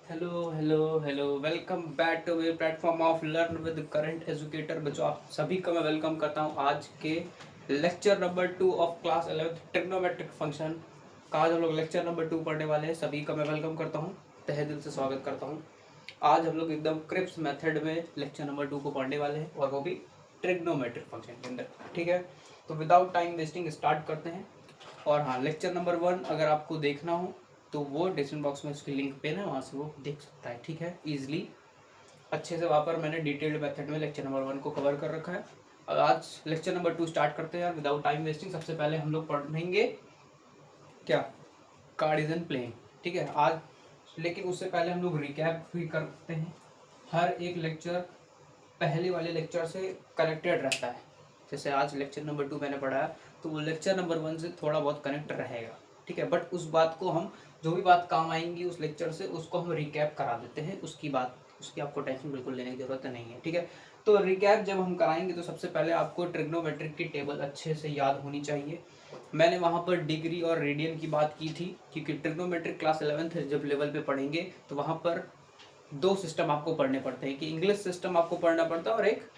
Hello hello hello, welcome back to मेरे platform of learn with current educator. बच्चों, आप सभी का मैं वेलकम करता हूं आज के lecture number 2 of class 11th trigonometric function का। आज हम लोग लेक्चर नंबर 2 पढ़ने वाले हैं। सभी का मैं वेलकम करता हूं, तहे दिल से स्वागत करता हूं। आज हम लोग एकदम क्रिप्स मेथड में लेक्चर नंबर 2 को पढ़ने वाले हैं, और वो भी ट्रिग्नोमेट्रिक फंक्शन के अंदर। ठीक है, तो विदाउट टाइम वेस्टिंग स्टार्ट करते हैं। और हाँ, लेक्चर नंबर 1 अगर आपको देखना हो तो वो डिस्क्रिप्शन बॉक्स में उसकी लिंक पे ना, वहाँ से वो देख सकता है। ठीक है, ईजिली अच्छे से वहाँ पर मैंने डिटेल्ड मेथड में लेक्चर नंबर 1 को कवर कर रखा है। अब आज लेक्चर नंबर 2 स्टार्ट करते हैं यार, विदाउट टाइम वेस्टिंग। सबसे पहले हम लोग पढ़ेंगे क्या, कार्टेशियन प्लेन। ठीक है आज, लेकिन उससे पहले हम लोग रिकैप भी करते हैं। हर एक लेक्चर पहले वाले लेक्चर से कनेक्टेड रहता है। जैसे आज लेक्चर नंबर 2 मैंने पढ़ा है, तो वो लेक्चर नंबर 1 से थोड़ा बहुत कनेक्ट रहेगा। ठीक है, बट उस बात को हम, जो भी बात काम आएंगी उस लेक्चर से, उसको हम रिकैप करा देते हैं। उसकी आपको टेंशन बिल्कुल लेने की जरूरत नहीं है। ठीक है, तो रिकैप जब हम कराएंगे तो सबसे पहले आपको ट्रिग्नोमेट्रिक की टेबल अच्छे से याद होनी चाहिए। मैंने वहाँ पर डिग्री और रेडियन की बात की थी, क्योंकि ट्रिग्नोमेट्रिक क्लास 11th जब लेवल पे पढ़ेंगे तो वहाँ पर दो सिस्टम आपको पढ़ने पड़ते हैं, कि इंग्लिश सिस्टम आपको पढ़ना पड़ता है और एक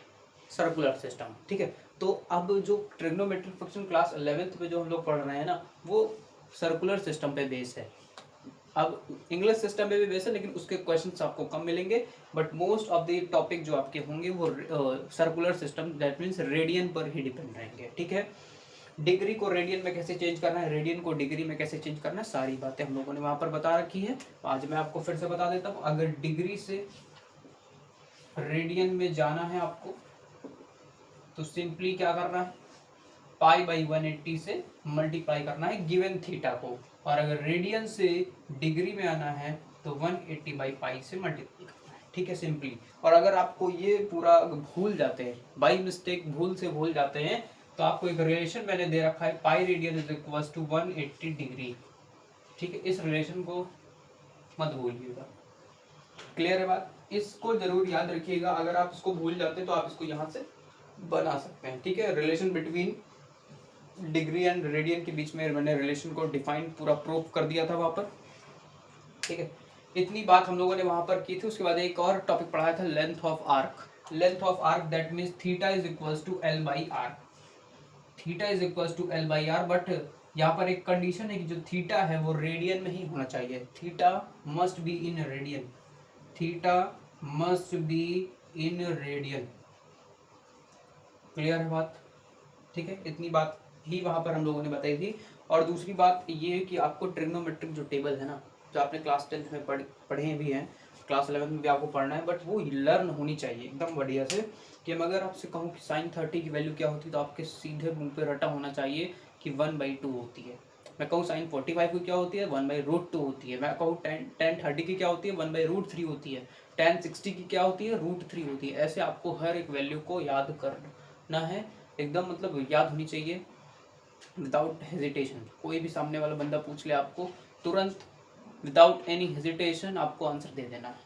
सर्कुलर सिस्टम। ठीक है, तो अब जो ट्रिग्नोमेट्रिक फंक्शन क्लास 11th में जो हम लोग पढ़ रहे हैं ना, वो सर्कुलर सिस्टम पे बेस है। अब इंग्लिश सिस्टम पे भी बेस है, लेकिन उसके क्वेश्चंस आपको कम मिलेंगे। But most of the topic जो आपके होंगे वो circular system, that means radian पर ही डिपेंड रहेंगे। ठीक है, डिग्री को रेडियन में कैसे चेंज करना है, रेडियन को डिग्री में कैसे चेंज करना है, सारी बातें हम लोगों ने वहां पर बता रखी है। आज मैं आपको फिर से बता देता हूँ। अगर डिग्री से रेडियन में जाना है आपको, तो सिंपली क्या करना है, पाई बाई 180 से मल्टीप्लाई करना है गिवन थीटा को। और अगर रेडियन से डिग्री में आना है तो 180 बाई पाई से मल्टीप्लाई करना है। ठीक है, सिंपली। और अगर आपको ये पूरा भूल जाते हैं, बाई मिस्टेक भूल से भूल जाते हैं, तो आपको एक रिलेशन मैंने दे रखा है, pi radian is equal to 180 degree. ठीक है, इस रिलेशन को मत भूलिएगा। क्लियर है बात, इसको जरूर याद रखिएगा। अगर आप इसको भूल जाते हैं तो आप इसको यहाँ से बना सकते हैं। ठीक है, relation between degree and radian के बीच में मैंने रिलेशन को डिफाइन पूरा प्रूफ कर दिया था वहां पर। ठीक है, इतनी बात हम लोगों ने वहां पर की थी। उसके बाद एक और टॉपिक पढ़ाया था, length of arc. Length of arc that means theta is equal to L by R. Theta is equal to L by R, but यहाँ पर एक कंडीशन है कि जो थीटा है वो रेडियन में ही होना चाहिए। Theta must be in radian. Theta must be in radian. Clear है बात? ठीक है, इतनी बात ही वहां पर हम लोगों ने बताई थी। और दूसरी बात ये है कि आपको ट्रिग्नोमेट्रिक जो टेबल है ना, जो आपने क्लास 10th में पढ़े भी हैं, क्लास 11th में भी आपको पढ़ना है, बट वो लर्न होनी चाहिए एकदम बढ़िया से। कि मैं अगर आपसे कहूँ कि साइन 30 की वैल्यू क्या होती है, तो आपके सीधे मुंह पे रटा होना चाहिए कि 1/2 होती है। मैं कहूँ साइन 45 की क्या होती है, 1/√2 होती है। मैं कहूँ टेन 30 की क्या होती है, 1/√3 होती है। टेन 60 की क्या होती है, √3 होती है। ऐसे आपको हर एक वैल्यू को याद करना है, एकदम मतलब याद होनी चाहिए विदाउट हेजिटेशन। कोई भी सामने वाला बंदा पूछ ले आपको, तुरंत विदाउट एनी हेजिटेशन आपको आंसर दे देना है।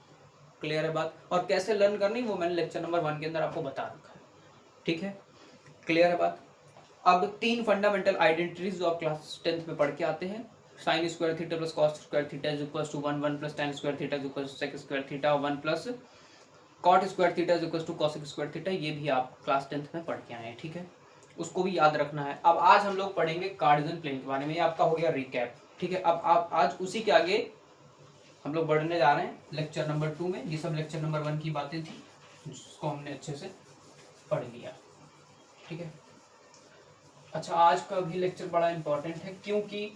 क्लियर है बात? और कैसे लर्न करनी वो मैंने लेक्चर नंबर 1 के अंदर आपको बता रखा है। ठीक है, क्लियर है बात? अब 3 फंडामेंटल आइडेंटिटीज जो आप क्लास 10th में पढ़ के आते हैं, sine square theta plus cos square theta is equal to 1, 1 plus tan square theta is equal to sec square theta, 1 plus cot square theta is equal to cosec square theta. ये भी आप class 10th में पढ़ के आए हैं। ठीक है, उसको भी याद रखना है। अब आज हम लोग पढ़ेंगे कार्टेशियन प्लेन के बारे में। ये आपका हो गया रिकैप। ठीक है, अब आप आज उसी के आगे हम लोग बढ़ने जा रहे हैं लेक्चर नंबर 2 में। ये सब लेक्चर नंबर 1 की बातें थी जिसको हमने अच्छे से पढ़ लिया। ठीक है, अच्छा, आज का भी लेक्चर बड़ा इंपॉर्टेंट है, क्योंकि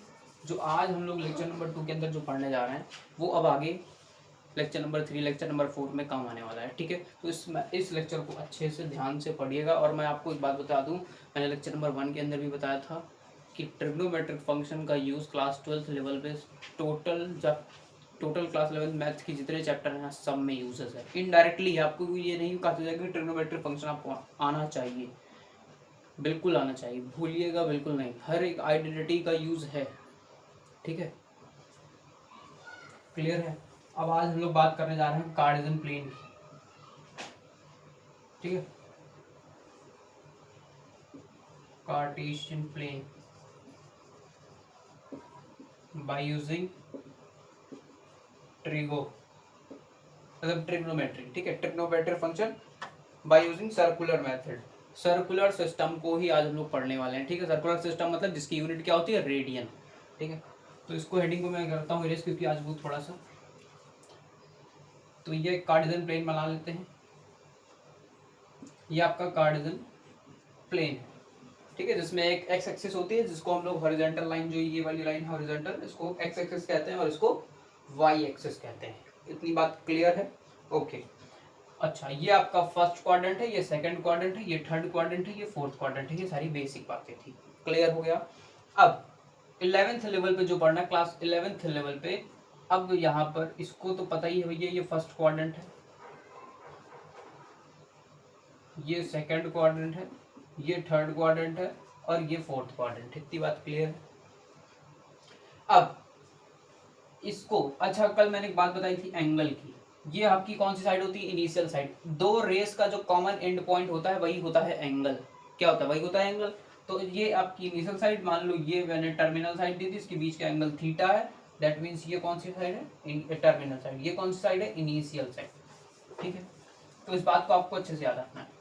जो आज हम लोग लेक्चर नंबर 2 के अंदर जो पढ़ने जा रहे हैं, वो अब आगे लेक्चर नंबर 3, लेक्चर नंबर 4 में काम आने वाला है। ठीक है, तो इस लेक्चर को अच्छे से ध्यान से पढ़िएगा। और मैं आपको एक बात बता दूं, मैंने लेक्चर नंबर 1 के अंदर भी बताया था कि ट्रिग्नोमेट्रिक फंक्शन का यूज़ क्लास 12th लेवल पे टोटल क्लास 11 मैथ की जितने चैप्टर हैं सब में यूजेस है। इनडायरेक्टली आपको ये नहीं कहा जाएगा कि ट्रिग्नोमेट्रिक फंक्शन आपको आना चाहिए, बिल्कुल आना चाहिए, भूलिएगा बिल्कुल नहीं। हर एक आइडेंटिटी का यूज़ है। ठीक है, क्लियर है? अब आज हम लोग बात करने जा रहे हैं कार्टेशियन प्लेन की। ठीक है, Cartesian plane by using trigo मतलब ट्रिग्नोमेट्री, ठीक है, trigonometric function by using circular method. Circular system को ही आज हम लोग पढ़ने वाले हैं, ठीक है। सर्कुलर सिस्टम मतलब जिसकी यूनिट क्या होती है, रेडियन, ठीक है। तो इसको हेडिंग को मैं करता हूँ इरेज, क्योंकि आज वो थोड़ा सा, तो ये कार्टेशियन प्लेन बना लेते हैं। ये आपका कार्टेशियन प्लेन है, ठीक है, जिसमें एक एक्स एक्सिस होती है जिसको हम लोग हॉरिजॉन्टल लाइन, जो ये वाली लाइन हॉरिजॉन्टल, इसको एक्स एक्सिस कहते हैं और इसको वाई एक्सिस कहते हैं। इतनी बात क्लियर है, ओके। अच्छा, ये आपका फर्स्ट क्वाड्रेंट है, ये सेकंड क्वाड्रेंट है, ये थर्ड क्वाड्रेंट है, ये फोर्थ क्वाड्रेंट है। ये सारी बेसिक बातें थी, क्लियर हो गया। अब 11th लेवल पे जो पढ़ना है, क्लास 11th लेवल पे, अब यहाँ पर इसको तो पता ही है भैया, ये फर्स्ट क्वाड्रेंट है, ये सेकंड क्वाड्रेंट है, ये थर्ड क्वाड्रेंट है और ये फोर्थ क्वाड्रेंट है। इतनी बात क्लियर है। अब इसको, अच्छा कल मैंने एक बात बताई थी एंगल की, ये आपकी कौन सी साइड होती है, इनिशियल साइड। दो रेस का जो कॉमन एंड पॉइंट होता है वही होता है एंगल। क्या होता है, वही होता है एंगल। तो ये आपकी इनिशियल साइड, मान लो ये मैंने टर्मिनल साइड दी थी, इसके बीच का एंगल थीटा है, दैट मीन्स ये कौन सी साइड है, टर्मिनल साइड। ये कौन सी साइड है, इनिशियल साइड, ठीक है। तो इस बात को आपको अच्छे से याद रखना है।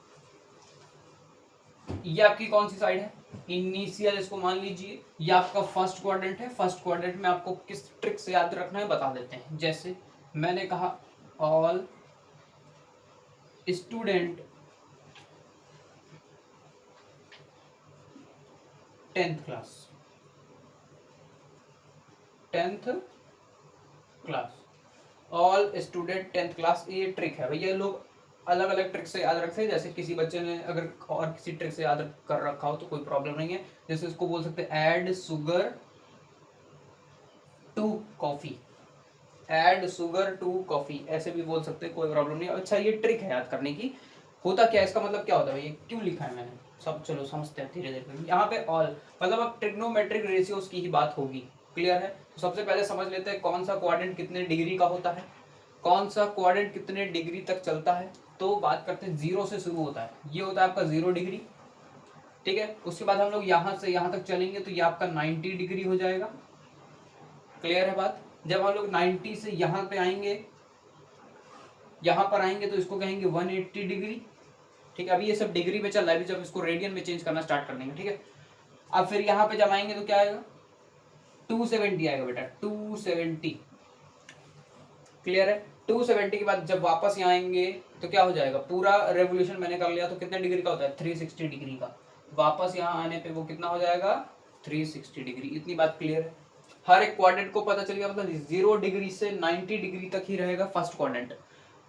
ये आपकी कौन सी साइड है, इनिशियल, इसको मान लीजिए। ये आपका फर्स्ट क्वाड्रेंट है। फर्स्ट क्वाड्रेंट में आपको किस ट्रिक से याद रखना है बता देते हैं। जैसे मैंने कहा all student 10th class, 10th class, all student 10th class. ये ट्रिक है भैया, लोग अलग अलग ट्रिक से याद रखते हैं। जैसे किसी बच्चे ने अगर और किसी ट्रिक से याद कर रखा हो तो कोई प्रॉब्लम नहीं है। जैसे इसको बोल सकते हैं add sugar to coffee, add sugar to coffee, ऐसे भी बोल सकते हैं, कोई प्रॉब्लम नहीं। अच्छा, ये ट्रिक है याद करने की। होता क्या है, इसका मतलब क्या होता है, ये क्यों लिखा है मैंने, सब चलो समझते हैं धीरे धीरे। यहाँ पे ऑल मतलब अब ट्रिग्नोमेट्रिक रेशियोज की ही बात होगी, क्लियर है। तो सबसे पहले समझ लेते हैं कौन सा क्वाड्रेंट कितने डिग्री का होता है, कौन सा क्वाड्रेंट कितने डिग्री तक चलता है। तो बात करते हैं, जीरो से शुरू होता है, ये होता है आपका 0 डिग्री, ठीक है। उसके बाद हम लोग यहाँ से यहाँ तक चलेंगे तो ये आपका 90 डिग्री हो जाएगा, क्लियर है बात। जब हम लोग 90 से यहाँ पे आएंगे, यहाँ पर आएंगे तो इसको कहेंगे 180 डिग्री, ठीक है। अभी ये सब डिग्री पे चल रहा है, अभी जब इसको रेडियन में चेंज करना स्टार्ट कर देंगे, ठीक है। अब फिर यहाँ पे जब आएंगे तो क्या आएगा, 270 आएगा बेटा, 270, क्लियर है। 270 के बाद जब वापस यहाँ आएंगे तो क्या हो जाएगा, पूरा रेवोल्यूशन मैंने कर लिया तो कितने डिग्री का होता है, 360 डिग्री का। वापस यहाँ आने पे वो कितना हो जाएगा, 360 डिग्री। इतनी बात क्लियर है। हर एक क्वाड्रेंट को पता चल गया, मतलब 0 डिग्री से 90 डिग्री तक ही रहेगा फर्स्ट क्वाड्रेंट,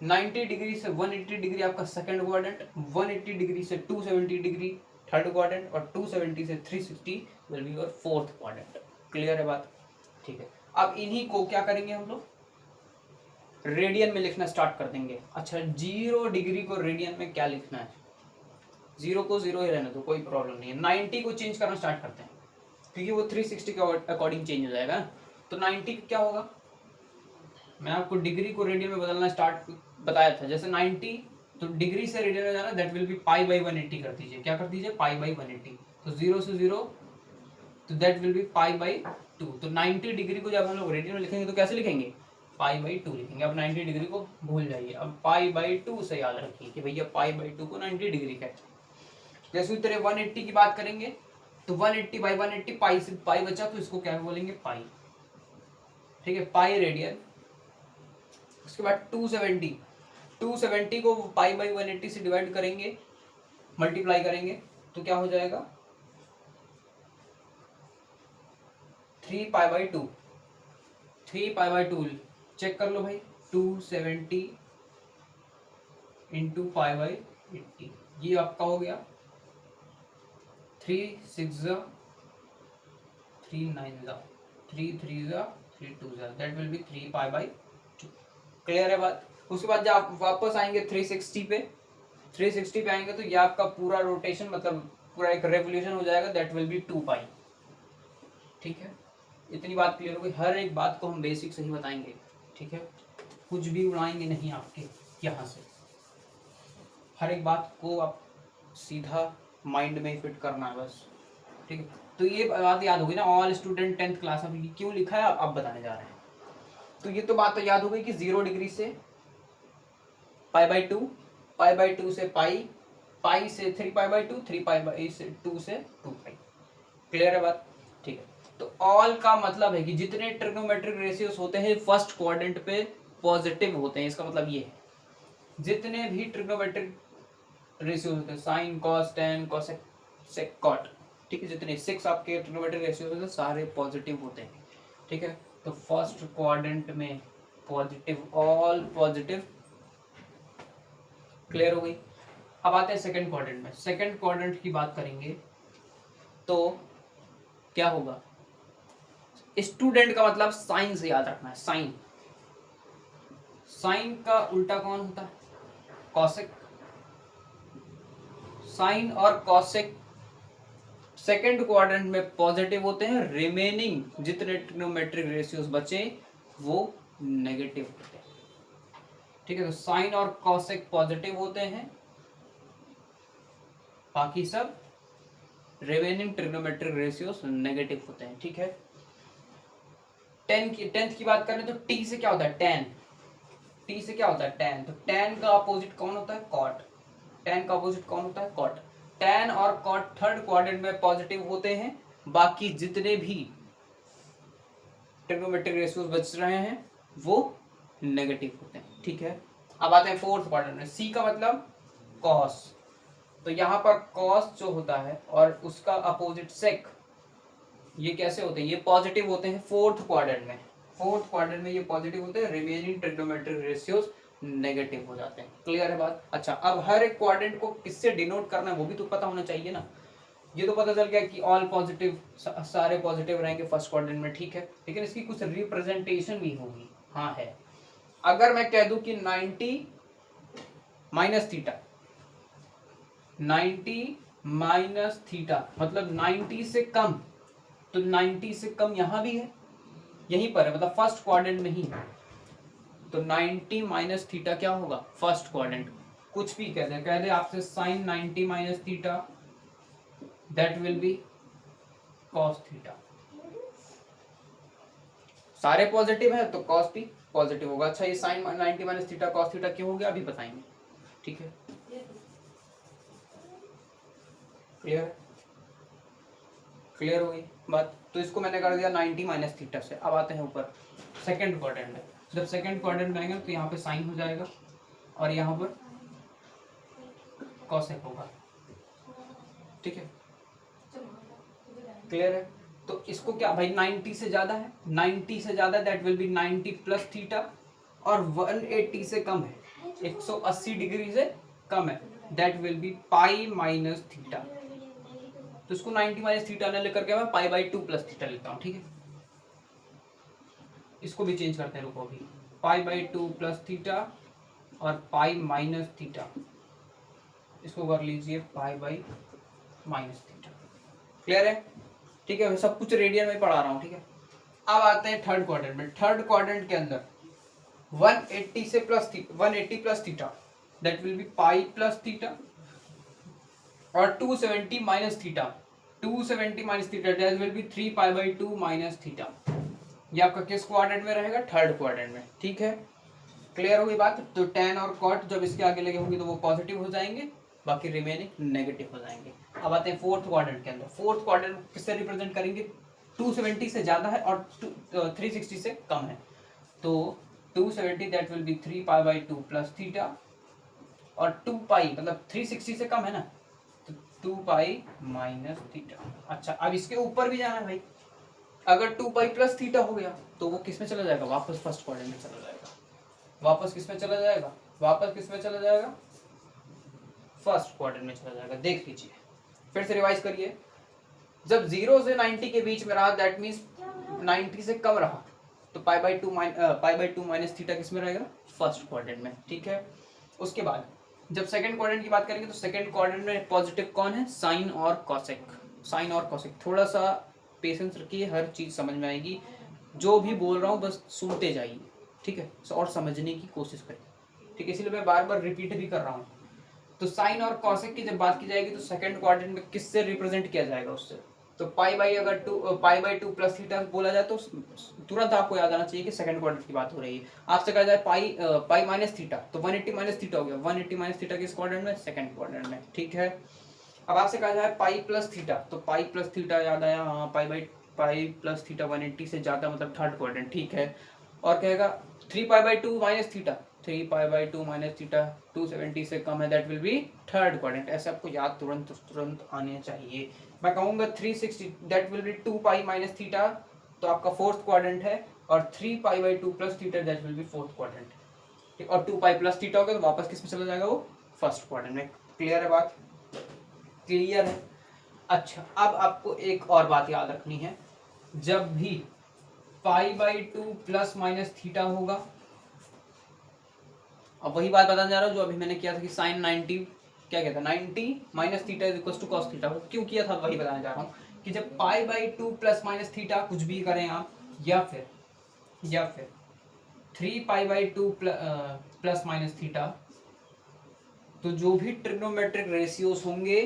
90 डिग्री से 180 डिग्री आपका सेकंड क्वाड्रेंट, 180 डिग्री से 270 डिग्री थर्ड क्वाड्रेंट और 270 से 360 will be your fourth quadrant. Clear है बात, ठीक है। अब इन्हीं को क्या करेंगे हम लोग, रेडियन में लिखना स्टार्ट कर देंगे। अच्छा, 0 डिग्री को रेडियन में क्या लिखना है, 0 को 0 ही रहने दो, कोई प्रॉब्लम नहीं है। 90 को चेंज करना स्टार्ट करते हैं, क्योंकि वो 360 के अकॉर्डिंग चेंज हो जाएगा। तो 90 क्या होगा, मैं आपको डिग्री को रेडियन में बदलना स्टार्ट बताया था। जैसे 90 तो डिग्री से रेडियन में जाना, that will B pi by 180 कर दीजिए। क्या कर दीजिए, पाई बाई 180। तो 0 से 0 तो that will B pi by 2। तो 90 डिग्री को जब हम लोग रेडियन में लिखेंगे तो कैसे लिखेंगे, पाई बाई 2 लिखेंगे। अब 90 डिग्री को भूल जाइए, अब पाई बाई 2 से याद रखिए कि भैया पाई बाई 2 को 90 डिग्री कहते हैं। जैसे उसी तरह 180 की बात करेंगे तो 180 बाई 180, पाई से पाई बचा तो इसको क्या बोलेंगे, पाई, ठीक है, पाई रेडियन। उसके बाद 270 को पाई बाई 180 से डिवाइड करेंगे, मल्टीप्लाई करेंगे तो क्या हो जाएगा, 3 pi by 2, 3 pi by 2 check कर लो भाई, 270 इंटू पाई बाई 80, ये आपका हो गया 3 6 3 9 3 3 3 2 that will B 3 pi by 2। Clear है बात। उसके बाद जब आप वापस आएंगे 360 पे, 360 पे आएंगे तो ये आपका पूरा रोटेशन, मतलब पूरा एक रेवोल्यूशन हो जाएगा, दैट विल बी 2 पाई, ठीक है। इतनी बात क्लियर हो गई। हर एक बात को हम बेसिक से ही बताएंगे, ठीक है, कुछ भी उड़ाएंगे नहीं आपके यहाँ से। हर एक बात को आप सीधा माइंड में फिट करना है बस, ठीक है। तो ये बात याद होगी ना, ऑल स्टूडेंट 10th क्लास, अब क्यों लिखा है अब बताने जा रहे हैं। तो ये तो बात तो याद हो गई कि 0 डिग्री से पाई बाई टू से पाई, पाई से 3 पाई बाई 2, 3 पाई बाई 2 से 2 पाई। क्लियर है बात? ठीक है। तो ऑल का मतलब है कि जितने ट्रिग्नोमेट्रिक रेशियोज होते हैं फर्स्ट क्वाड्रेंट पे पॉजिटिव होते हैं, इसका मतलब ये है जितने भी ट्रिग्नोमेट्रिक रेशियोज होते हैं sine cos tan cosec sec cot, ठीक है, जितने 6 आपके ट्रिग्नोमेट्रिक रेशियोज होते हैं सारे पॉजिटिव होते हैं। ठीक है, तो फर्स्ट क्वाड्रेंट में पॉजिटिव, ऑल पॉजिटिव। क्लियर हो गई? अब आते हैं सेकंड क्वाड्रेंट में। सेकंड क्वाड्रेंट की बात करेंगे तो क्या होगा? स्टूडेंट का मतलब साइन से याद रखना है। साइन, साइन का उल्टा कौन होता है? कॉसेक। साइन और कॉसेक सेकंड क्वाड्रेंट में पॉजिटिव होते हैं, रिमेनिंग जितने ट्रिग्नोमेट्रिक रेशियोज बचे वो नेगेटिव होते हैं। ठीक है, तो साइन और कॉसेक पॉजिटिव होते हैं, बाकी सब रिमेनिंग ट्रिग्नोमेट्रिक रेशियोज नेगेटिव होते हैं। ठीक है, टेंथ की बात करें तो टी से क्या होता है? टेन। टी से क्या होता है? टेन। तो टेन का अपोजिट कौन होता है? कॉट। टेन का अपोजिट कौन होता है? कॉट। टेन और कॉट थर्ड क्वाड्रेंट में पॉजिटिव होते हैं, बाकी जितने भी ट्रिग्नोमेट्रिक रेशियोज बच रहे हैं वो नेगेटिव होते हैं। ठीक है, अब आते हैं फोर्थ क्वाड्रेंट में। सी का मतलब कॉस। तो यहाँ पर कॉस जो होता है और उसका अपोजिट सेक, ये कैसे होते हैं? ये पॉजिटिव होते हैं फोर्थ क्वाड्रेंट में। फोर्थ क्वाड्रेंट में ये पॉजिटिव होते हैं, रिमेनिंग ट्रिग्नोमेट्रिक रेशियोज नेगेटिव हो जाते हैं। क्लियर है बात? अच्छा, अब हर एक क्वाड्रेंट को किससे डिनोट करना है वो भी तो पता होना चाहिए ना। ये तो पता चल गया कि ऑल पॉजिटिव, सारे पॉजिटिव रहेंगे फर्स्ट क्वाड्रेंट में। ठीक है, लेकिन इसकी कुछ रिप्रेजेंटेशन भी होगी। हाँ है। अगर मैं कह दूं कि 90 माइनस थीटा, 90 माइनस थीटा मतलब 90 से कम, तो 90 से कम यहां भी है, यहीं पर है, मतलब फर्स्ट क्वाड्रेंट में ही है। तो 90 माइनस थीटा क्या होगा? First quadrant. कुछ भी कह दे आपसे sine 90 minus theta, that will be cos theta. सारे पॉजिटिव है तो कॉस भी पॉजिटिव होगा। अच्छा, ये sine 90 minus theta cos theta क्यों हो गया अभी बताएंगे। ठीक है, क्लियर? क्लियर हो गई बात? तो इसको मैंने कर दिया 90 माइनस थीटा से। अब आते हैं ऊपर सेकंड क्वाड्रेंट में। जब सेकंड क्वाड्रेंट में आएंगे तो यहाँ पे साइन हो जाएगा और यहाँ पर कॉसेक होगा। ठीक है, क्लियर है? तो इसको क्या भाई, 90 से ज्यादा है, 90 से ज्यादा that will B 90 plus theta, और 180 से कम है, 180 डिग्री से कम है, that will B pi minus theta. तो इसको 90 माइनस थीटा ने लेकर के मैं पाई बाई 2 प्लस थीटा लेता हूँ। ठीक है, इसको भी चेंज करते हैं, रुको अभी। पाई बाई 2 प्लस थीटा और पाई माइनस थीटा, इसको कर लीजिए pi by minus theta. Clear है? ठीक है, मैं सब कुछ रेडियन में पढ़ा रहा हूँ। ठीक है, अब आते हैं थर्ड क्वाड्रेंट में। थर्ड क्वाड्रेंट के अंदर 180 से plus 180 plus theta, that will B pi plus theta, और 270 minus theta, 270 minus theta that will B 3 pi by 2 minus theta. ये आपका किस क्वाड्रेंट में रहेगा? थर्ड क्वाड्रेंट में। ठीक है, क्लियर हो गई बात? तो टेन और कॉट जब इसके आगे लगे होंगे तो वो पॉजिटिव हो जाएंगे, बाकी रिमेनिंग नेगेटिव हो जाएंगे। अब आते हैं फोर्थ क्वाड्रेंट के अंदर। फोर्थ क्वाड्रेंट किससे रिप्रेजेंट करेंगे? 270 से ज्यादा है और 360 से कम है, तो 270 that will B 3 pi by 2 plus theta, और 2 पाई मतलब 360 से कम है ना, तो 2 पाई माइनस थीटा। अच्छा, अब इसके ऊपर भी जाना है भाई। अगर 2 पाई प्लस थीटा हो गया तो वो किस में चला जाएगा? वापस फर्स्ट क्वाड्रेंट में चला जाएगा। वापस किस में चला जाएगा? वापस किस में चला जाएगा? फर्स्ट क्वाड्रेंट में चला जाएगा। देख लीजिए, फिर से रिवाइज करिए। जब 0 से 90 के बीच में रहा, दैट मीन्स 90 से कम रहा, तो pi by two minus theta किस में रहेगा? फर्स्ट क्वाड्रेंट में। ठीक है, उसके बाद जब सेकंड क्वाड्रेंट की बात करेंगे तो सेकंड क्वाड्रेंट में पॉजिटिव कौन है? साइन और कॉसेक। साइन और कॉसेक, थोड़ा सा पेशेंस रखिए, हर चीज समझ में आएगी। जो भी बोल रहा हूँ बस सुनते जाइए। ठीक है, और समझने की कोशिश करिए। ठीक है, इसलिए मैं बार बार रिपीट भी कर रहा हूँ। तो साइन और कॉसेक की जब बात की जाएगी तो सेकंड क्वाड्रेंट में किससे रिप्रेजेंट किया जाएगा? उससे तो पाई बाई अगर pi by two plus theta बोला जाए तो तुरंत आपको याद आना चाहिए कि सेकंड क्वाड्रेंट की बात हो रही है। आपसे कहा जाए पाई माइनस थीटा, तो 180 माइनस थीटा हो गया, 180 माइनस थीटा किस क्वाड्रेंट में, सेकंड क्वाड्रेंट में, ठीक है। अब आपसे कहा जाए पाई प्लस थीटा, तो पाई प्लस थीटा याद आया, हाँ पाई प्लस थीटा 180 से ज्यादा मतलब थर्ड क्वाड्रेंट, ठीक है। और कहेगा 3 pi by 2 minus theta, 3 pi by 2 minus theta 270 से कम है, that will B third quadrant. ऐसे आपको याद तुरंत आने चाहिए। मैं कहूँगा 360 that will B 2 pi minus theta, तो आपका फोर्थ क्वाड्रेंट है, और 3 pi by 2 plus theta that will B fourth quadrant, ठीक। और 2 पाई प्लस थीटा हो गया तो वापस किस में चला जाएगा, वो फर्स्ट क्वाड्रेंट में। क्लियर है बात, क्लियर है। अच्छा, अब आपको एक और बात याद रखनी है, जब भी पाई बाई 2 प्लस माइनस थीटा होगा, अब वही बात बताने जा रहा हूँ जो अभी मैंने किया था कि साइन 90 क्या कहता है 90 minus theta is equal to cos theta, क्यों किया था वही बताने जा रहा हूँ कि जब पाई बाई 2 प्लस माइनस थीटा कुछ भी करें आप, या फिर 3 pi by 2 plus minus theta, तो जो भी ट्रिग्नोमेट्रिक रेशियोज होंगे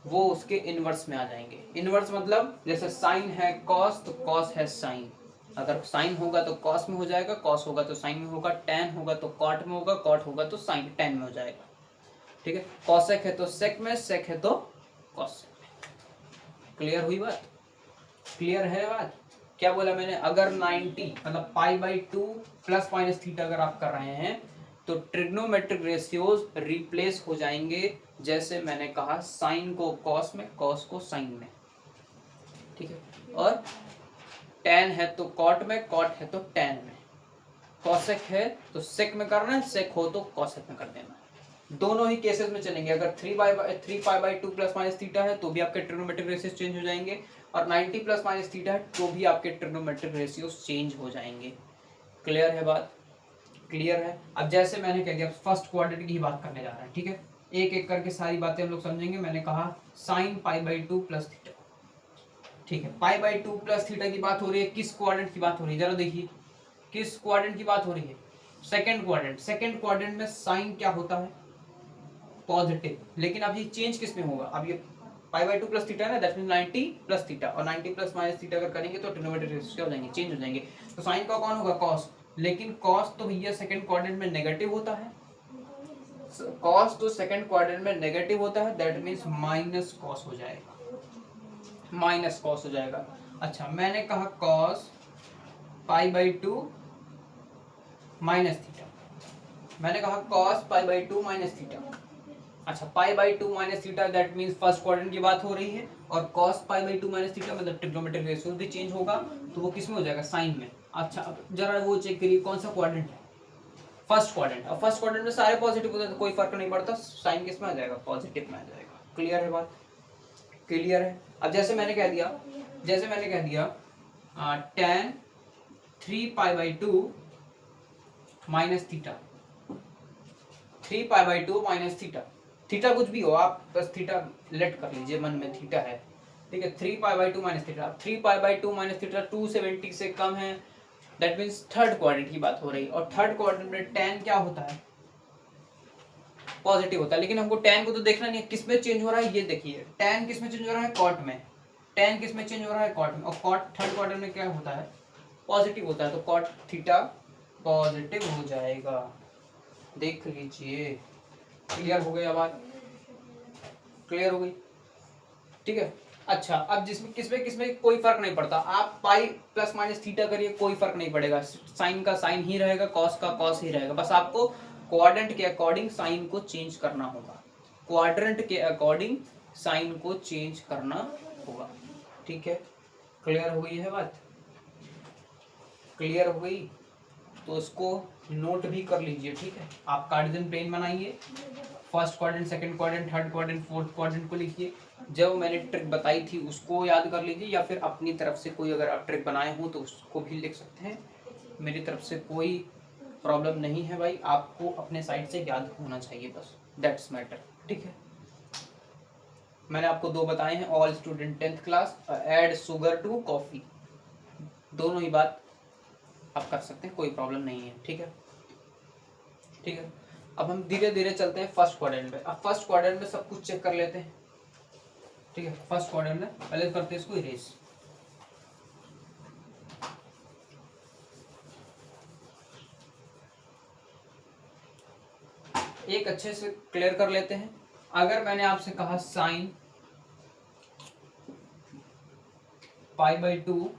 वो उसके इनवर्स में आ जाएंगे। इनवर्स मतलब जैसे साइन है कॉस, तो कॉस है साइन, अगर साइन होगा तो कॉस में हो जाएगा, कॉस होगा तो साइन में होगा, टैन होगा तो कॉट में होगा, कॉट होगा तो साइन टैन में हो जाएगा, ठीक है। कॉसेक है तो सेक में, सेक है तो कॉसेक में। क्लियर हुई बात, क्लियर है बात। क्या बोला मैंने, अगर 90 मतलब पाई बाई 2 प्लस माइनस थीटा अगर आप कर रहे हैं तो ट्रिग्नोमेट्रिक रेशियोज रिप्लेस हो जाएंगे, जैसे मैंने कहा साइन को कॉस में, कॉस को साइन में, ठीक है। और टैन है तो कॉट में, कॉट है तो टैन में, कॉसेक है तो सेक में करना है, सेक हो तो कॉसेक में कर देना है। दोनों ही केसेस में चलेंगे। अगर 3 pi by 2 plus minus theta है तो भी आपके ट्रिग्नोमेट्रिक रेशियोज चेंज हो जाएंगे, और 90 प्लस माइनस थीटा है तो भी आपके ट्रिग्नोमेट्रिक रेशियोज चेंज हो जाएंगे। क्लियर है बात, क्लियर है। अब जैसे मैंने कह दिया फर्स्ट क्वाड्रेंट की ही बात करने जा रहे हैं, ठीक है। एक एक करके सारी बातें हम लोग समझेंगे। मैंने कहा sign pi by 2 plus theta, ठीक है। पाई बाई 2 प्लस थीटा की बात हो रही है, किस क्वाड्रेंट की बात हो रही है, जरा देखिए किस क्वाड्रेंट की बात हो रही है, सेकंड क्वाड्रेंट। सेकंड क्वाड्रेंट में साइन क्या होता है, पॉजिटिव, लेकिन अब ये चेंज किस में होगा, अब ये पाई बाई 2 प्लस थीटा है ना, दैट मींस 90 प्लस थीटा, और 90 प्लस माइनस थीटा अगर करेंगे तो ट्रिग्नोमेट्रिक रेशियोज क्या हो जाएंगे, चेंज हो जाएंगे। तो साइन का कौन होगा, कॉस, लेकिन कॉस तो भैया सेकंड क्वाड्रेंट में नेगेटिव होता है, कॉस तो सेकंड क्वाड्रेंट में नेगेटिव होता है, दैट मींस माइनस कॉस हो जाएगा, माइनस कॉस हो जाएगा। अच्छा, मैंने कहा cos pi by 2 minus theta, मैंने कहा cos pi by 2 minus theta. अच्छा, pi by 2 minus theta that means first quadrant की बात हो रही है, और cos pi by 2 minus theta मतलब ट्रिग्नोमेट्रिक रेशियो भी चेंज होगा, तो वो किस में हो जाएगा, साइन में। अच्छा, अब जरा वो चेक करिए कौन सा क्वाड्रेंट है, फर्स्ट क्वाड्रेंट। अब फर्स्ट क्वाड्रेंट में सारे पॉजिटिव होते हैं तो कोई फर्क नहीं पड़ता, साइन किस में आ जाएगा, पॉजिटिव में आ जाएगा। क्लियर है बात, क्लियर है। अब जैसे मैंने कह दिया tan 3 pi by 2 minus theta, 3 pi by 2 minus theta, theta कुछ भी हो आप बस थीटा लेट कर लीजिए मन में, थीटा है, ठीक है। 3 pi by 2 minus theta, 3 pi by 2 minus theta 270 से कम है, दैट मीन्स थर्ड क्वाड्रेंट की बात हो रही है। और थर्ड क्वाड्रेंट में tan क्या होता है, पॉजिटिव होता है, लेकिन हमको tan को तो देखना नहीं है, किस में चेंज हो रहा है ये देखिए, tan किस में चेंज हो रहा है, कॉट में, tan किस में चेंज हो रहा है, कॉट में, और कॉट थर्ड क्वाड्रेंट में क्या होता है, पॉजिटिव होता है, तो कॉट थीटा पॉजिटिव हो जाएगा, देख लीजिए। क्लियर हो गया बात, क्लियर हो गई, ठीक है। अच्छा, अब जिसमें किसमें कोई फर्क नहीं पड़ता, आप पाई प्लस माइनस थीटा करिए कोई फर्क नहीं पड़ेगा, साइन का साइन ही रहेगा, कॉस का कॉस ही रहेगा, बस आपको क्वाड्रेंट के अकॉर्डिंग साइन को चेंज करना होगा, क्वाड्रेंट के अकॉर्डिंग साइन को चेंज करना होगा, ठीक है। क्लियर हो गई है बात, क्लियर हो गई, तो इसको नोट भी कर लीजिए, ठीक है। आप कार्टेशियन प्लेन बनाइए, first quadrant, second quadrant, third quadrant, fourth quadrant को लिखिए, जब मैंने ट्रिक बताई थी उसको याद कर लीजिए, या फिर अपनी तरफ से कोई अगर आप ट्रिक बनाए हो तो उसको भी लिख सकते हैं, मेरी तरफ से कोई प्रॉब्लम नहीं है भाई, आपको अपने साइड से याद होना चाहिए बस, दैट्स मैटर, ठीक है। मैंने आपको दो बताए हैं, all student 10th class, add sugar to coffee, दोनों ही बात आप कर सकते हैं, कोई प्रॉब्लम नहीं है, ठीक है, ठीक है। अब हम धीरे धीरे चलते हैं फर्स्ट क्वाड्रेंट में। अब फर्स्ट क्वाड्रेंट में सब कुछ चेक कर लेते हैं, ठीक है, फर्स्ट क्वाड्रेंट में पहले करते हैं इसको इरेज। एक अच्छे से क्लियर कर लेते हैं। अगर मैंने आपसे कहा साइन π/2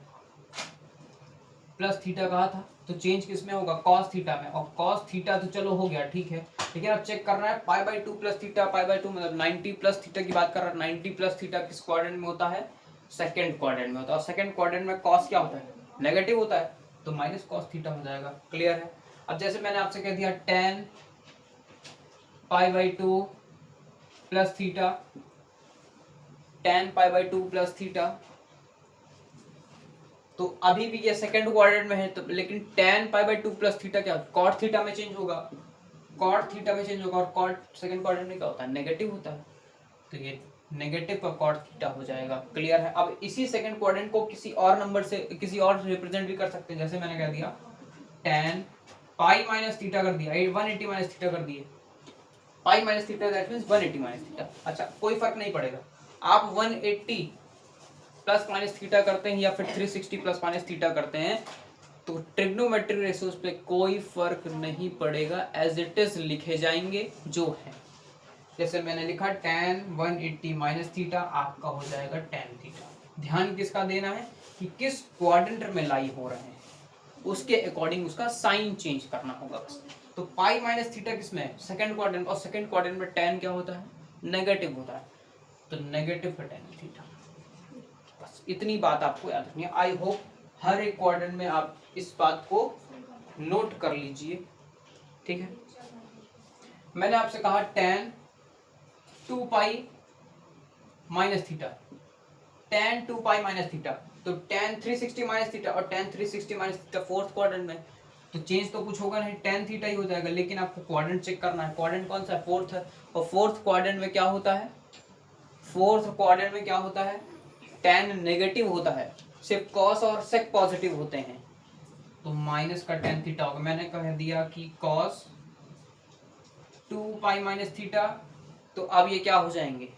प्लस थीटा कहा था, तो चेंज किस में होगा, कॉस थीटा में, और कॉस थीटा तो चलो हो गया, ठीक है। लेकिन अब चेक करना है π/2 प्लस थीटा, π/2 मतलब 90 प्लस थीटा की बात कर रहा है। 90 प्लस थीटा किस क्वाड्रेंट में होता है, सेकंड क्वाड्रेंट में होता है। और सेकंड क्वाड्रेंट में कॉस क्या होता है, नेगेटिव होता है, तो माइनस कॉस थीटा हो जाएगा। क्लियर है। अब जैसे मैंने आपसे कह दिया tan π/2 plus theta, tan π/2 plus theta, तो अभी भी ये सेकंड क्वाड्रेंट में है, तो लेकिन tan π/2 प्लस थीटा क्या कॉट थीटा में चेंज होगा, कॉट थीटा में चेंज होगा, और कॉट सेकंड क्वाड्रेंट में क्या होता है, नेगेटिव होता है, तो ये नेगेटिव का कॉट थीटा हो जाएगा। क्लियर है। अब इसी सेकंड क्वाड्रेंट को किसी और नंबर से, किसी और रिप्रेजेंट भी कर सकते हैं। जैसे मैंने कह दिया tan पाई माइनस थीटा कर दिया, 180 माइनस थीटा कर दिए, pi minus theta that means 180 minus theta. अच्छा, कोई फर्क नहीं पड़ेगा, आप 180 प्लस माइनस थीटा करते हैं या फिर 360 प्लस माइनस थीटा करते हैं, तो ट्रिग्नोमेट्रिक रेशियोज पे कोई फर्क नहीं पड़ेगा, एज इट इज लिखे जाएंगे जो है। जैसे मैंने लिखा tan 180 माइनस थीटा, आपका हो जाएगा tan थीटा। ध्यान किसका देना है कि किस क्वाड्रेंट में लाई हो रहे हैं, उसके अकॉर्डिंग उसका साइन चेंज करना होगा बस। तो पाई माइनस थीटा किसमें है, सेकंड क्वाड्रेंट, और सेकंड क्वाड्रेंट में tan क्या होता है, नेगेटिव होता है, तो नेगेटिव का tan थीटा। बस इतनी बात आपको याद रखनी है। आई होप हर एक क्वाड्रेंट में आप इस बात को नोट कर लीजिए, ठीक है। मैंने आपसे कहा tan 2 pi minus theta, tan 2 pi minus theta, तो tan 360 माइनस थीटा और tan 360 minus theta fourth quadrant में, तो चेंज तो कुछ होगा नहीं, tan थीटा ही हो जाएगा। लेकिन आपको क्वाड्रेंट चेक करना है, क्वाड्रेंट कौन सा है, फोर्थ है, और फोर्थ क्वाड्रेंट में क्या होता है, फोर्थ क्वाड्रेंट में क्या होता है, tan नेगेटिव होता है, सिर्फ cos और sec पॉजिटिव होते हैं, तो माइनस का tan थीटा होगा। मैंने कह दिया कि cos 2 पाई माइनस थीटा, तो अब ये क्या हो जाएंगे,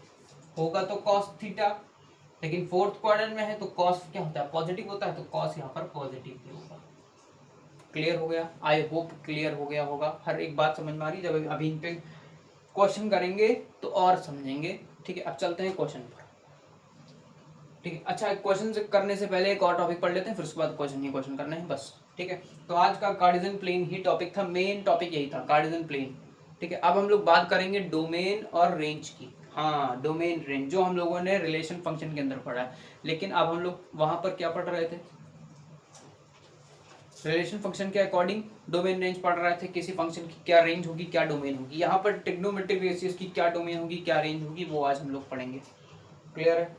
होगा तो cos थीटा, लेकिन फोर्थ क्वाड्रेंट में है तो cos क्या होता है, पॉजिटिव होता है, तो cos यहाँ पर पॉजिटिव ही होगा। क्लियर हो गया, आई होप क्लियर हो गया होगा, हर एक बात समझ में आ रही। जब अभी इन पे क्वेश्चन करेंगे तो और समझेंगे, ठीक है। अब चलते हैं क्वेश्चन पर, ठीक है। अच्छा, क्वेश्चन करने से पहले एक और टॉपिक पढ़ लेते हैं, फिर उसके बाद क्वेश्चन ही क्वेश्चन करने हैं बस, ठीक है। तो आज का कार्टेशियन प्लेन ही टॉपिक था, मेन टॉपिक यही था, कार्टेशियन प्लेन, ठीक है। अब हम लोग बात करेंगे डोमेन और रेंज की। हाँ, डोमेन रेंज जो हम लोगों ने रिलेशन फंक्शन के अंदर पढ़ा है, लेकिन अब हम लोग वहां पर क्या पढ़ रहे थे, रिलेशन फंक्शन के अकॉर्डिंग डोमेन रेंज पढ़ रहे थे, किसी फंक्शन की क्या रेंज होगी, क्या डोमेन होगी। यहाँ पर ट्रिग्नोमेट्रिक रेशियोज की क्या डोमेन होगी, क्या रेंज होगी, वो आज हम लोग पढ़ेंगे। क्लियर है।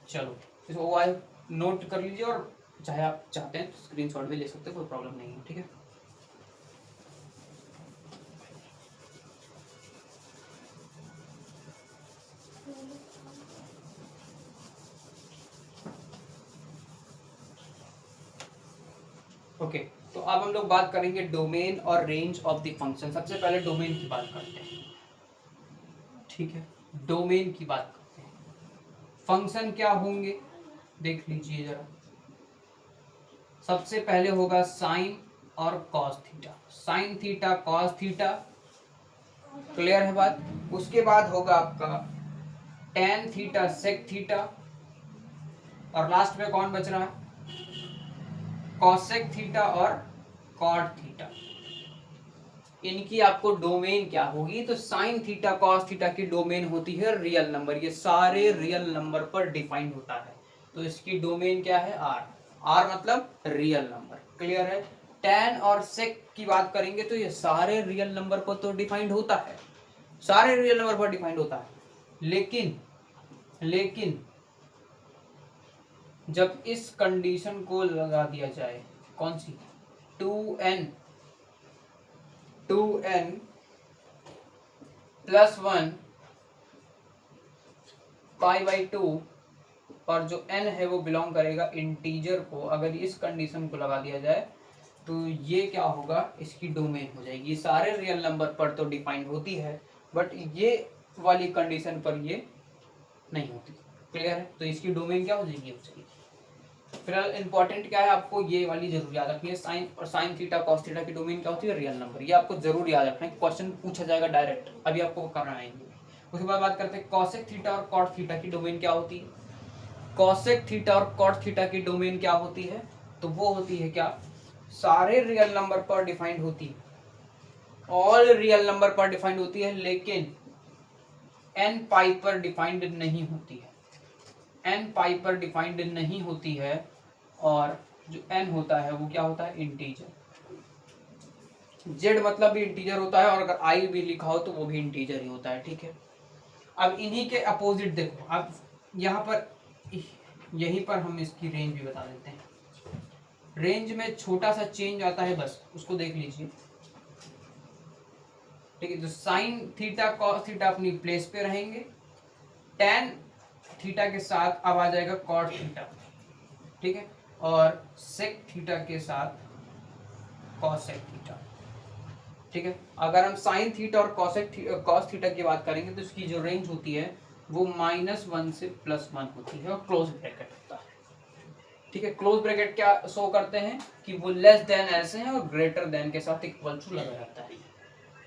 चलो इसको आज नोट कर लीजिए, और चाहे आप चाहते हैं तो स्क्रीनशॉट भी ले सकते हैं, कोई प्रॉब्लम नहीं है, ठीक है। ओके, तो अब हम लोग बात करेंगे डोमेन और रेंज ऑफ द फंक्शन। सबसे पहले डोमेन की बात करते हैं, ठीक है। डोमेन की बात करते हैं, फंक्शन क्या होंगे देख लीजिए जरा। सबसे पहले होगा साइन और cos theta, sine theta cos theta, clear है बात। उसके बाद होगा आपका टेन थीटा सेक थीटा, और लास्ट में कौन बच रहा है, कॉसेक थीटा और कॉट थीटा। इनकी आपको डोमेन क्या होगी, तो साइन थीटा कॉस थीटा की डोमेन होती है रियल नंबर, ये सारे रियल नंबर पर डिफाइंड होता है, तो इसकी डोमेन क्या है, आर, आर मतलब रियल नंबर। क्लियर है। टेन और सेक की बात करेंगे तो ये सारे रियल नंबर पर तो डिफाइंड होता है, सारे रियल नंबर पर डिफाइंड होता है, लेकिन जब इस कंडीशन को लगा दिया जाए, कौन सी, 2n प्लस 1 π/2, और जो n है वो बिलोंग करेगा इंटीजर को, अगर इस कंडीशन को लगा दिया जाए तो ये क्या होगा, इसकी डोमेन हो जाएगी। ये सारे रियल नंबर पर तो डिफाइंड होती है, बट ये वाली कंडीशन पर ये नहीं होती। क्लियर है? तो इसकी डोमेन क्या हो जाएगी? फिलहाल इंपॉर्टेंट क्या है, आपको ये वाली जरूर याद रखनी है, साइन और साइन थीटा कॉस थीटा की डोमेन क्या होती है? Real number. ये आपको जरूर याद रखना है, क्वेश्चन पूछा जाएगा डायरेक्ट, अभी आपको करना है। उसके बाद बात करते हैं कॉसेक थीटा और कॉट थीटा की डोमेन क्या होती है। कॉसेक थीटा और कॉट थीटा की डोमेन क्या होती है? तो वो होती है क्या, सारे रियल नंबर पर डिफाइंड होती है, ऑल रियल नंबर पर डिफाइंड होती है, लेकिन एन पाई पर डिफाइंड नहीं होती है, एन पाई पर डिफाइंड नहीं होती है। और जो एन होता है वो क्या होता है? इंटीजर। जेड मतलब भी इंटीजर होता है, और अगर आई भी लिखा हो तो वो भी इंटीजर ही होता है। ठीक है, अब इन्हीं के अपोजिट देखो, अब यहाँ पर यहीं पर हम इसकी रेंज भी बता देते हैं। रेंज में छोटा सा चेंज आता है, बस उसको देख लीजिए। ठीक है, तो साइन थीटा कॉस थीटा अपनी प्लेस पे रहेंगे, टेन थीटा के साथ अब आ जाएगा कॉट थीटा। ठीक है, और सेक थीटा के साथ कॉसेक थीटा। ठीक है, अगर हम साइन थीटा और कॉस थीटा की बात करेंगे तो इसकी जो रेंज होती है वो -1 से +1 होती है, और क्लोज ब्रैकेट होता है। ठीक है, क्लोज ब्रैकेट क्या शो करते हैं कि वो लेस देन ऐसे हैं और ग्रेटर देन के साथ इक्वल टू लगा जाता है।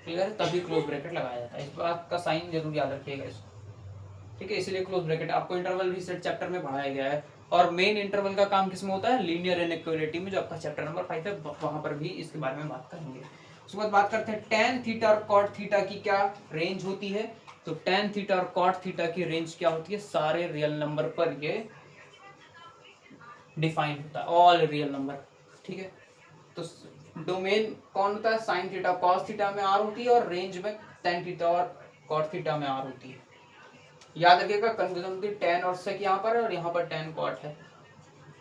क्लियर है? तभी क्लोज ब्रैकेट लगाया जाता है, इस बात का साइन जरूर याद रखिएगा इसको। ठीक है, इसलिए क्लोज ब्रैकेट आपको इंटरवल भी सेट चैप्टर में पढ़ाया गया है, और मेन इंटरवल का काम किसमें होता है? लीनियर इनइक्वालिटी में, जो आपका चैप्टर नंबर 5 है, वहां पर भी इसके बारे में बात करेंगे। उसके बाद बात करते हैं टेन थीटा और कॉट थीटा की क्या रेंज होती है। तो टेन थीटा और कॉट थीटा की रेंज क्या होती है? सारे रियल नंबर पर ये डिफाइंड होता है, ऑल रियल नंबर। ठीक है, तो डोमेन कौन होता है? साइन थीटा कॉस थीटा में आर होती है, और रेंज में टेन थीटा और कॉट थीटा में आर होती है। याद रखिएगा, कंफ्यूजन होती है टेन और सेक यहाँ पर है, और यहाँ पर टेन कॉट है,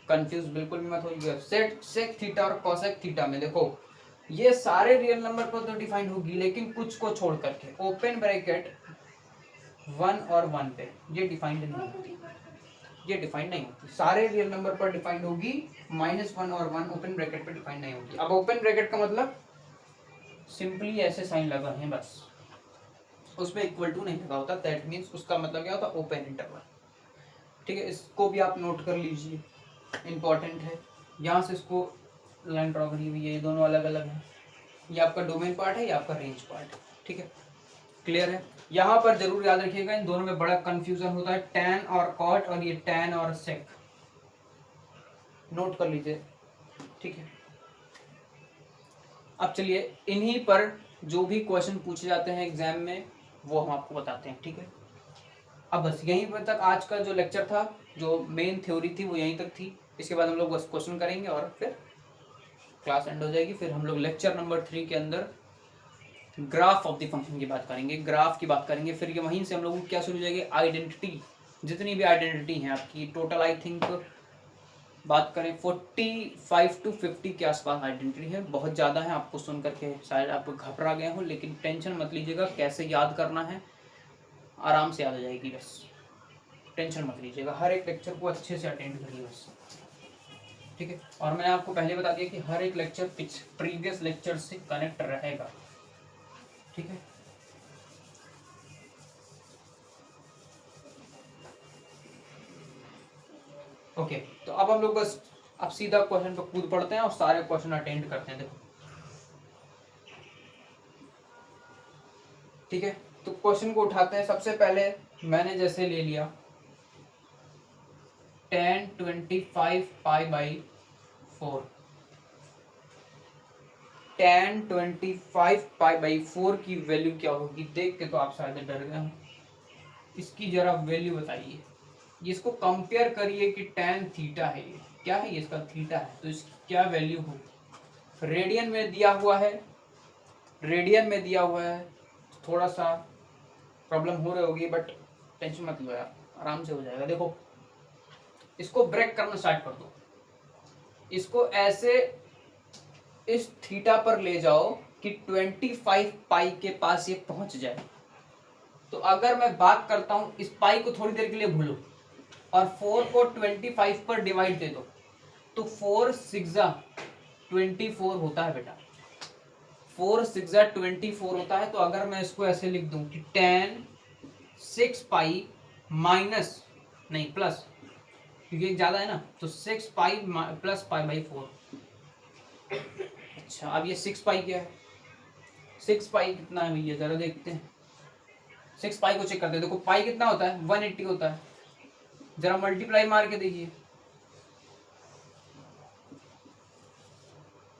कंफ्यूज बिल्कुल भी मत होइएगा। सेक थीटा और कॉसेक थीटा में देखो, ये सारे रियल नंबर पर तो डिफाइंड होगी, लेकिन कुछ को छोड़ करके, ओपन ब्रैकेट 1 और 1 पे ये डिफाइंड नहीं होती, ये डिफाइंड नहीं होती। सारे रियल नंबर पर डिफाइंड होगी, -1 और 1 ओपन ब्रैकेट पर डिफाइंड नहीं होगी। अब ओपन ब्रैकेट का मतलब सिंपली ऐसे साइन लगा है बस, उसमें इक्वल टू नहीं लगा होता, दैट मीन्स उसका मतलब क्या होता है? Open interval. ठीक है, इसको भी आप नोट कर लीजिए, इंपॉर्टेंट है। यहाँ से इसको लाइन ड्रॉ करी हुई है, ये दोनों अलग अलग हैं, ये आपका डोमेन पार्ट है, ये आपका रेंज पार्ट है। ठीक है, क्लियर है? यहाँ पर जरूर याद रखिएगा, इन दोनों में बड़ा कंफ्यूजन होता है, टैन और कॉट, और ये टैन और सेक, नोट कर लीजिए। ठीक है, अब चलिए इन्हीं पर जो भी क्वेश्चन पूछे जाते हैं एग्जाम में वो हम आपको बताते हैं। ठीक है, अब बस यहीं पर तक आज का जो लेक्चर था, जो मेन थ्योरी थी वो यहीं तक थी। इसके बाद हम लोग बस क्वेश्चन करेंगे और फिर क्लास एंड हो जाएगी। फिर हम लोग लेक्चर नंबर 3 के अंदर ग्राफ ऑफ द फंक्शन की बात करेंगे, ग्राफ की बात करेंगे। फिर ये वहीं से हम लोग क्या शुरू हो जाएगी? आइडेंटिटी, जितनी भी आइडेंटिटी हैं आपकी, टोटल आई थिंक बात करें 45 to 50 के आसपास आइडेंटिटी है, बहुत ज़्यादा है। आपको सुन करके शायद आप घबरा गए हो, लेकिन टेंशन मत लीजिएगा, कैसे याद करना है आराम से याद आ जाएगी, बस टेंशन मत लीजिएगा। हर एक लेक्चर को अच्छे से अटेंड करिए बस। ठीक है, और मैंने आपको पहले बता दिया कि हर एक लेक्चर प्रीवियस लेक्चर से कनेक्ट रहेगा। ठीक है, ओके, तो अब हम लोग बस अब सीधा क्वेश्चन पे कूद पड़ते हैं और सारे क्वेश्चन अटेंड करते हैं। देखो, ठीक है, तो क्वेश्चन को उठाते हैं। सबसे पहले मैंने जैसे ले लिया tan 25 pi by 4, tan 25 pi by 4 की वैल्यू क्या होगी? देख के तो आप शायद डर गए हो, इसकी जरा वैल्यू बताइए। इसको कंपेयर करिए कि tan थीटा है, ये क्या है? ये इसका थीटा है, तो इसकी क्या वैल्यू होगी? रेडियन में दिया हुआ है, रेडियन में दिया हुआ है, थोड़ा सा प्रॉब्लम हो रही होगी, बट टेंशन मत लो यार, आराम से हो जाएगा। देखो, इसको ब्रेक करना स्टार्ट कर दो, इसको ऐसे इस थीटा पर ले जाओ कि 25 पाई के पास ये पहुंच जाए। तो अगर मैं बात करता हूं, इस पाई को थोड़ी देर के लिए भूलो और 4 को 25 पर डिवाइड दे दो, तो 4 6 24 होता है बेटा, 4 6 24 होता है। तो अगर मैं इसको ऐसे लिख दूं कि tan 6 पाई माइनस नहीं प्लस, क्योंकि एक ज़्यादा है ना, तो 6 पाई प्लस पाई बाई 4। अच्छा अब ये 6 पाई क्या है, 6 पाई कितना है भैया ज़रा देखते हैं, 6 पाई को चेक करते हैं। देखो पाई कितना होता है, 180 होता है, जरा मल्टीप्लाई मार के देखिए,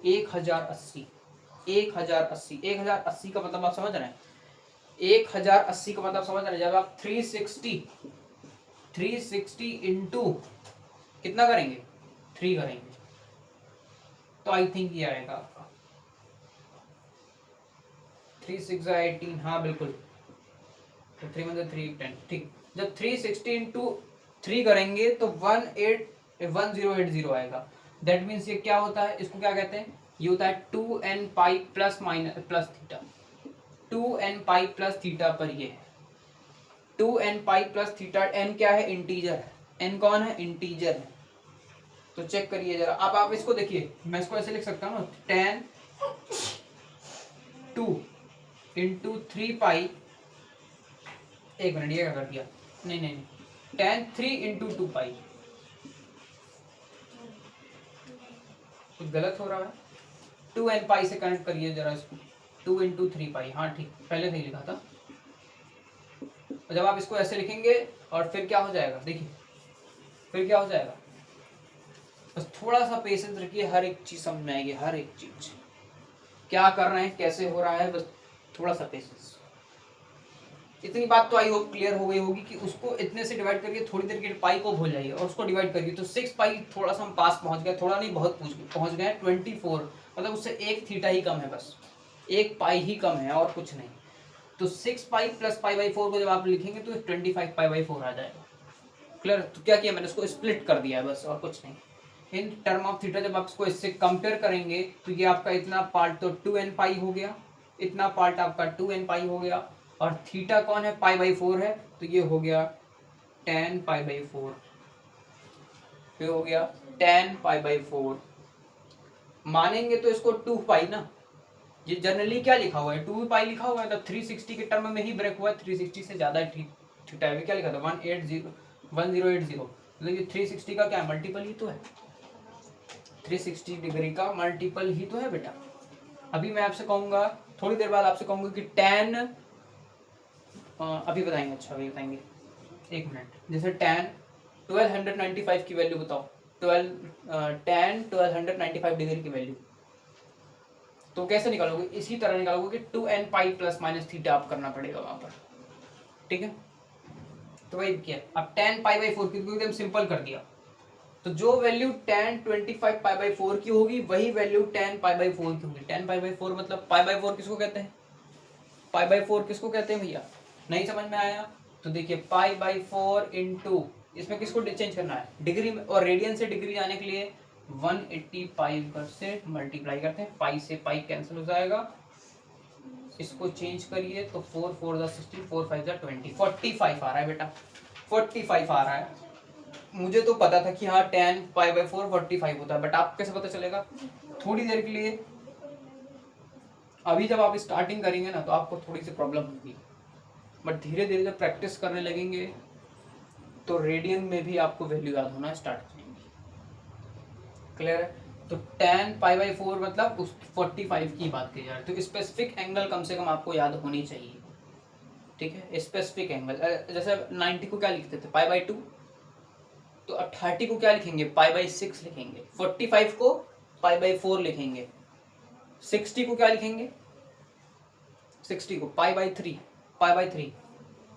1080, 1080, 1080 का मतलब आप समझ रहे हैं, 1080 का मतलब समझ रहे हैं, जब आप 360 इंटू कितना करेंगे, 3 करेंगे, तो आई थिंक ये आएगा आपका 3 6 18, हाँ बिल्कुल, तो 3 मतलब 3 10, ठीक। जब 360 इंटू 3 करेंगे तो 1080 आएगा। दैट मीन्स ये क्या होता है, इसको क्या कहते हैं, ये होता है 2n pi plus minus plus theta, 2n पाई प्लस थीटा पर ये है 2n पाई प्लस थीटा। n क्या है, इंटीजर है, n कौन है, इंटीजर है। तो चेक करिए जरा, अब आप इसको देखिए, मैं इसको ऐसे लिख सकता हूँ ना, tan 2 इंटू 3 पाई, एक मिनट ये क्या कर दिया, नहीं नहीं नहीं, tan 3 इंटू 2 पाई, कुछ गलत हो रहा है, 2n पाई से कनेक्ट करिए जरा इसको, 2 इंटू 3 पाई, हाँ ठीक, पहले सही लिखा था। और जब आप इसको ऐसे लिखेंगे और फिर क्या हो जाएगा, देखिए फिर क्या हो जाएगा, बस थोड़ा सा पेशेंस रखिए, हर एक चीज समझ में आएगी, हर एक चीज क्या कर रहे हैं कैसे हो रहा है, बस थोड़ा सा पेशेंस। इतनी बात तो आई होप क्लियर हो गई होगी कि उसको इतने से डिवाइड करके थोड़ी देर के पाई को भूल जाइए और उसको डिवाइड करिए, तो 6 पाई थोड़ा सा हम पास पहुंच गए, थोड़ा नहीं बहुत पहुंच गए 24, मतलब उससे एक थीटा ही कम है, बस एक पाई ही कम है और कुछ नहीं। तो 6 पाई प्लस पाई बाई 4 को जब आप लिखेंगे तो 25 पाई बाई 4 आ जाएगा। क्लियर, तो क्या किया मैंने, उसको स्प्लिट कर दिया है बस, और कुछ नहीं। इन टर्म ऑफ थीटा जब आप इसको इससे कंपेयर करेंगे तो ये आपका इतना पार्ट तो 2n पाई हो गया, इतना पार्ट आपका 2n पाई हो गया, और थीटा कौन है, पाई बाई 4 है, तो ये हो गया tan पाई बाई 4, ये हो गया tan पाई बाई 4। मानेंगे तो इसको 2 पाई ना, ये जनरली क्या लिखा हुआ है, 2 पाई लिखा हुआ है, तो 360 के टर्म में ही ब्रेक हुआ है, 360 से ज्यादा थीटा है, क्या लिखा था 1080, मतलब ये 360 का क्या मल्टीपल ही तो है, 360 डिग्री का मल्टीपल ही तो है बेटा। अभी मैं आपसे कहूंगा, थोड़ी देर बाद आपसे कहूंगा कि tan, अभी बताएंगे, अच्छा अभी बताएंगे, एक मिनट, जैसे tan 1295 की वैल्यू बताओ, tan 1295 डिग्री की वैल्यू, तो कैसे निकालोगे, इसी तरह निकालोगे कि 2n pi plus minus theta आप करना पड़ेगा वहां पर, ठीक है। तो वही किया, अब tan पाई बाई 4 की एकदम सिंपल कर दिया, तो जो वैल्यू tan 25 पाई बाई 4 की होगी वही वैल्यू tan पाई बाई 4 की होगी। tan पाई बाई 4 मतलब पाई बाई 4 किसको कहते हैं, पाई बाई 4 किसको कहते हैं भैया, नहीं समझ में आया, तो देखिए पाई बाई 4 इंटू, इसमें किसको चेंज करना है, डिग्री में, और रेडियन से डिग्री जाने के लिए 180 पाई से मल्टीप्लाई करते हैं, पाई से पाई कैंसिल हो जाएगा, इसको चेंज करिए तो 4 4 60, 4 5 20, 45 आ रहा है बेटा, 45 आ रहा है। मुझे तो पता था कि हाँ tan पाई बाई 4 45 होता है, बट आपको कैसे पता चलेगा, थोड़ी देर के लिए, अभी जब आप स्टार्टिंग करेंगे ना तो आपको थोड़ी सी प्रॉब्लम होगी, बट धीरे धीरे जब प्रैक्टिस करने लगेंगे तो रेडियन में भी आपको वैल्यू याद होना स्टार्ट हो जाएंगी। क्लियर है, तो tan पाई बाई 4 मतलब उस 45 की बात की जा रही है, तो स्पेसिफिक एंगल कम से कम आपको याद होनी चाहिए, ठीक है, स्पेसिफिक एंगल। जैसे 90 को क्या लिखते थे, पाई बाई 2, तो अब 30 को क्या लिखेंगे, पाई बाई 6 लिखेंगे, 45 को पाई बाई 4 लिखेंगे, 60 को क्या लिखेंगे, 60 को पाई बाई 3, पाई बाई 3।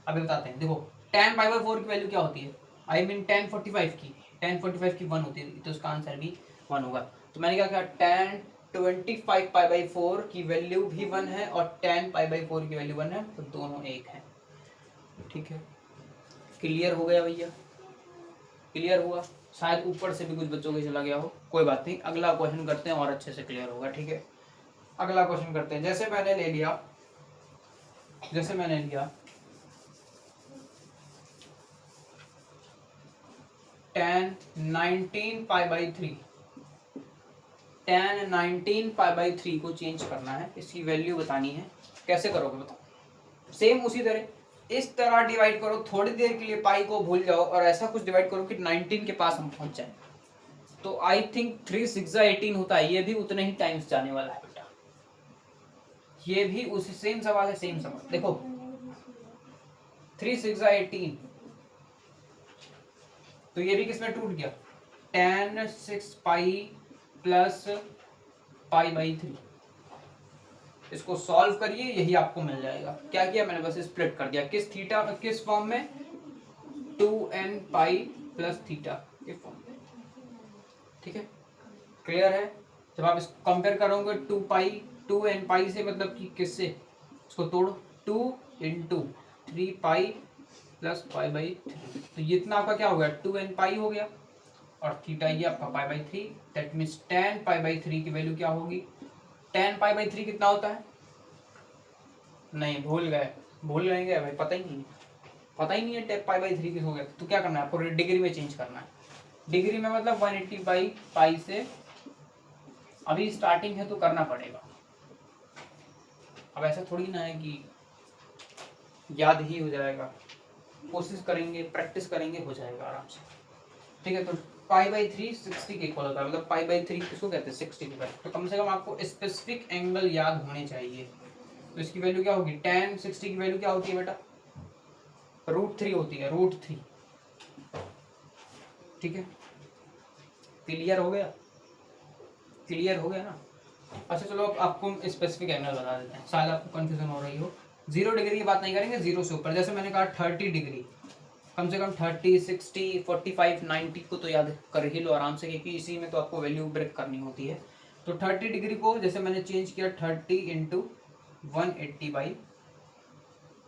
अभी बताते हैं, देखो tan पाई बाई 4 की वैल्यू क्या होती है, आई मीन tan 45 की, tan 45 की 1 होती है, तो इसका आंसर भी 1 होगा। तो मैंने क्या कहा, tan 25 पाई बाई 4 की वैल्यू भी 1 है और tan पाई बाई 4 की वैल्यू 1 है, तो दोनों एक है, ठीक है। क्लियर हो गया भैया, क्लियर हुआ, शायद ऊपर से भी कुछ बच्चों के चला गया हो, कोई बात नहीं, अगला क्वेश्चन करते हैं और अच्छे से क्लियर होगा, ठीक है। अगला क्वेश्चन करते हैं, जैसे मैंने ले लिया tan 19 pi by 3, tan 19 pi by 3 को चेंज करना है, इसकी वैल्यू बतानी है, कैसे करोगे बताओ, सेम उसी तरह इस तरह डिवाइड करो, थोड़ी देर के लिए पाई को भूल जाओ और ऐसा कुछ डिवाइड करो कि 19 के पास हम पहुंच जाए। तो आई थिंक 3 6 18 होता है, ये भी उतने ही टाइम्स जाने वाला है बेटा। ये भी उसी सेम सवाल है, सेम सवाल देखो 3 6 18, तो ये भी किसमें टूट गया, tan 6 pi plus pi by 3। इसको सॉल्व करिए, यही आपको मिल जाएगा। क्या किया मैंने, बस स्प्लिट कर दिया, किस थीटा किस फॉर्म में, 2n पाई प्लस थीटा के फॉर्म में। ठीक है, क्लियर है। जब आप इसको कंपेयर करोगे 2n पाई से, मतलब कि किससे, इसको तोड़ो, 2 into 3 pi plus pi by 3, तो ये इतना आपका क्या हो गया, 2n पाई हो गया, और थीटा ये आपका pi by 3। That means tan pi by 3 की वैल्यू क्या होगी, tan पाई बाई 3 कितना होता है, नहीं भूल गए, भूल गए क्या भाई, पता ही नहीं है, पता ही नहीं है टेप पाई बाई 3 किस हो गया। तो क्या करना है आपको, डिग्री में चेंज करना है। डिग्री में मतलब 180 बाई पाई से, अभी स्टार्टिंग है तो करना पड़ेगा। अब ऐसा थोड़ी ना है कि याद ही हो जाएगा, कोशिश करेंगे, प्रैक्टिस करेंगे, हो जाएगा आराम से। ठीक है, तो पाई बाई 3 60 के इक्वल होता है, मतलब पाई बाई 3 किसको कहते हैं, 60 के। तो कम से कम आपको स्पेसिफिक एंगल याद होने चाहिए। तो इसकी वैल्यू क्या होगी, tan 60 की वैल्यू क्या होती है बेटा, √3 होती है, √3। ठीक है, क्लियर हो गया, क्लियर हो गया ना। अच्छा चलो, अब आपको स्पेसिफिक एंगल बता देते हैं, शायद आपको कंफ्यूजन हो रही हो। 0 डिग्री की बात नहीं करेंगे, 0 से ऊपर, जैसे मैंने कहा 30 डिग्री, कम से कम 30 60 45 90 को तो याद कर ही लो आराम से, क्योंकि इसी में तो आपको वैल्यू ब्रेक करनी होती है। तो 30 डिग्री को जैसे मैंने चेंज किया 30 इंटू 180 बाई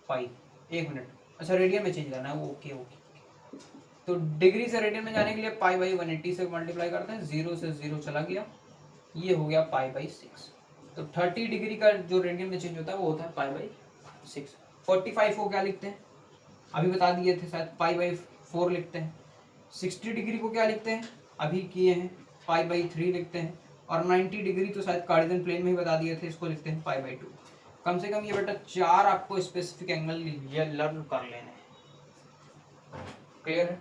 पाई, 1 मिनट, अच्छा रेडियन में चेंज करना है वो, ओके ओके। तो डिग्री से रेडियन में जाने के लिए पाई बाई 180 से मल्टीप्लाई करते हैं, 0 से 0 चला गया, ये हो गया पाई बाई 6। तो 30 डिग्री का जो रेडियन में चेंज होता है वो होता है पाई बाई 6। 45 को क्या लिखते हैं, अभी बता दिए थे शायद, पाई बाई 4 लिखते हैं। 60 डिग्री को क्या लिखते हैं, अभी किए हैं, पाई बाई 3 लिखते हैं। और 90 डिग्री तो शायद कार्डिनल प्लेन में ही बता दिए थे, इसको लिखते हैं पाई बाई 2। कम से कम ये बेटा 4 आपको स्पेसिफिक एंगल ये लर्न कर लेने हैं। क्लियर है,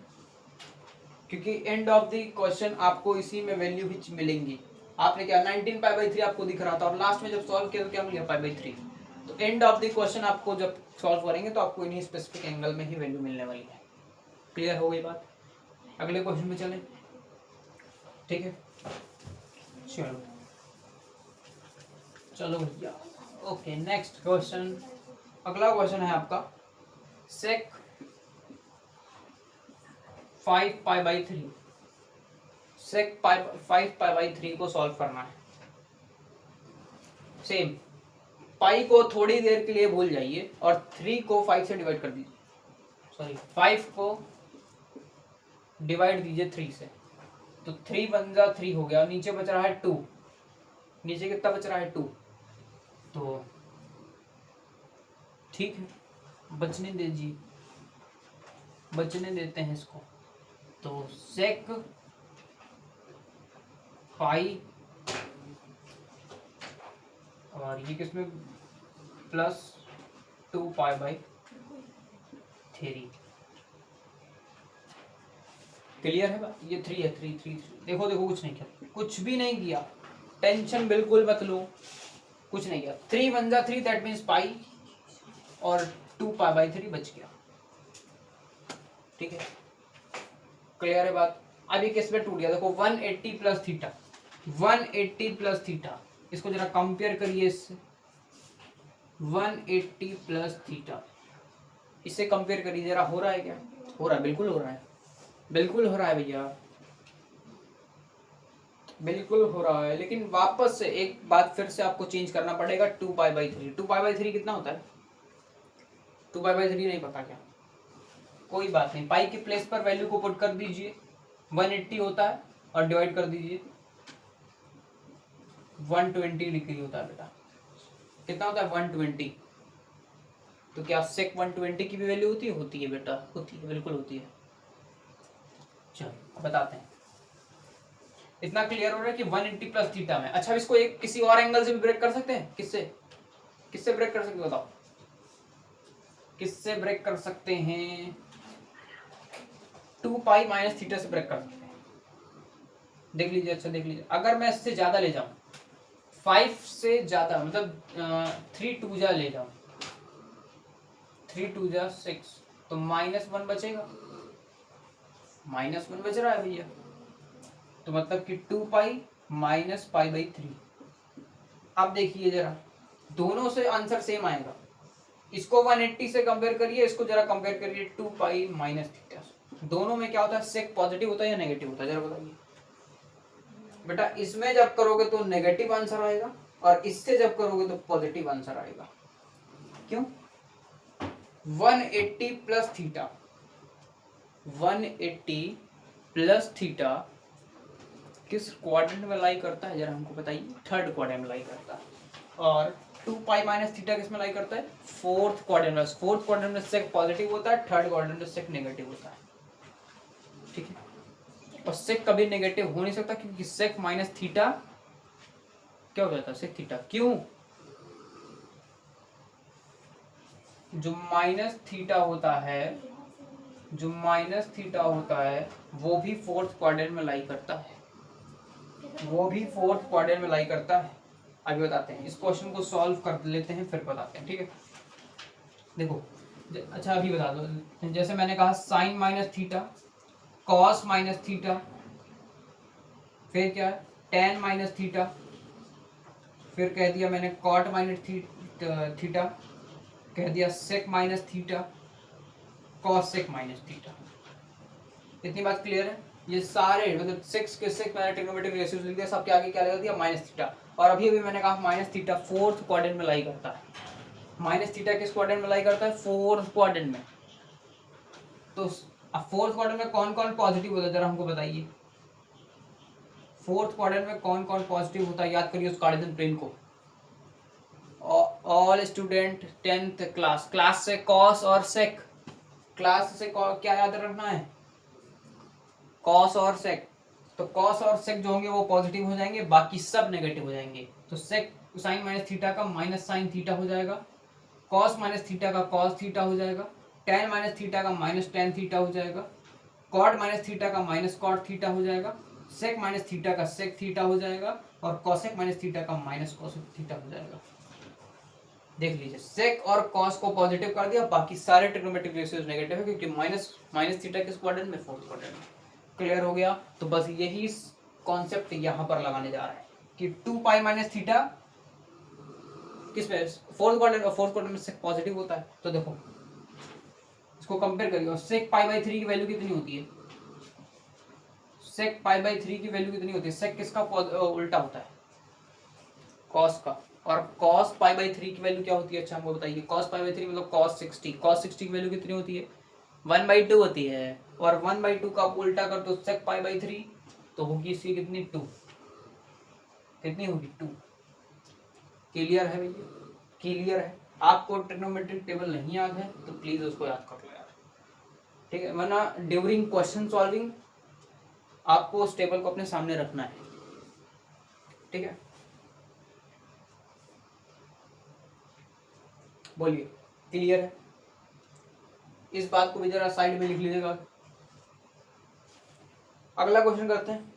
क्योंकि एंड ऑफ द क्वेश्चन आपको इसी में वैल्यू भी मिलेंगी। आपने क्या 19 पाई बाई 3 आपको दिख रहा था, और लास्ट में जब सॉल्व किया तो क्या मिल गया, पाई बाई 3। तो एंड ऑफ द क्वेश्चन आपको जब सॉल्व करेंगे तो आपको इन्हीं स्पेसिफिक एंगल में ही वैल्यू मिलने वाली है। क्लियर हो गई बात, अगले क्वेश्चन में चलें। ठीक है, चलो चलो भैया, ओके नेक्स्ट क्वेश्चन। अगला क्वेश्चन है आपका सेक 5 pi by 3, sec 5 pi by 3 को सॉल्व करना है। सेम, पाई को थोड़ी देर के लिए भूल जाइए और 3 को 5 से डिवाइड कर दीजिए, सॉरी 5 को डिवाइड दीजिए 3 से, तो 3 बन जा 3 हो गया, नीचे बच रहा है 2, नीचे कितना बच रहा है 2, तो ठीक है बचने दीजिए, बचने देते हैं इसको। तो सेक पाई, और ये किसमें प्लस 2 पाई बाई 3। क्लियर है बात, ये 3 है, 3 3 देखो देखो, कुछ नहीं किया, कुछ भी नहीं किया, टेंशन बिल्कुल मत लो, कुछ नहीं किया। 3 बन जा 3, दैट मीन्स पाई, और 2 पाई बाई 3 बच गया। ठीक है, क्लियर है बात। अभी किस पे टूट गया, देखो 180 प्लस थीटा, 180 प्लस थीटा, इसको जरा कंपेयर करिए इससे, 180 प्लस थीटा, इससे कंपेयर करिए जरा, हो रहा है क्या, हो रहा है, बिल्कुल हो रहा है, बिल्कुल हो रहा है भैया, बिल्कुल हो रहा है। लेकिन वापस से एक बात फिर से आपको चेंज करना पड़ेगा, 2 पाई बाई 3, 2 पाई बाई 3 कितना होता है, 2 पाई बाई 3 नहीं पता क्या, कोई बात नहीं, पाई के प्लेस पर वैल्यू को पुट कर दीजिए, 180 होता है, और डिवाइड कर दीजिए 120 डिग्री होता है बेटा, कितना होता है 120। तो क्या सेक 120 की भी वैल्यू होती है बेटा, होती है, बिल्कुल होती है। चलो बताते हैं, इतना क्लियर हो रहा है कि 180 प्लस थीटा में। अच्छा, इसको एक किसी और एंगल से भी ब्रेक कर सकते हैं, किससे, किससे ब्रेक कर सकते हैं बताओ, किससे ब्रेक कर सकते हैं? 2 पाई माइनस थीटा से ब्रेक कर सकते हैं। देख लीजिए, अच्छा देख लीजिए, अगर मैं इससे ज्यादा ले जाऊं, 5 से ज्यादा, मतलब 3 2 जा ले जाऊं, 3 2 जा 6, तो -1 बचेगा, -1 बच रहा है भैया। तो मतलब कि 2 पाई माइनस पाई बाई 3। अब देखिए जरा, दोनों से आंसर सेम आएगा। इसको 180 से कंपेयर करिए, इसको जरा कंपेयर करिए 2 पाई माइनस थीटा से। दोनों में क्या होता है? सेक पॉजिटिव होता है या नेगेटिव होता है, जरा बताइए बेटा। इसमें जब करोगे तो नेगेटिव आंसर आएगा, और इससे जब करोगे तो पॉजिटिव आंसर आएगा। क्यों? 180 प्लस थीटा, 180 प्लस थीटा किस क्वाड्रेंट में लाई करता है, जरा हमको बताइए। थर्ड क्वाड्रेंट में लाई करता है। और 2 पाई माइनस थीटा किस में लाई करता है? फोर्थ क्वाड्रेंट में। फोर्थ क्वाड्रेंट में सेक पॉजिटिव होता है, थर्ड क्वाड्रेंट में सेक नेगेटिव होता है। ठीक है, और सेक कभी नेगेटिव हो नहीं सकता, क्योंकि सेक माइनस थीटा क्या हो जाता है? Sec theta. क्यों? जो माइनस थीटा होता है, जो माइनस थीटा होता है वो भी फोर्थ क्वाड्रेंट में लाई करता है, वो भी फोर्थ क्वाड्रेंट में लाई करता है। अभी बताते हैं, इस क्वेश्चन को सॉल्व कर लेते हैं फिर बताते हैं। ठीक है, देखो, अच्छा अभी बता दो, जैसे मैंने कहा sine minus theta, cos minus theta, फिर क्या है? टेन माइनस थीटा, फिर कह दिया मैंने कॉट माइनस थीटा, कह दिया sec minus theta, cosec minus theta. इतनी बात क्लियर है? ये सारे मतलब सिक्स के सिक्स मैंने ट्रिग्नोमेट्रिक रेशियोज लिख दिया, सबके आगे क्या लगा दिया? Minus theta. और अभी अभी मैंने कहा माइनस थीटा फोर्थ क्वाड्रेंट में लाई करता है। माइनस थीटा किस क्वाड्रेंट में लाई करता है? फोर्थ क्वाड्रेंट में। तो अब फोर्थ क्वाड्रेंट में कौन कौन पॉजिटिव होता है, जरा हमको बताइए। फोर्थ क्वाड्रेंट में कौन कौन पॉजिटिव होता है? याद करिए उस कार्टेशियन प्लेन को। All student 10th class, class से कॉस और सेक, क्लास से क्या याद रखना है? कॉस और सेक। तो कॉस और सेक जो होंगे वो पॉजिटिव हो जाएंगे, बाकी सब नेगेटिव हो जाएंगे। तो सेक साइन माइनस थीटा का माइनस साइन थीटा हो जाएगा, कॉस माइनस थीटा का कॉस थीटा हो जाएगा, टेन माइनस थीटा का माइनस टेन थीटा हो जाएगा, कॉट माइनस थीटा का माइनस कॉट थीटा हो जाएगा, सेक माइनस थीटा का सेक थीटा हो जाएगा, और कॉसेक माइनस थीटा का माइनस कॉसेक थीटा हो जाएगा। देख लीजिए, सेक और कॉस को पॉजिटिव कर दिया, बाकी सारे ट्रिग्नोमेट्रिक रेशियोज नेगेटिव है, क्योंकि माइनस माइनस थीटा किस क्वाड्रेंट में? फोर्थ क्वाड्रेंट में। क्लियर हो गया? तो बस यही कॉन्सेप्ट यहाँ पर लगाने जा रहा है कि 2 पाई माइनस थीटा किस में? फोर्थ क्वाड्रेंट, और फोर्थ क्वाड्रेंट में सेक पॉजिटिव होता है। तो देखो इसको कंपेयर करिए, और सेक पाई बाई 3 की वैल्यू कितनी होती है? सेक पाई बाई 3 की वैल्यू कितनी होती है? सेक किसका उल्टा होता है? कॉस का। और कॉस पाई बाई 3 की वैल्यू क्या होती है? अच्छा हमको बताइए। कॉस पाई बाई 3 मतलब कॉस 60, कॉस 60 की वैल्यू कितनी होती है? 1/2 होती है। और 1/2 का उल्टा कर दो सेक पाई बाई 3, तो होगी इसकी कितनी? 2। कितनी होगी? 2। क्लियर है भैया? क्लियर है? आपको ट्रिग्नोमेट्रिक टेबल नहीं याद है तो प्लीज उसको याद कर लो यार, ठीक है? वरना ड्यूरिंग क्वेश्चन सॉल्विंग आपको उस टेबल को अपने सामने रखना है, ठीक है? बोलिए, क्लियर है? इस बात को भी जरा साइड में लिख लीजिएगा। अगला क्वेश्चन करते हैं,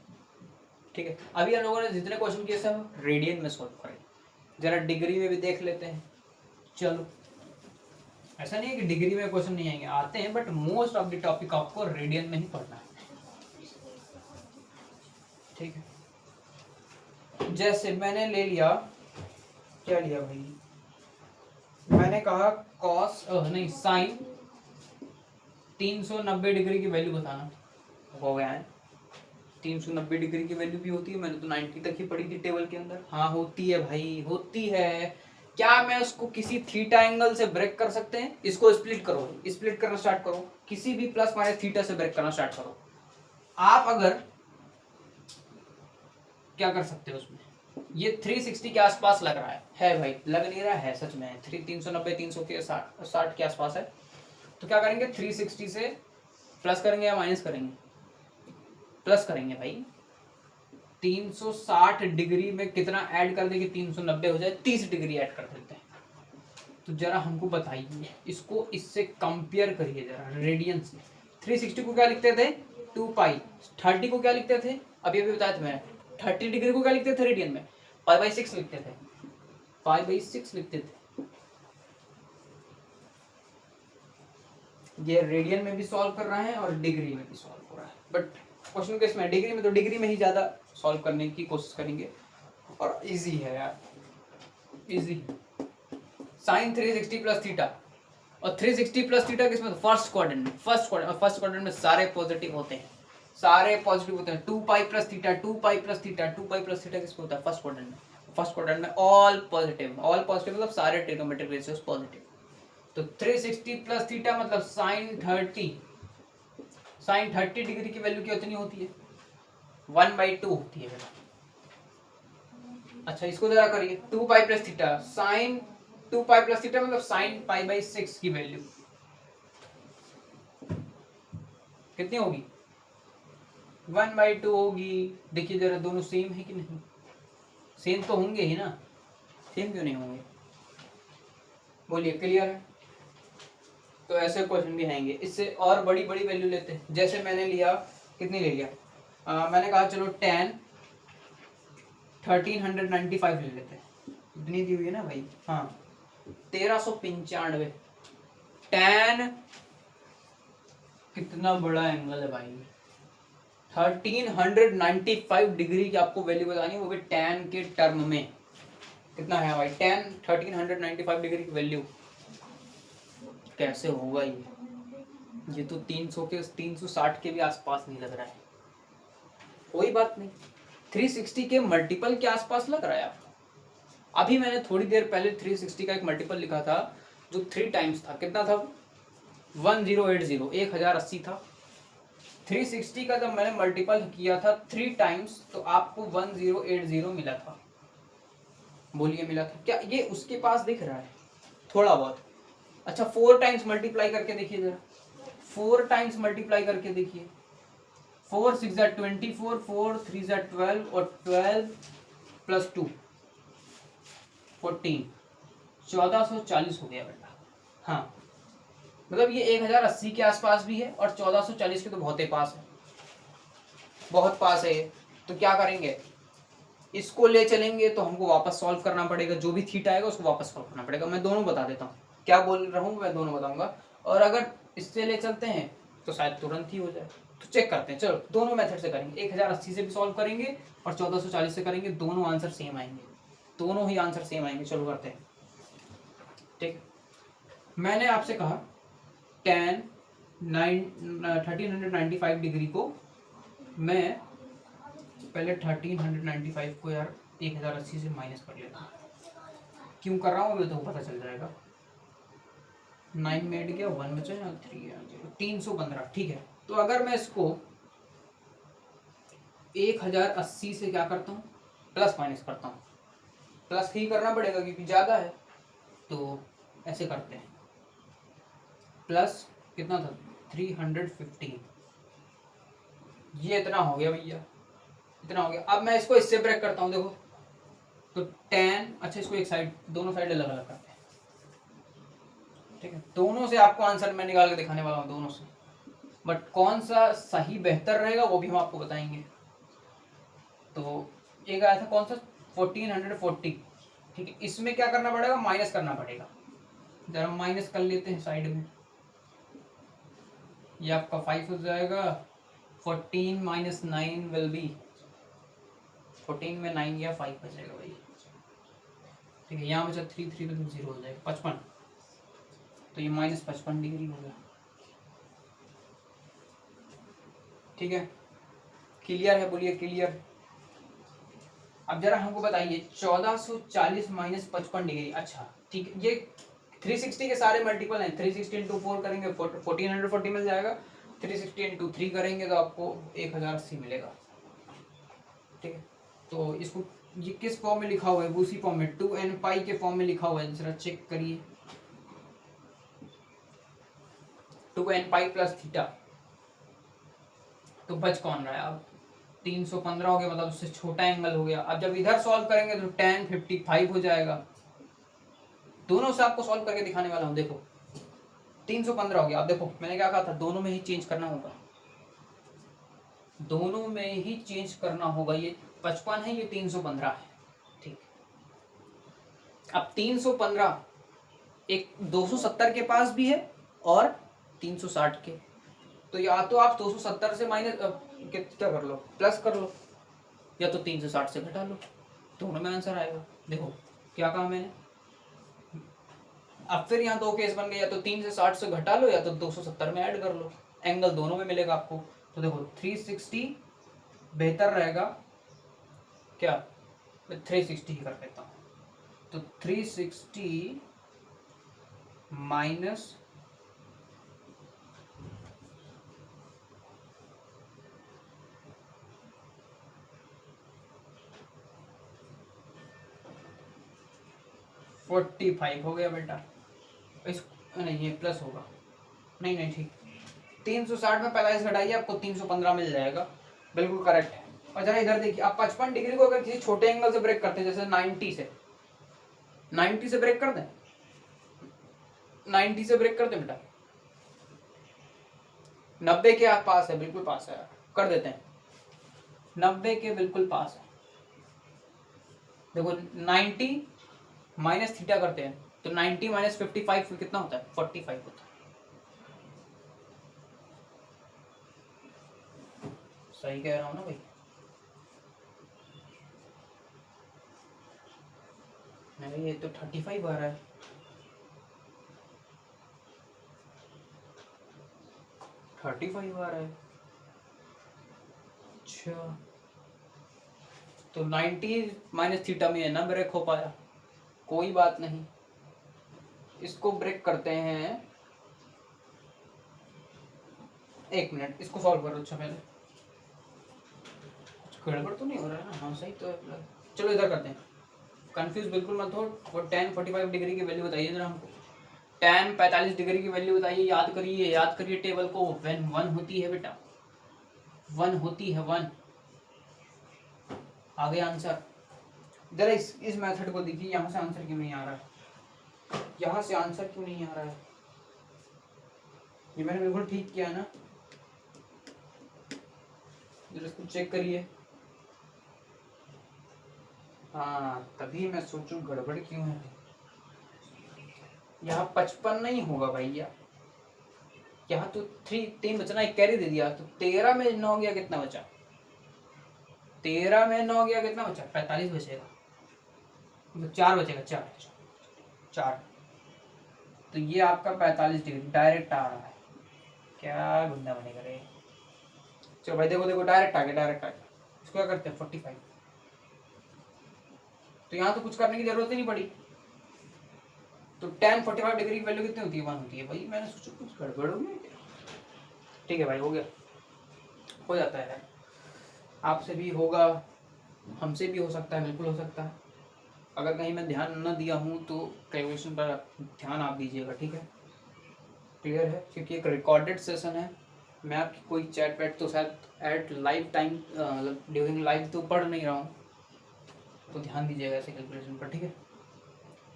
ठीक है? अभी हम लोगों ने जितने क्वेश्चन किए सब रेडियन में सॉल्व करें, जरा डिग्री में भी देख लेते हैं। चलो, ऐसा नहीं है कि डिग्री में क्वेश्चन नहीं आएंगे, आते हैं, but most of the topic आपको रेडियन में ही पढ़ना है, ठीक है? जैसे मैंने ले लिया, क्या लिया भाई? मैंने कहा कॉस नहीं साइन 390 डिग्री की वैल्यू बताना। हो गया है, 390 डिग्री की वैल्यू भी होती है, मैंने तो 90 तक ही पढ़ी थी टेबल के अंदर। हाँ होती है भाई, होती है। क्या मैं उसको किसी थीटा एंगल से ब्रेक कर सकते हैं? इसको स्प्लिट करो, स्प्लिट करना स्टार्ट करो, किसी भी प्लस माइनस थीटा से ब्रेक करना स्टार्ट करो। आप अगर क्या कर सकते हो उसमें, ये 360 के आसपास लग रहा है भाई, लग नहीं रहा है, सच में 390 300 के 60 के आसपास है। तो क्या करेंगे, 360 से प्लस करेंगे या माइनस करेंगे? प्लस करेंगे भाई। 360 डिग्री में कितना ऐड कर देंगे? 390 हो जाए, 30 डिग्री ऐड कर देते हैं। तो जरा हमको बताइए, इसको इससे कंपेयर करिए जरा रेडियन से। 360 को क्या लिखते थे 2 पाई, 30 को क्या लिखते थे अभी अभी बताया था मैंने, 30 डिग्री को क्या लिखते थे रेडियन में, पाई बाई 6 लिखते थे, पाई बाई 6 लिखते थे। ये रेडियन में भी सॉल्व कर रहा है और डिग्री में भी सॉल्व हो रहा है, बट क्वेश्चन केस में डिग्री में तो डिग्री में ही ज़्यादा सॉल्व करने की कोशिश करेंगे और इजी है यार, इजी। साइन 360 प्लस थीटा, और 360 प्लस थीटा किसमें, फर्स्ट क्वाड्रेंट में, फर्स्ट क्वाड्रेंट में सारे पॉजिटिव होते हैं, सारे पॉजिटिव होते हैं। 2 pi plus theta, 2 pi plus theta, 2 pi plus theta किसमें होता है, फर्स्ट क्वाड्रेंट में। फर्स्ट क्वाड्रेंट में ऑल पॉजिटिव, ऑल पॉजिटिव मतलब सारे ट्रिग्नोमेट्रिक रेशियोज पॉजिटिव। तो 360 प्लस थीटा मतलब साइन 30, साइन 30 डिग्री की वैल्यू कितनी होती है, 1/2 होती है बेटा। अच्छा इसको जरा करिए, 2 pi plus theta, sine 2 pi plus theta मतलब साइन पाई बाई 6 की वैल्यू कितनी होगी, 1/2 होगी। देखिए जरा दोनों सेम है कि नहीं, सेम तो होंगे ही ना, सेम क्यों नहीं होंगे, बोलिए क्लियर है। तो ऐसे क्वेश्चन भी आएंगे, इससे और बड़ी बड़ी वैल्यू लेते हैं, जैसे मैंने लिया, कितनी ले लिया, मैंने कहा चलो tan 1395 ले लेते हैं, इतनी दी हुई है ना भाई, हाँ 1395, tan कितना बड़ा एंगल है भाई, 1395 डिग्री की आपको वैल्यू बतानी है, वो भी tan के टर्म में। कितना है भाई tan 1395 डिग्री की वैल्यू, कैसे होगा ये तो 360 के भी आसपास नहीं लग रहा है। कोई बात नहीं, 360 के मल्टीपल के आसपास लग रहा है आपको। अभी मैंने थोड़ी देर पहले 360 का एक मल्टीपल लिखा था जो 3 टाइम्स था, कितना था, 1080, 1080 था। 360 का जब मैंने मल्टीपल किया था 3 टाइम्स तो आपको 1080 मिला था, बोलिए मिला था क्या, ये उसके पास दिख रहा है थोड़ा बहुत। अच्छा 4 टाइम्स मल्टीप्लाई करके देखिए जरा, 4 टाइम्स मल्टीप्लाई करके देखिए, 4 6 जा 24, 4 3 जा 12 और 12 प्लस 2 14, 1440 हो गया बेटा। हाँ मतलब ये 1080 के आसपास भी है और 1440 के तो बहुत ही पास है, बहुत पास है ये। तो क्या करेंगे, इसको ले चलेंगे तो हमको वापस सॉल्व करना पड़ेगा, जो भी थीटा आएगा उसको वापस सॉल्व करना पड़ेगा। मैं दोनों बता देता हूँ, क्या बोल रहा हूँ मैं दोनों बताऊंगा, और अगर इससे ले चलते हैं तो शायद तुरंत ही हो जाए। तो चेक करते हैं, चलो दोनों मेथड से करेंगे, 1080 से भी सॉल्व करेंगे और 1440 से करेंगे, दोनों आंसर सेम आएंगे, दोनों ही आंसर सेम आएंगे। चलो करते हैं, ठीक। मैंने आपसे कहा tan 1395 डिग्री को मैं पहले 1395 को यार 1080 से माइनस कर लेता हूँ, क्यों कर रहा हूँ अभी तो पता चल जाएगा। 9 में ऐड किया 1 बचा, 315, ठीक है। तो अगर मैं इसको 1080 से क्या करता हूँ, प्लस माइनस करता हूँ, प्लस ही करना पड़ेगा क्योंकि ज़्यादा है, तो ऐसे करते हैं, प्लस कितना था 315, ये इतना हो गया भैया, इतना हो गया। अब मैं इसको इससे ब्रेक करता हूँ, देखो तो tan, अच्छा इसको एक साइड, दोनों साइड अलग अलग करते हैं, ठीक है। दोनों से आपको आंसर मैं निकाल के दिखाने वाला हूँ, दोनों से, बट कौन सा सही बेहतर रहेगा वो भी हम आपको बताएंगे। तो एक आया था कौन सा 1440, ठीक है, इसमें क्या करना पड़ेगा, माइनस करना पड़ेगा, जरा माइनस कर लेते हैं साइड में, ये आपका 5 हो जाएगा, 14 माइनस 9 विल बी, 14 में 9 या 5 बचेगा भाई, ठीक है। यहाँ बचा 3 3 में 0 हो जाएगा 55, तो ये माइनस 55 डिग्री हो गया, ठीक है। क्लियर है, बोलिए क्लियर। अब जरा हमको बताइए 1440 माइनस 55 डिग्री, अच्छा ठीक है, ये 360 के सारे मल्टीपल हैं, 360 इंटू 4 करेंगे 1440 मिल जाएगा, 360 इंटू 3 करेंगे तो आपको 1080 मिलेगा, ठीक है। तो इसको ये किस फॉर्म में लिखा हुआ है, उसी फॉर्म में 2n पाई के फॉर्म में लिखा हुआ है, जरा चेक करिए, 2n पाई प्लस थीटा, तो बच कौन रहा है, अब 315 हो गया, मतलब उससे छोटा एंगल हो गया। अब जब इधर सॉल्व करेंगे तो tan 55 हो जाएगा, दोनों से आपको सॉल्व करके दिखाने वाला हूँ। देखो 315 हो गया। अब देखो मैंने क्या कहा था, दोनों में ही चेंज करना होगा, दोनों में ही चेंज करना होगा। ये 55 है, ये 315 है, ठीक। अब 315 एक 270 के पास भी है और 360 के, तो या तो आप 270 से माइनस क्या कर लो, प्लस कर लो, या तो 360 से घटा लो, दोनों में आंसर आएगा। देखो क्या कहा मैंने। अब फिर यहाँ दो केस बन गए, या तो 360 से घटा लो या तो 270 में ऐड कर लो, एंगल दोनों में मिलेगा आपको। तो देखो 360 बेहतर रहेगा क्या, मैं 360 ही कर देता हूँ। तो 360 माइनस 45 हो गया बेटा। इस नहीं ये प्लस होगा, नहीं नहीं ठीक, 360 में 45 घटाइए आपको 315 मिल जाएगा, बिल्कुल करेक्ट है। और जरा इधर देखिए, आप 55 डिग्री को अगर किसी छोटे एंगल से ब्रेक करते हैं, जैसे 90 से ब्रेक कर दें, 90 से ब्रेक कर दें बेटा, 90 के पास है, बिल्कुल पास है, कर देते हैं, 90 के बिल्कुल पास है। देखो 90 माइनस थीटा करते हैं तो 90 माइनस 55 कितना होता है, 45 होता है। सही कह रहा हूँ ना भाई, नहीं ये तो 35 आ रहा है, 35 आ रहा है। अच्छा तो 90 माइनस थीटा में है ना ब्रेक हो पाया, कोई बात नहीं, इसको ब्रेक करते हैं। एक मिनट इसको सॉल्व करो। अच्छा पहले गड़बड़ तो नहीं हो रहा है ना, हाँ सही तो है। चलो इधर करते हैं, कंफ्यूज बिल्कुल मत हो। और tan 45 डिग्री की वैल्यू बताइए जरा हमको, tan 45 डिग्री की वैल्यू बताइए, याद करिए, याद करिए टेबल को। व्हेन 1 होती है बेटा, 1 होती है, 1 आ गया आंसर। जरा इस मेथड को देखिए, यहाँ से आंसर क्यों नहीं आ रहा है, यहाँ से आंसर क्यों नहीं आ रहा है, ये मैंने बिल्कुल ठीक किया है ना, जरा इसको चेक करिए। हाँ तभी मैं सोचूं गड़बड़ क्यों है, यहाँ 55 नहीं होगा भैया, यहाँ तो 3 बचना, एक कैरी दे दिया, तो 13 में 9 गया, कितना बचा, 13 में 9 गया, कितना बचा, 45 बचेगा, तो 4 बचेगा, 4, तो ये आपका 45 डिग्री डायरेक्ट आ रहा है। क्या गुंडा बनेगा रे, चलो भाई देखो देखो डायरेक्ट आ गया, डायरेक्ट आ गया। इसको क्या करते हैं 45, तो यहाँ तो कुछ करने की जरूरत ही नहीं पड़ी। तो tan 45 डिग्री की वैल्यू कितनी होती है, 1 होती है। भाई मैंने सोचा कुछ गड़बड़ हो गया, ठीक है भाई हो गया, हो जाता है, आपसे भी होगा, हमसे भी हो सकता है, बिल्कुल हो सकता है। अगर कहीं मैं ध्यान न दिया हूँ तो कैलकुलेशन पर ध्यान आप दीजिएगा, ठीक है, क्लियर है, क्योंकि एक रिकॉर्डेड सेशन है, मैं आपकी कोई चैट वैट तो शायद at live time during live तो पढ़ नहीं रहा हूँ, तो ध्यान दीजिएगा ऐसे कैलकुलेशन पर, ठीक है।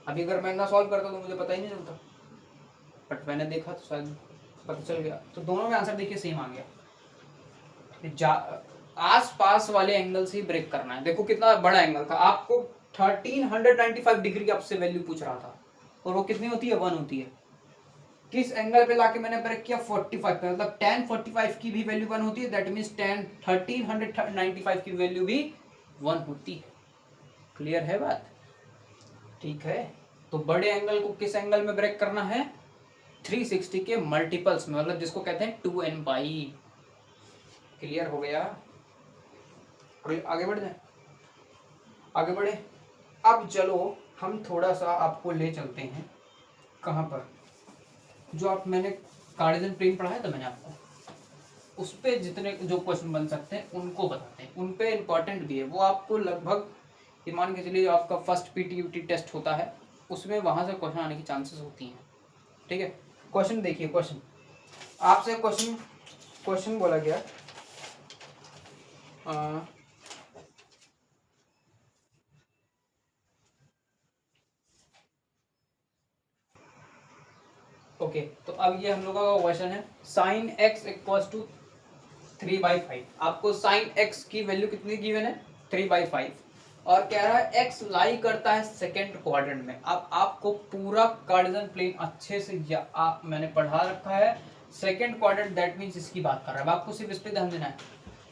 अभी अगर मैं ना सॉल्व करता तो मुझे पता ही नहीं चलता, बट मैंने देखा तो शायद पता चल गया। तो दोनों में आंसर देखिए सेम आ गया, आस पास वाले एंगल से ही ब्रेक करना है। देखो कितना बड़ा एंगल था, आपको 1395 डिग्री आपसे वैल्यू पूछ रहा था, और वो कितनी होती है, 1 होती है। किस एंगल पे लाके मैंने ब्रेक किया, 45 पे, मतलब tan 45 की भी वैल्यू 1 होती है, दैट मीन्स tan 1395 की वैल्यू भी 1 होती है। क्लियर है बात, ठीक है। तो बड़े एंगल को किस एंगल में ब्रेक करना है, 360 के मल्टीपल्स में, मतलब जिसको कहते हैं 2n पाई। क्लियर हो गया, आगे बढ़ जाए, आगे बढ़े। अब चलो हम थोड़ा सा आपको ले चलते हैं, कहाँ पर, जो आप मैंने कार्डिनल प्लेन पढ़ाया था मैंने आपको, उस पे जितने जो क्वेश्चन बन सकते हैं उनको बताते हैं, उन पे इम्पोर्टेंट भी है वो आपको। लगभग ये मान के चलिए जो आपका फर्स्ट पीटीयूटी टेस्ट होता है उसमें वहाँ से क्वेश्चन आने की चांसेस होती हैं, ठीक है। क्वेश्चन देखिए, क्वेश्चन आपसे क्वेश्चन बोला गया, ओके, तो अब ये हम लोगों का क्वेश्चन है साइन एक्स इक्वल्स टू 3/5। आपको साइन एक्स की वैल्यू कितनी गिवन है 3/5 और कह रहा है एक्स लाई करता है सेकेंड क्वाड्रेंट में। अब आपको पूरा कार्टेशियन प्लेन अच्छे से मैंने पढ़ा रखा है। सेकेंड क्वाड्रेंट दैट मीन्स इसकी बात कर रहा है, अब आपको सिर्फ इस पे ध्यान देना है।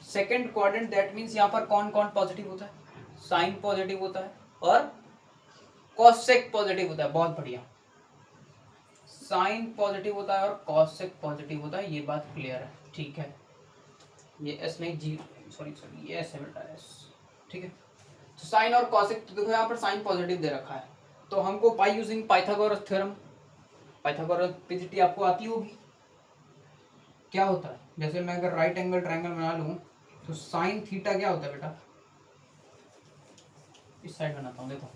सेकेंड क्वाड्रेंट दैट मीन्स यहाँ पर कौन कौन पॉजिटिव होता है, साइन पॉजिटिव होता है और कॉसेक पॉजिटिव होता है। बहुत बढ़िया, साइन पॉजिटिव होता है और कॉसेक पॉजिटिव होता है, ये बात क्लियर है। ठीक है, ये एस नहीं जी, सॉरी ये एस है बेटा, एस। ठीक है, तो साइन और कॉसेक, तो देखो यहाँ पर साइन पॉजिटिव दे रखा है, तो हमको by using Pythagoras theorem, Pythagoras PGT आपको आती होगी। क्या होता है, जैसे मैं अगर राइट एंगल ट्रायंगल बना लूं तो साइन थीटा क्या होता है बेटा, इस साइड बनाता हूँ, देखो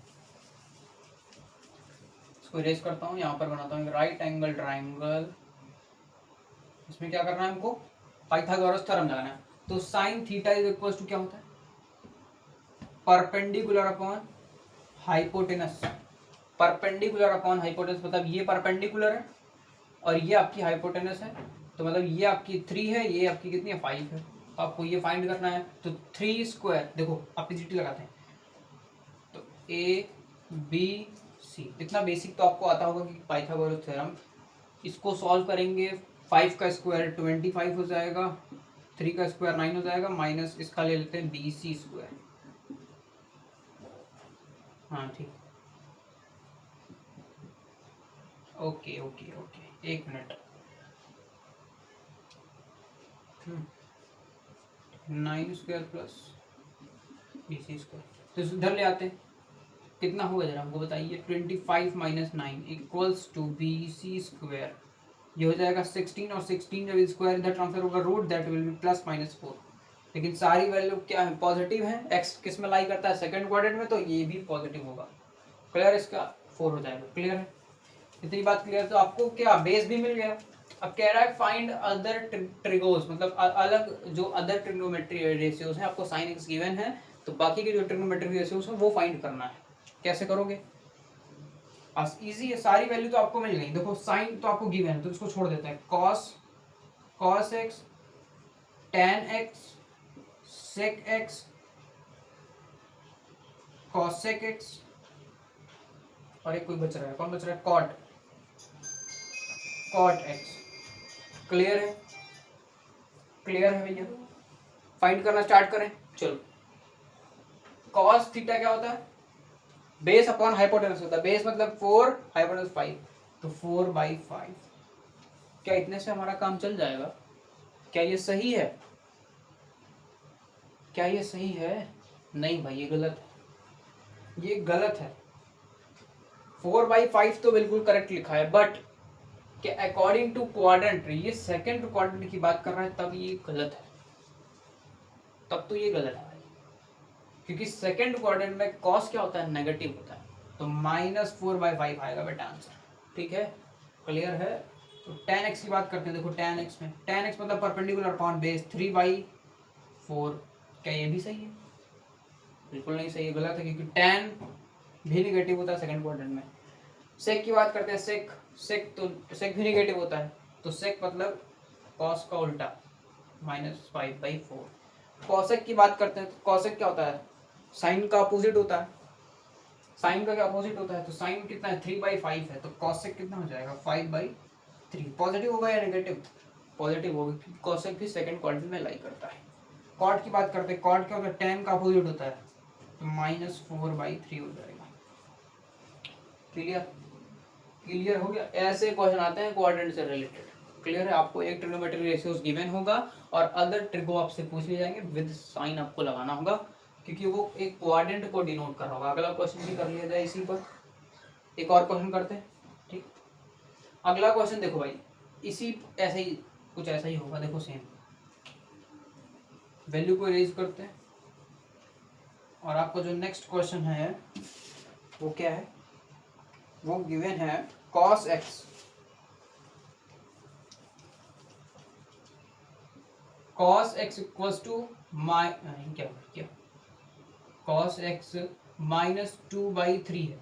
इसको इरेज करता हूँ, यहाँ पर बनाता हूँ राइट एंगल ट्रायंगल। इसमें क्या करना है हमको, पाइथागोरस थ्योरम लगाना है। तो sine theta is equal to क्या होता है, perpendicular upon hypotenuse. Perpendicular upon hypotenuse मतलब ये परपेंडिकुलर है और ये आपकी हाइपोटेनस है, तो मतलब ये आपकी 3 है, ये आपकी कितनी है 5 है। आपको ये फाइंड करना है, तो 3 स्क्वायर, देखो आप पीजीटी लगाते हैं तो ए बी सी, इतना बेसिक तो आपको आता होगा कि पाइथागोरस थ्योरम। इसको सॉल्व करेंगे, 5 का स्क्वायर 25 हो जाएगा, 3 का स्क्वायर 9 हो जाएगा, माइनस इसका ले लेते हैं बी सी स्क्वायर। हाँ ठीक, ओके ओके ओके, एक minute. 9 square plus B C square, तो इधर ले आते हैं, कितना होगा जरा हमको बताइए। 25 minus 9 equals to B C square, ये हो जाएगा 16, और 16 जब स्क्वायर इधर ट्रांसफर होगा root, that will be plus minus 4। लेकिन सारी वैल्यू क्या है, पॉजिटिव है। एक्स किस में लाई करता है, सेकंड क्वाड्रेंट में, तो ये भी पॉजिटिव होगा। क्लियर, इसका 4 हो जाएगा। क्लियर है, इतनी बात क्लियर। तो आपको क्या बेस भी मिल गया। अब कह रहा है फाइंड अदर ट्रिगोस, मतलब अलग जो अदर ट्रिग्नोमेट्री रेशियोज हैं, आपको साइन एक्स गिवन है, तो बाकी के जो ट्रिग्नोमेट्रिक रेशियोज हैं वो फाइंड करना है। कैसे करोगे, बस इजी है, सारी वैल्यू तो आपको मिल गई। देखो साइन तो आपको गिवन है तो इसको छोड़ देते हैं, cos X, tan X, sec X, cosec X, और एक कोई बच रहा है, कौन बच रहा है, कॉट एक्स। क्लियर है, क्लियर है भैया, फाइंड करना स्टार्ट करें। चलो, कॉस थीटा क्या होता है, बेस अपॉन हाइपोटेनस होता है। बेस मतलब 4, हाइपोटेनस 5, तो 4/5। क्या इतने से हमारा काम चल जाएगा, क्या ये सही है, क्या ये सही है, नहीं भाई ये गलत है, ये गलत है। 4/5 तो बिल्कुल करेक्ट लिखा है, बट कि अकॉर्डिंग टू क्वाड्रेंट, ये सेकंड क्वाड्रेंट की बात कर रहा है, तब ये गलत है, तब तो ये गलत है भाई, क्योंकि सेकंड क्वाड्रेंट में कॉस क्या होता है, नेगेटिव होता है, तो -4/5 आएगा बेटा आंसर। ठीक है, क्लियर है। तो tan x की बात करते हैं, देखो tan x में, tan x मतलब परपेंडिकुलर अपॉन बेस 3/4। क्या ये भी सही है, बिल्कुल नहीं सही है, गलत है, क्योंकि tan भी नेगेटिव होता है सेकंड क्वाड्रेंट में। सेक की बात करते हैं, सेक भी नेगेटिव होता है, तो सेक मतलब कॉस का उल्टा -5/4। कॉसेक की बात करते हैं, तो कॉसेक क्या होता है, साइन का अपोजिट होता है। साइन का क्या अपोजिट होता है, तो साइन कितना है 3/5 है, तो कॉसेक कितना हो जाएगा 5/3। पॉजिटिव होगा या नेगेटिव, पॉजिटिव होगा, क्योंकि कॉसेक भी सेकंड क्वाड्रेंट में लाई करता है। कॉट की बात करते हैं, कॉट क्या होता है, टेन का अपोजिट होता है, तो -4/3 हो जाएगा। क्लियर, क्लियर हो गया। ऐसे क्वेश्चन आते हैं क्वाड्रेंट से रिलेटेड। क्लियर है, आपको एक ट्रिग्नोमेट्रिक रेशियोज गिवन होगा और अदर ट्रिगो आपसे पूछ लिए जाएंगे, विद साइन आपको लगाना होगा, क्योंकि वो एक क्वाड्रेंट को डिनोट कर रहा होगा। अगला क्वेश्चन भी कर लिया जाए इसी पर, एक और क्वेश्चन करते हैं। ठीक, अगला क्वेश्चन देखो भाई, इसी ऐसे ही कुछ ऐसा ही होगा, देखो सेम वैल्यू को इरेज करते हैं, और आपको जो नेक्स्ट क्वेश्चन है वो क्या है, वो गिवन है cos x, cos x equals to क्या cos x -2/3 है,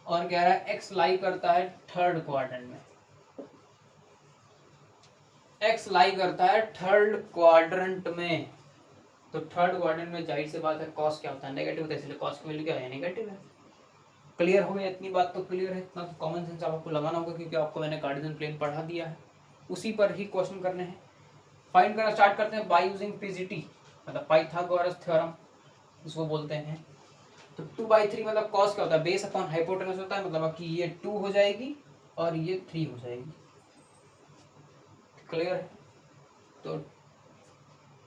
और कह रहा है x लाई करता है थर्ड क्वाड्रेंट में। एक्स लाई करता है थर्ड क्वाड्रेंट में, तो थर्ड क्वाड्रेंट में जाहिर सी बात है कॉस क्या होता है, नेगेटिव होता है, इसलिए कॉस की वैल्यू क्या है, नेगेटिव है। क्लियर हो गया, इतनी बात तो क्लियर है, इतना कॉमन सेंस आपको लगाना होगा क्योंकि आपको मैंने कार्टेशियन प्लेन पढ़ा दिया है, उसी पर ही क्वेश्चन करने हैं। फाइंड करना स्टार्ट करते हैं बाय यूजिंग पीजीटी, मतलब पाइथागोरस थ्योरम इसको बोलते हैं। तो 2/3 मतलब कॉस क्या होता है, बेस अपॉन हाइपोटेनस होता है, मतलब कि ये 2 हो जाएगी और ये 3 हो जाएगी। क्लियर है। तो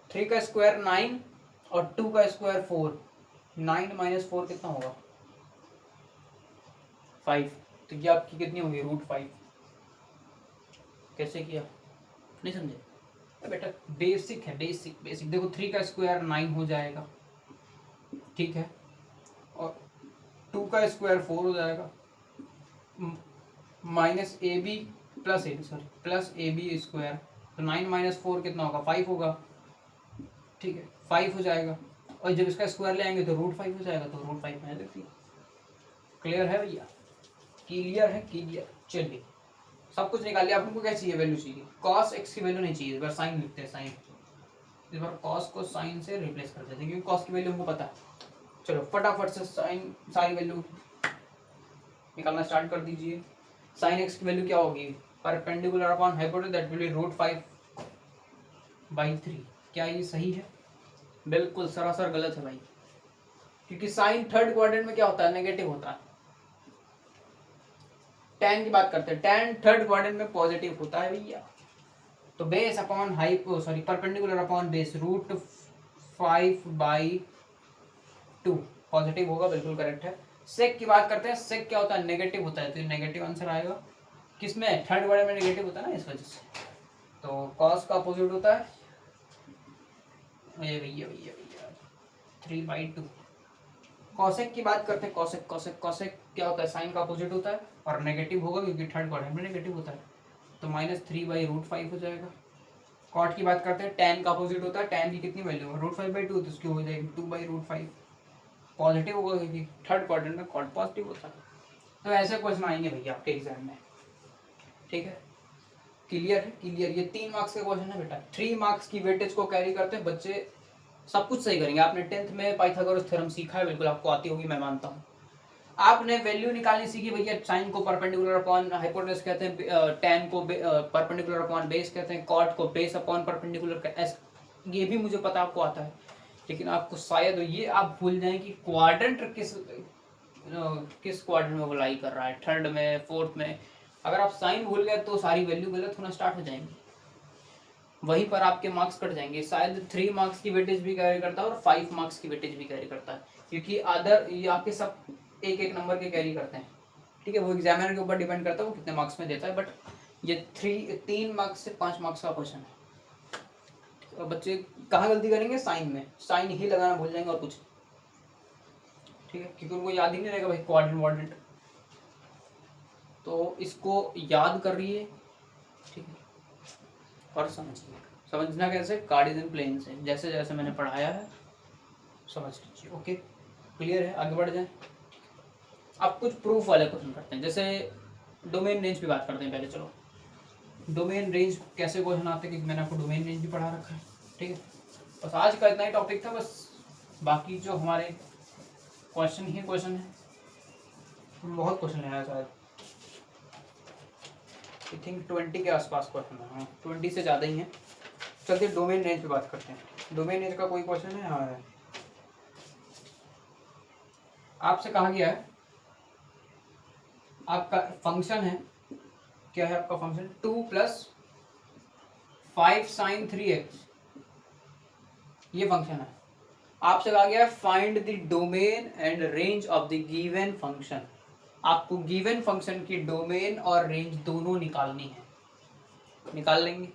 3 का स्क्वायर 9 और 2 का स्क्वायर 4, 9 माइनस 4 कितना होगा, 5। तो ये आपकी कितनी होगी, √5। कैसे किया, नहीं समझे बेटा, बेसिक है, बेसिक बेसिक। देखो 3 का स्क्वायर 9 हो जाएगा, ठीक है, और 2 का स्क्वायर 4 हो जाएगा, minus A B plus A B, sorry plus A B square, तो 9 माइनस 4 कितना होगा, 5 होगा, ठीक है 5 हो जाएगा, और जब इसका स्क्वायर ले आएंगे तो √5 हो जाएगा, तो √5 में देखिए। क्लियर है भैया, क्लियर है, क्लियर। चलिए सब कुछ निकाल लिया, आपको क्या चाहिए, वैल्यू चाहिए, कॉस एक्स की वैल्यू नहीं चाहिए, इस बार साइन लिखते हैं, साइन, इस बार कॉस को साइन से रिप्लेस कर देते हैं क्योंकि कॉस की वैल्यू हमको पता है। चलो फटाफट से साइन सारी वैल्यू निकालना स्टार्ट कर दीजिए। साइन एक्स की वैल्यू क्या होगी, perpendicular upon hypotenuse that will B √5/3। क्या ये सही है, बिल्कुल सरासर गलत है भाई, क्योंकि साइन थर्ड क्वाड्रेंट में क्या होता है, नेगेटिव होता है। tan की बात करते हैं, tan थर्ड क्वाड्रेंट में पॉजिटिव होता है भैया। तो base upon hypo sorry perpendicular upon base √5/2 positive होगा, बिल्कुल करेक्ट है। सेक की बात करते हैं, सेक क्या होता है, नेगेटिव होता है, तो नेगेटिव आंसर आएगा। किसमें, थर्ड क्वाड्रेंट में नेगेटिव होता है ना, इस वजह से। तो कॉस का अपोजिट होता है ये भैया भैया भैया 3/2। कॉसेक की बात करते हैं, कॉसेक कॉसेक कॉसेक क्या होता है, साइन का अपोजिट होता है और नेगेटिव होगा क्योंकि थर्ड क्वाड्रेंट में नेगेटिव होता है, तो -3/√5 हो जाएगा। कॉट की बात करते हैं, tan का अपोजिट होता है, tan की कितनी वैल्यू है, √5/2, तो उसकी हो जाएगी 2/√5। पॉजिटिव होगा क्योंकि थर्ड क्वाड्रेंट में कॉट पॉजिटिव होता है। तो ऐसे क्वेश्चन आएंगे भैया आपके एग्जाम में, ठीक है। क्लियर है, क्लियर। ये 3 मार्क्स के क्वेश्चन है बेटा, 3 मार्क्स की वेटेज को कैरी करते हैं बच्चे, सब कुछ सही करेंगे। आपने 10th में पाइथागोरस थ्योरम सीखा है, बिल्कुल आपको आती होगी, मैं मानता हूँ। आपने वैल्यू निकालनी सीखी भैया, साइन को परपेंडिकुलर अपॉन हाइपोटेनस कहते हैं, tan को परपेंडिकुलर अपॉन बेस कहते हैं, कॉट को बेस अपॉन परपेंडिकुलर, ये भी मुझे पता आपको आता है, लेकिन आपको शायद ये आप भूल जाएं कि क्वाड्रेंट किस क्वाड्रेंट में वो लाई कर रहा है, थर्ड में, फोर्थ में। अगर आप साइन भूल गए तो सारी वैल्यू गलत होना स्टार्ट हो जाएंगी, वहीं पर आपके मार्क्स कट जाएंगे। शायद 3 मार्क्स की वेटेज भी कैरी करता है और 5 मार्क्स की वेटेज भी कैरी करता है, क्योंकि अदर ये आपके सब एक एक नंबर के कैरी करते हैं, ठीक है। वो एग्जामिनर के ऊपर डिपेंड करता है वो कितने मार्क्स में देता है, बट ये 3 मार्क्स से 5 मार्क्स का क्वेश्चन है। तो बच्चे कहाँ गलती करेंगे, साइन में, साइन ही लगाना भूल जाएंगे और कुछ, ठीक है, क्योंकि उनको याद ही नहीं रहेगा भाई क्वाड्रेंट वाड्रेंट, तो इसको याद कर रही है, ठीक है। और समझिए, समझना कैसे, कार्टेशियन प्लेन से, जैसे जैसे मैंने पढ़ाया है समझ लीजिए, ओके क्लियर है। आगे बढ़ जाए, अब कुछ प्रूफ वाले क्वेश्चन करते हैं, जैसे डोमेन रेंज की बात करते हैं पहले। चलो डोमेन रेंज कैसे क्वेश्चन आते हैं, क्योंकि मैंने आपको डोमेन रेंज भी पढ़ा रखा है, ठीक है। बस आज का इतना ही टॉपिक था, बस बाकी जो हमारे क्वेश्चन ही क्वेश्चन है, बहुत क्वेश्चन है शायद, आई थिंक 20 के आसपास क्वेश्चन है, हाँ 20 से ज़्यादा ही है। चलते डोमेन रेंज पे बात करते हैं। डोमेन रेंज का कोई क्वेश्चन है, हाँ है। आपसे कहा गया है, आपका फंक्शन है, क्या है आपका फंक्शन, 2 + 5 sin 3x, ये फंक्शन है। आपसे कहा गया है find the domain and range of the given function. आपको गिवन फंक्शन की डोमेन और रेंज दोनों निकालनी है। निकाल लेंगे,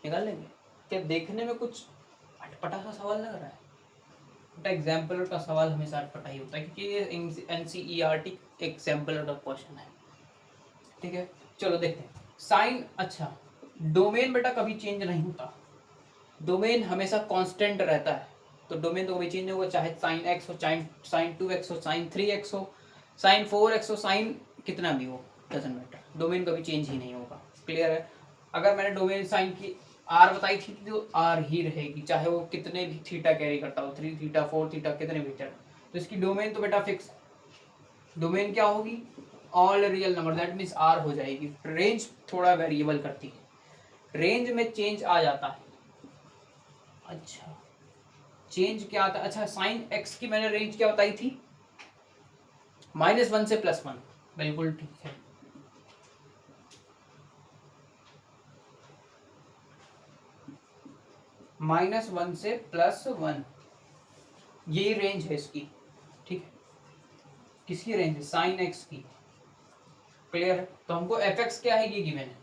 निकाल लेंगे। क्या देखने में कुछ अटपटा सा सवाल लग रहा है, एग्जाम्पलर का सवाल हमेशा अटपटा ही होता है, क्योंकि ये NCERT एग्जाम्पलर का क्वेश्चन है, ठीक है। चलो देखते हैं साइन, अच्छा डोमेन बेटा कभी चेंज नहीं होता, डोमेन हमेशा कांस्टेंट रहता है, तो डोमेन तो कभी चेंज होगा, चाहे साइन x हो, चाहे साइन 2x हो, साइन 3x हो, साइन 4x हो, साइन कितना भी हो, डजंट मैटर, डोमेन कभी चेंज ही नहीं होगा। क्लियर है। अगर मैंने डोमेन साइन की आर बताई थी तो आर ही रहेगी, चाहे वो कितने भी थीटा कैरी करता हो, 3 थीटा 4 थीटा कितने भी थीटा। तो इसकी डोमेन तो बेटा फिक्स, डोमेन क्या होगी, all real number, that means R हो जाएगी। रेंज थोड़ा वेरिएबल करती है, रेंज में चेंज आ जाता है। अच्छा चेंज क्या आता है, अच्छा साइन एक्स की मैंने रेंज क्या बताई थी, -1 से +1, बिल्कुल ठीक है। -1 से +1 यही रेंज है इसकी, ठीक है। किसकी रेंज है, साइन एक्स की, क्लियर है। तो हमको एफ एक्स क्या है, ये गिवन है,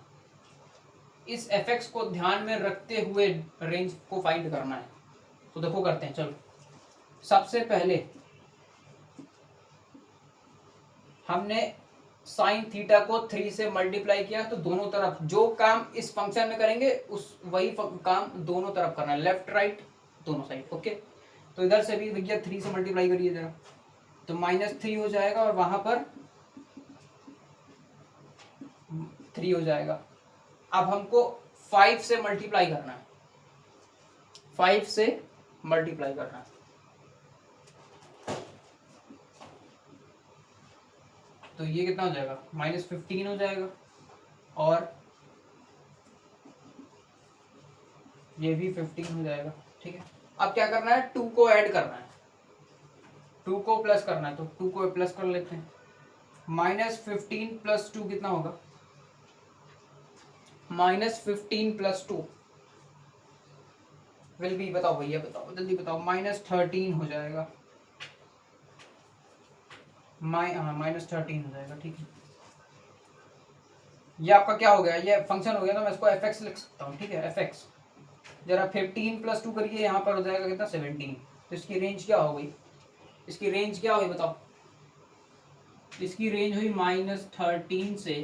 इस एफ एक्स को ध्यान में रखते हुए रेंज को फाइंड करना है। तो देखो करते हैं, चलो सबसे पहले हमने साइन थीटा को 3 से मल्टीप्लाई किया, तो दोनों तरफ जो काम इस फंक्शन में करेंगे उस वही काम दोनों तरफ करना है, लेफ्ट राइट दोनों साइड, ओके। तो इधर से भी भैया 3 से मल्टीप्लाई करिए जरा, तो -3 हो जाएगा और वहां पर 3 हो जाएगा। अब हमको 5 से मल्टीप्लाई करना है, 5 से मल्टीप्लाई करना है, तो ये कितना हो जाएगा, -15 हो जाएगा, और ये भी 15 हो जाएगा, ठीक है। अब क्या करना है, 2 को ऐड करना है, 2 को प्लस करना है, तो 2 को प्लस कर लेते हैं। -15 + 2 कितना होगा, -15 + 2 विल बी, बताओ भैया बताओ जल्दी बताओ, -13 हो जाएगा। -13 हो जाएगा, ठीक है। ये आपका क्या हो गया, ये फंक्शन हो गया, तो मैं इसको एफ एक्स लिख सकता हूँ, ठीक है। एफ एक्स जरा 15 + 2 करिए, यहाँ पर हो जाएगा कितना, 17। तो इसकी रेंज क्या हो गई, इसकी रेंज क्या हुई बताओ, इसकी रेंज हुई -13 से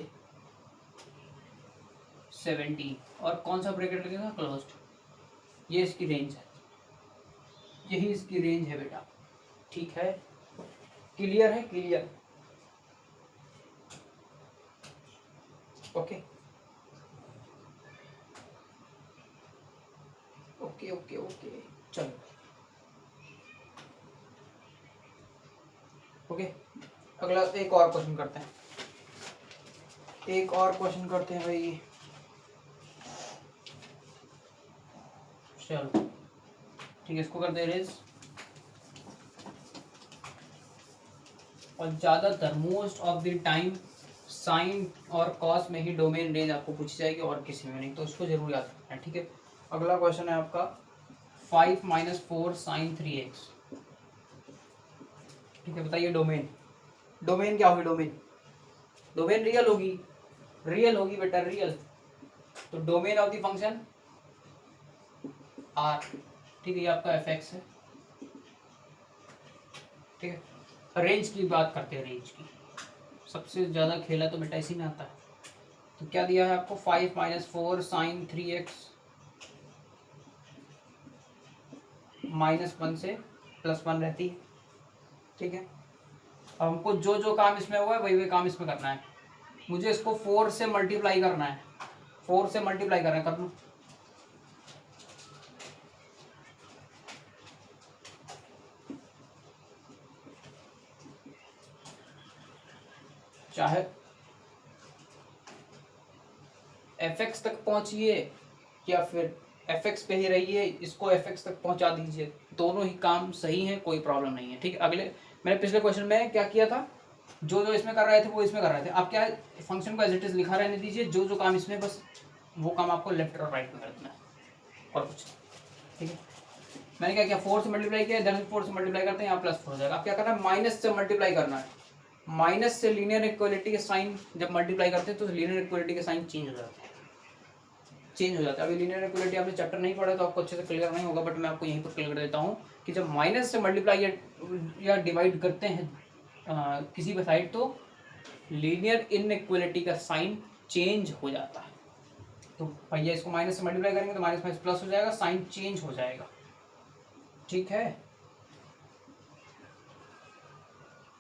17, और कौन सा ब्रैकेट लगेगा, क्लोज्ड। ये इसकी रेंज है, यही इसकी रेंज है बेटा, ठीक है। क्लियर है, clear, okay okay okay okay, चलो ओके। अगला एक और क्वेश्चन करते हैं, एक और क्वेश्चन करते हैं भाई, चलो ठीक है, इसको करते हैं रेज। और ज़्यादातर most of the time sine और कॉस में ही डोमेन रेंज आपको पूछी जाएगी, और किसी में नहीं, तो उसको जरूर याद रखना है, ठीक है। अगला क्वेश्चन है आपका 5 - 4 sin 3x, ठीक है। बताइए डोमेन, डोमेन क्या होगी, डोमेन, डोमेन रियल होगी, रियल होगी बेटा, रियल। तो domain of the function R, ठीक है, ये आपका एफ एक्स है, ठीक है। रेंज की बात करते हैं, रेंज की सबसे ज़्यादा खेला तो बेटा इसी में आता है। तो क्या दिया है आपको, 5 - 4 sin 3x, -1 से +1 रहती है, ठीक है। अब हमको जो जो काम इसमें हुआ है वही वही काम इसमें करना है। मुझे इसको 4 से मल्टीप्लाई करना है, 4 से मल्टीप्लाई करना है, कर लूँ, चाहे एफ एक्स तक पहुंचिए या फिर एफ एक्स पे ही रहिए, इसको एफ एक्स तक पहुंचा दीजिए, दोनों ही काम सही है, कोई प्रॉब्लम नहीं है, ठीक है। अगले मैंने पिछले क्वेश्चन में क्या किया था, जो जो इसमें कर रहे थे वो इसमें कर रहे थे, अब क्या है, फंक्शन को एज इट इज लिखा रहने दीजिए, जो जो काम इसमें, बस वो काम आपको लेफ्ट और राइट में कर देना है, और कुछ, ठीक है। मैंने क्या किया, 4 से मल्टीप्लाई किया, इधर 4 से मल्टीप्लाई करते हैं, यहाँ +4 हो जाएगा। अब क्या करना है, माइनस से मल्टीप्लाई करना है, माइनस से लीनियर इक्वलिटी के साइन जब मल्टीप्लाई करते हैं तो लीनियर इक्वलिटी के साइन चेंज हो जाते हैं, चेंज हो जाता है। अभी लीनियर इक्वलिटी आपने चैप्टर नहीं पढ़ा तो आपको अच्छे से क्लियर नहीं होगा, बट मैं आपको यहीं पर क्लियर कर देता हूँ कि जब माइनस से मल्टीप्लाई या डिवाइड करते हैं किसी भी साइड, तो लीनियर इनइक्वलिटी का साइन चेंज हो जाता है। तो भैया इसको माइनस से मल्टीप्लाई करेंगे तो माइनस माइनस प्लस हो जाएगा, साइन चेंज हो जाएगा, ठीक है।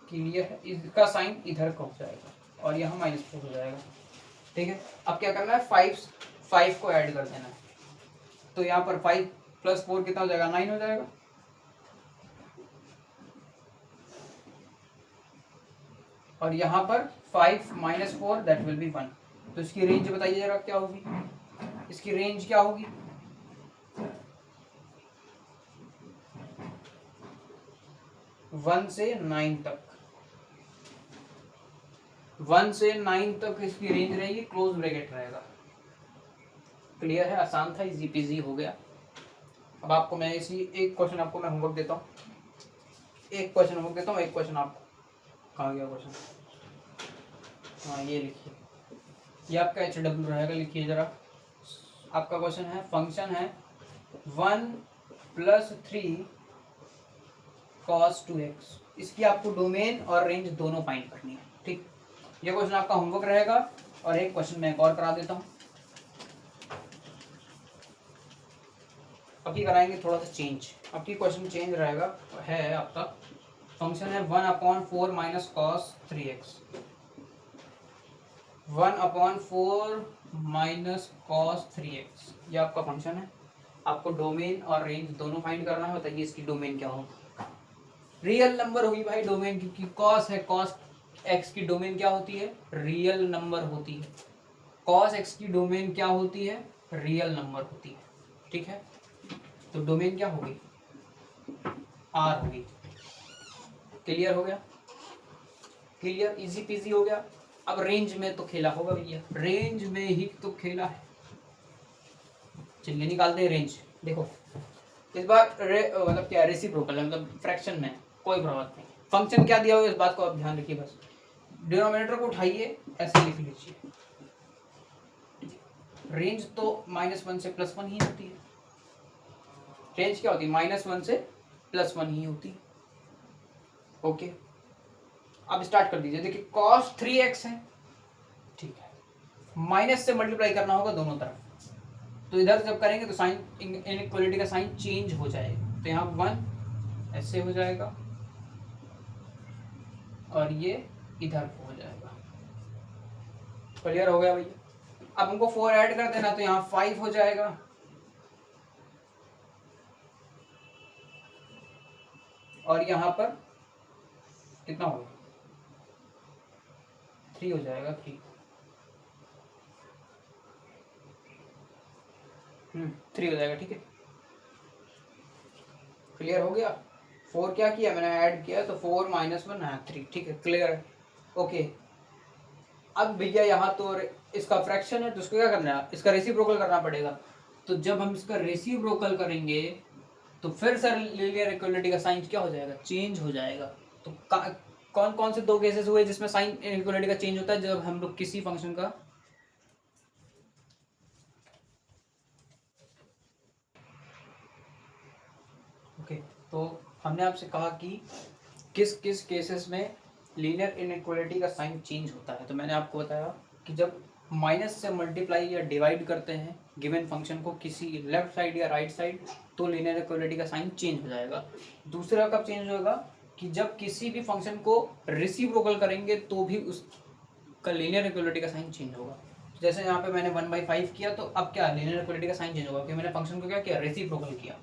क्लियर है, इसका साइन इधर का हो जाएगा और यहाँ -4 हो जाएगा, ठीक है। अब क्या करना है, 5 को ऐड कर देना है। तो यहाँ पर 5 + 4 कितना हो जाएगा, 9 हो जाएगा। और यहाँ पर 5 - 4 दैट विल बी 1। तो इसकी रेंज बताइए जरा क्या होगी, इसकी रेंज क्या होगी? 1 से 9 तक, 1 से 9 तक इसकी रेंज रहेगी, क्लोज ब्रैकेट रहेगा। क्लियर है, आसान था, इजी पीजी हो गया। अब आपको मैं इसी एक क्वेश्चन आपको मैं होमवर्क देता हूँ, एक क्वेश्चन होमवर्क देता हूँ, एक क्वेश्चन आपको, कहाँ गया क्वेश्चन, हाँ ये लिखिए, ये आपका HW रहेगा, लिखिए जरा। आपका क्वेश्चन है, फंक्शन है 1 + 3 cos 2x, इसकी आपको डोमेन और रेंज दोनों फाइंड करनी है। ठीक, ये क्वेश्चन आपका होमवर्क रहेगा। और एक क्वेश्चन मैं एक और करा देता हूँ, अब की कराएंगे थोड़ा सा चेंज। अब की क्वेश्चन चेंज रहेगा, है आपका फंक्शन है 1/4 - cos 3x, 1/4 - cos 3x, ये आपका फंक्शन है। आपको डोमेन और रेंज दोनों फाइंड करना है। बताइए इसकी डोमेन क्या होगी? रियल नंबर होगी भाई डोमेन, क्योंकि कॉस है, कॉस एक्स की डोमेन क्या होती है, रियल नंबर होती है। कॉस एक्स की डोमेन क्या होती है, रियल नंबर होती है। ठीक है, तो डोमेन क्या होगी, आर होगी। क्लियर हो गया, क्लियर, इजी पीजी हो गया। अब रेंज में तो खेला होगा भैया, रेंज में ही तो खेला है। चलिए निकालते हैं रेंज। देखो इस बार मतलब क्या, रेसिप्रोकल है, मतलब फ्रैक्शन में, कोई बात नहीं। फंक्शन क्या दिया होगा इस बात को आप ध्यान रखिए, बस डिनोमिनेटर को उठाइए, ऐसे लिख लीजिए। रेंज तो -1 से +1 ही होती है। रेंज क्या होती है, -1 से +1 ही होती है। ओके, अब स्टार्ट कर दीजिए। देखिए cos 3x है, ठीक है, माइनस से मल्टीप्लाई करना होगा दोनों तरफ। तो इधर जब करेंगे तो साइन, इनइक्वालिटी का साइन चेंज हो जाएगा। तो यहाँ 1 ऐसे हो जाएगा और ये इधर को हो जाएगा। क्लियर हो गया भैया? अब हमको 4 ऐड कर देना, तो यहाँ 5 हो जाएगा। और यहाँ पर कितना होगा, 3 हो जाएगा, 3 3 हो जाएगा। ठीक है, क्लियर हो गया। 4 क्या किया मैंने, ऐड किया, तो 4 - 1 है 3। ठीक है, क्लियर है, ओके। अब भैया यहाँ तो इसका फ्रैक्शन है, तो इसको क्या करना है, इसका रेसिप्रोकल करना पड़ेगा। तो जब हम इसका रेसिप्रोकल करेंगे तो फिर सर लीनियर इक्वालिटी का साइन क्या हो जाएगा, चेंज हो जाएगा। तो कौन कौन से 2 केसेस हुए जिसमें साइन इक्वालिटी का चेंज होता है, जब हम लोग किसी फंक्शन का, ओके, तो हमने आपसे कहा कि किस किस केसेस में लीनियर इनइक्वालिटी का साइन चेंज होता है। तो मैंने आपको बताया कि जब माइनस से मल्टीप्लाई या डिवाइड करते हैं गिवन फंक्शन को किसी लेफ्ट साइड या राइट साइड, तो लीनियर इक्वालिटी का साइन चेंज हो जाएगा। दूसरा कब चेंज होगा, कि जब किसी भी फंक्शन को रेसिप्रोकल करेंगे तो भी उसका लीनियर इक्वालिटी का साइन चेंज होगा। जैसे यहाँ पे मैंने 1/5 किया, तो अब क्या लीनियर इक्वालिटी का साइन चेंज होगा, क्योंकि मैंने फंक्शन को क्या किया, रेसिप्रोकल किया।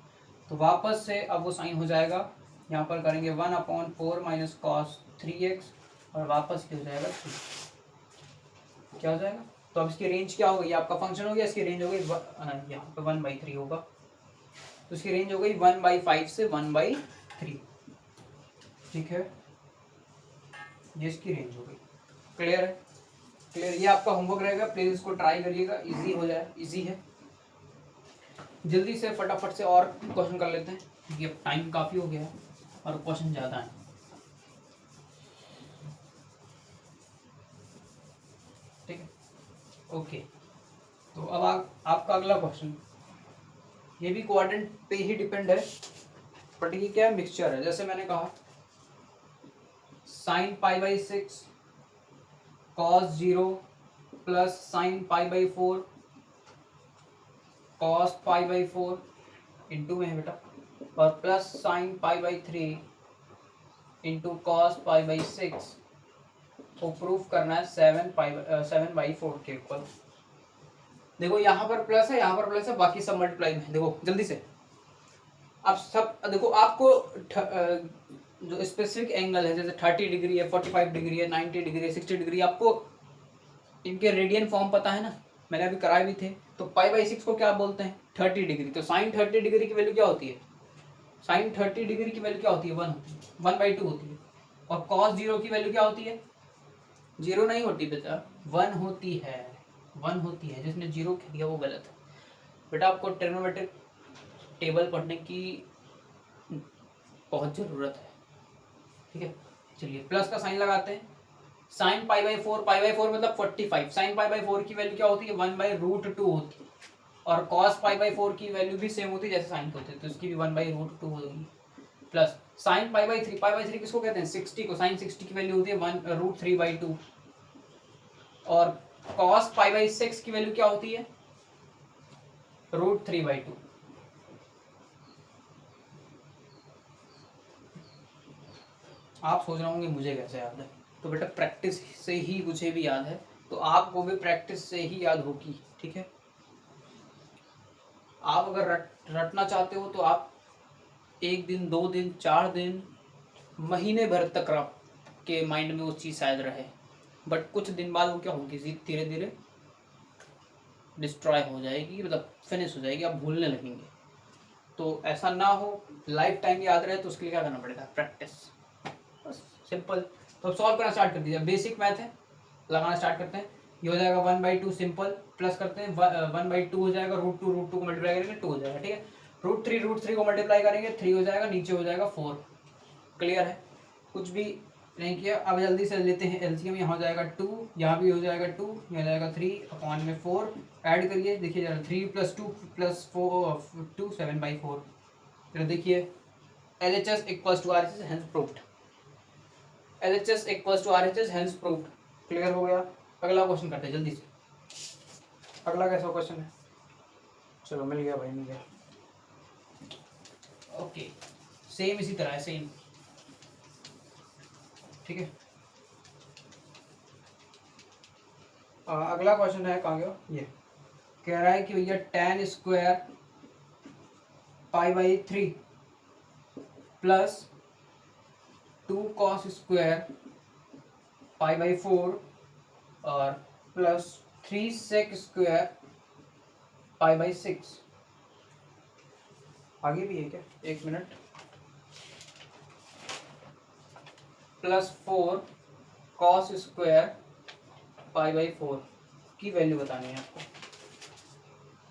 तो वापस से अब वो साइन हो जाएगा, यहाँ पर करेंगे 1/4 - cos 3x, और वापस क्या हो जाएगा, 3 क्या हो जाएगा। तो अब इसकी रेंज क्या हो गई, आपका फंक्शन हो गया, इसकी रेंज हो गई यहाँ पे 1/3 होगा, तो इसकी रेंज हो गई 1/5 से 1/3। ठीक है, ये इसकी रेंज हो गई। क्लियर है, क्लियर। ये आपका होमवर्क रहेगा, प्लीज इसको ट्राई करिएगा, इजी हो जाए, इजी है। जल्दी से फटाफट से और क्वेश्चन कर लेते हैं, क्योंकि अब टाइम काफ़ी हो गया है और क्वेश्चन ज़्यादा है। ठीक है, ओके। तो अब आपका अगला क्वेश्चन, ये भी क्वाड्रेंट पे ही डिपेंड है, बट ये क्या है, मिक्सचर है। जैसे मैंने कहा sin π/6 cos 0 plus sin π/4 cos π/4 into में है बेटा, और प्लस sin π/3 इंटू cos π/6 को प्रूफ करना है 7/4 के ऊपर। देखो यहाँ पर प्लस है, यहाँ पर प्लस है, बाकी सब मल्टीप्लाई में है। देखो जल्दी से अब सब देखो, आपको जो स्पेसिफिक एंगल है जैसे 30 डिग्री है, 45 डिग्री है, 90 डिग्री है, 60 डिग्री, आपको इनके रेडियन फॉर्म पता है ना, मैंने अभी कराए भी थे। तो π/6 को क्या बोलते हैं? 30 डिग्री। तो साइन 30 डिग्री की वैल्यू क्या होती है? साइन 30 डिग्री की वैल्यू क्या होती है? 1 होती है, 1/2 होती है। और कॉस 0 की वैल्यू क्या होती है? 0 नहीं होती बेटा, 1 होती है, 1 होती है। जिसने 0 कह दिया वो गलत है बेटा। आपको ट्रिग्नोमेट्रिक टेबल पढ़ने की बहुत ज़रूरत है, ठीक है। चलिए प्लस का साइन लगाते हैं। साइन π/4, π/4 मतलब 45। साइन π/4 की वैल्यू क्या होती है? 1/√2 होती है। और कॉस π/4 की वैल्यू भी सेम होती है जैसे साइन की होती है, तो इसकी भी 1/√2 होगी। प्लस साइन π/3, π/3 किसको कहते हैं? 60 को। साइन 60 की वैल्यू होती है 1√3/2। और कॉस π/6 की वैल्यू क्या होती है? √3/2। आप सोच रहे होंगे मुझे कैसे याद है, तो बेटा प्रैक्टिस से ही मुझे भी याद है, तो आपको भी प्रैक्टिस से ही याद होगी, ठीक है। आप अगर रटना चाहते हो तो आप 1 दिन, 2 दिन, 4 दिन, महीने भर तक आपके माइंड में वो चीज़ शायद रहे, बट कुछ दिन बाद वो क्या होगी, धीरे धीरे डिस्ट्रॉय हो जाएगी, मतलब फिनिश हो जाएगी, आप भूलने लगेंगे। तो ऐसा ना हो, लाइफ टाइम याद रहे, तो उसके लिए क्या करना पड़ेगा? प्रैक्टिस, बस सिंपल। तो अब सॉल्व करना स्टार्ट कर दीजिए। बेसिक मैथ है, लगाना स्टार्ट करते हैं। ये हो जाएगा 1/2 सिंपल, प्लस करते हैं 1/2 हो जाएगा, √2 को मल्टीप्लाई करेंगे 2 हो जाएगा, ठीक है। √3 को मल्टीप्लाई करेंगे 3 हो जाएगा, नीचे हो जाएगा 4। क्लियर है, कुछ भी नहीं किया। अब जल्दी से लेते हैं एलसीएम। यहाँ हो जाएगा 2, यहाँ भी हो जाएगा 2, यहाँ हो जाएगा 3/4। ऐड करिए, देखिए जरा, 3 + 2 + 4 2 7/4। फिर देखिए LHS = RHS, hence proved. LHS = RHS, hence proved. Clear हो गया। अगला क्वेश्चन करते हैं जल्दी से। अगला कैसा क्वेश्चन है? चलो मिल गया भाई, मिल गया। ओके, सेम इसी तरह है, सेम, ठीक है। अगला क्वेश्चन है, कहाँ गया ये? कह रहा है कि भैया tan² π/3 प्लस 2 cos² π/4 और प्लस 3 sec² π/6। आगे भी है क्या? 1 मिनट। प्लस 4 cos² π/4 की वैल्यू बतानी है आपको,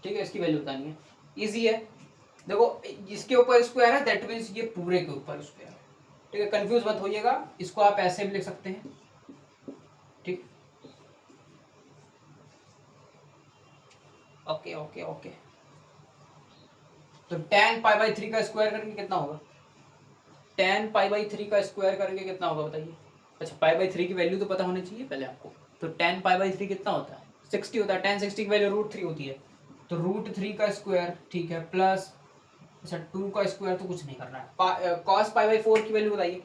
ठीक है। इसकी वैल्यू बतानी है, इजी है। देखो इसके ऊपर स्क्वायर है, दैट मीन्स ये पूरे के ऊपर स्क्वायर है, ठीक है। कंफ्यूज मत होइएगा, इसको आप ऐसे भी लिख सकते हैं, ठीक। Okay okay okay. तो tan π/3 का स्क्वायर करके कितना होगा? tan π/3 का स्क्वायर करके कितना होगा बताइए? अच्छा, π/3 की वैल्यू तो पता होनी चाहिए पहले आपको। तो tan π/3 कितना होता है? 60 होता है। tan 60 की वैल्यू √3 होती है, तो √3 का स्क्वायर, ठीक है, प्लस, अच्छा 2 का स्क्वायर तो कुछ नहीं करना है। cos π/4 की वैल्यू बताइए।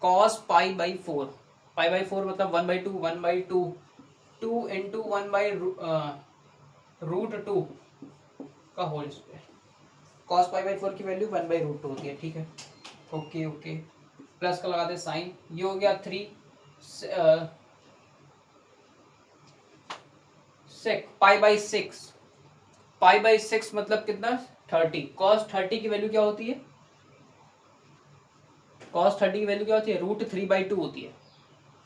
cos π/4, π/4 मतलब 1/2, 1/2, 2 × 1/√2 का होल स्क्वायर। cos π/4 की वैल्यू 1/√2 होती है, ठीक है। ओके ओके, प्लस का लगा दे साइन, ये हो गया 3 sec π/6। π/6 मतलब कितना? 30। cos 30 की वैल्यू क्या होती है? cos 30 की वैल्यू क्या होती है? √3/2 होती है।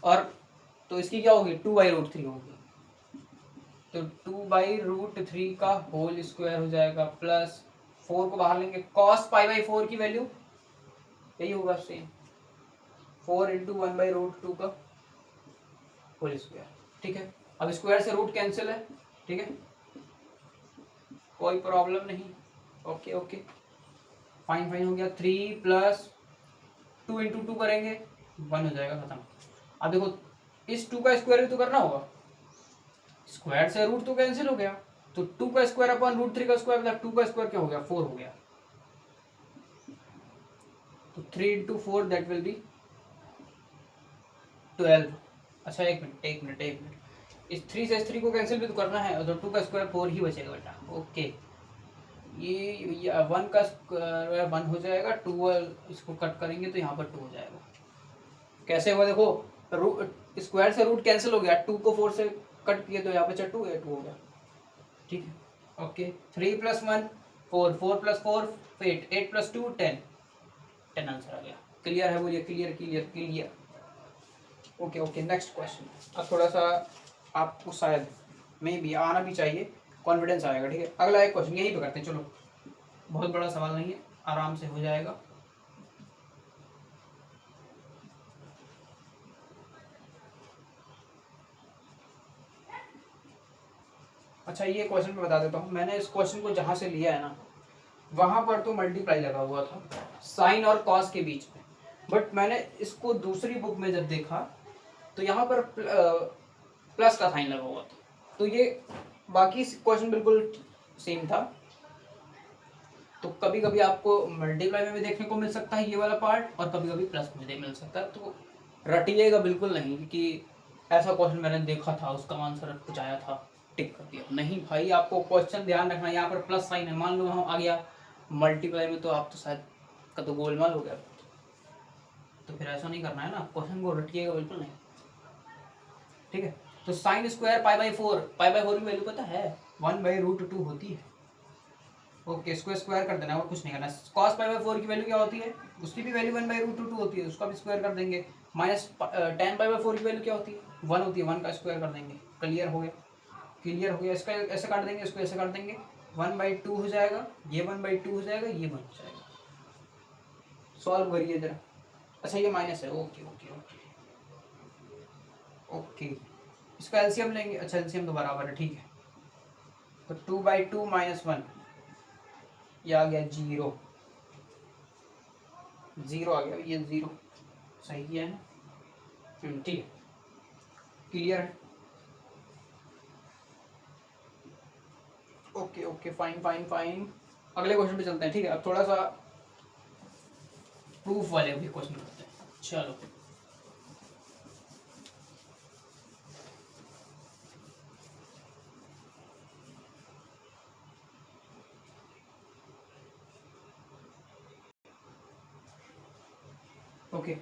और तो इसकी क्या होगी? 2/√3 होगी। तो 2/√3 का होल स्क्वायर हो जाएगा, प्लस 4 को बाहर लेंगे। cos π/4 की वैल्यू यही होगा, सेम 4 × 1/√2 का होल स्क्वायर, ठीक है। अब स्क्वायर से रूट कैंसिल है, ठीक है, कोई प्रॉब्लम नहीं। ओके ओके, फाइन फाइन हो गया। 3 + 2 × 2 करेंगे 1 हो जाएगा, खत्म। अब देखो इस 2 का स्क्वायर भी तो करना होगा, स्क्वायर से रूट तो कैंसिल हो गया, तो 2 का स्क्वायर अपन √3 का स्क्वायर मतलब 2 का स्क्वायर क्या हो गया? 4 हो गया। तो 3 × 4 दैट विल बी 12। अच्छा एक मिनट, इस 3 से इस 3 को कैंसिल भी तो करना है, तो 2 का स्क्वायर 4 ही बचेगा बेटा। ओके, ये 1 का स्क्वायर 1 हो जाएगा, 2 इसको कट करेंगे तो यहाँ पर 2 हो जाएगा। कैसे हुआ देखो, रूट स्क्वायर से रूट कैंसिल हो गया, 2 को 4 से कट किए तो यहाँ पे 2 हो गया। ठीक है, ओके। 3 + 1 4, 4 + 4 8, 8 + 2 10, 10 आंसर आ गया। क्लियर है, बोलिए clear clear clear. Okay okay, next question. अब थोड़ा सा आपको शायद मे भी आना भी चाहिए, कॉन्फिडेंस आएगा। ठीक है, अगला एक क्वेश्चन यही पे करते हैं, चलो बहुत बड़ा सवाल नहीं है, आराम से हो जाएगा। अच्छा, ये क्वेश्चन मैं बता देता हूँ, मैंने इस क्वेश्चन को जहाँ से लिया है ना, वहाँ पर तो मल्टीप्लाई लगा हुआ था साइन और कॉस के बीच में, बट मैंने इसको दूसरी बुक में जब देखा तो यहाँ पर प्लस का साइन लगा हुआ था। तो ये बाकी क्वेश्चन बिल्कुल सेम था। तो कभी कभी आपको मल्टीप्लाई में भी देखने को मिल सकता है ये वाला पार्ट, और कभी कभी प्लस में मिल सकता है। तो रटिएगा बिल्कुल नहीं कि ऐसा क्वेश्चन मैंने देखा था उसका आंसर कुछ आया था टिक कर दिया, नहीं भाई। आपको क्वेश्चन ध्यान रखना, यहाँ पर प्लस साइन है, मान लो हम आ गया मल्टीप्लाई में, तो आप तो शायद का तो गोलमाल हो गया। तो फिर ऐसा नहीं करना है ना, क्वेश्चन को रटिएगा बिल्कुल नहीं। ठीक है, तो साइन स्क्वायर π/4, π/4 की वैल्यू पता है 1/√2 होती है। ओके, इसको स्क्वायर कर देना और कुछ नहीं करना। cos π/4 की वैल्यू क्या होती है, उसकी भी वैल्यू 1/√2 होती है, उसका भी स्क्वायर कर देंगे। माइनस tan π/4 की वैल्यू क्या होती है 1 होती है, 1 का स्क्वायर कर देंगे। क्लियर हो गया, क्लियर हो गया। इसका ऐसे काट देंगे, इसको ऐसे काट देंगे, 1/2 हो जाएगा, ये 1/2 हो जाएगा, ये 1 हो जाएगा। सॉल्व करिए जरा। अच्छा, ये माइनस है, ओके ओके ओके ओके। इसका एलसीएम लेंगे, अच्छा एलसीएम तो बराबर है, ठीक है। तो 2/2 - 1, ये आ गया 0, 0 आ गया, ये 0 सही किया है ना। ठीक है, क्लियर है। Okay okay, fine fine fine. अगले क्वेश्चन पे चलते हैं। ठीक है, अब थोड़ा सा प्रूफ वाले भी क्वेश्चन करते हैं, चलो। ओके,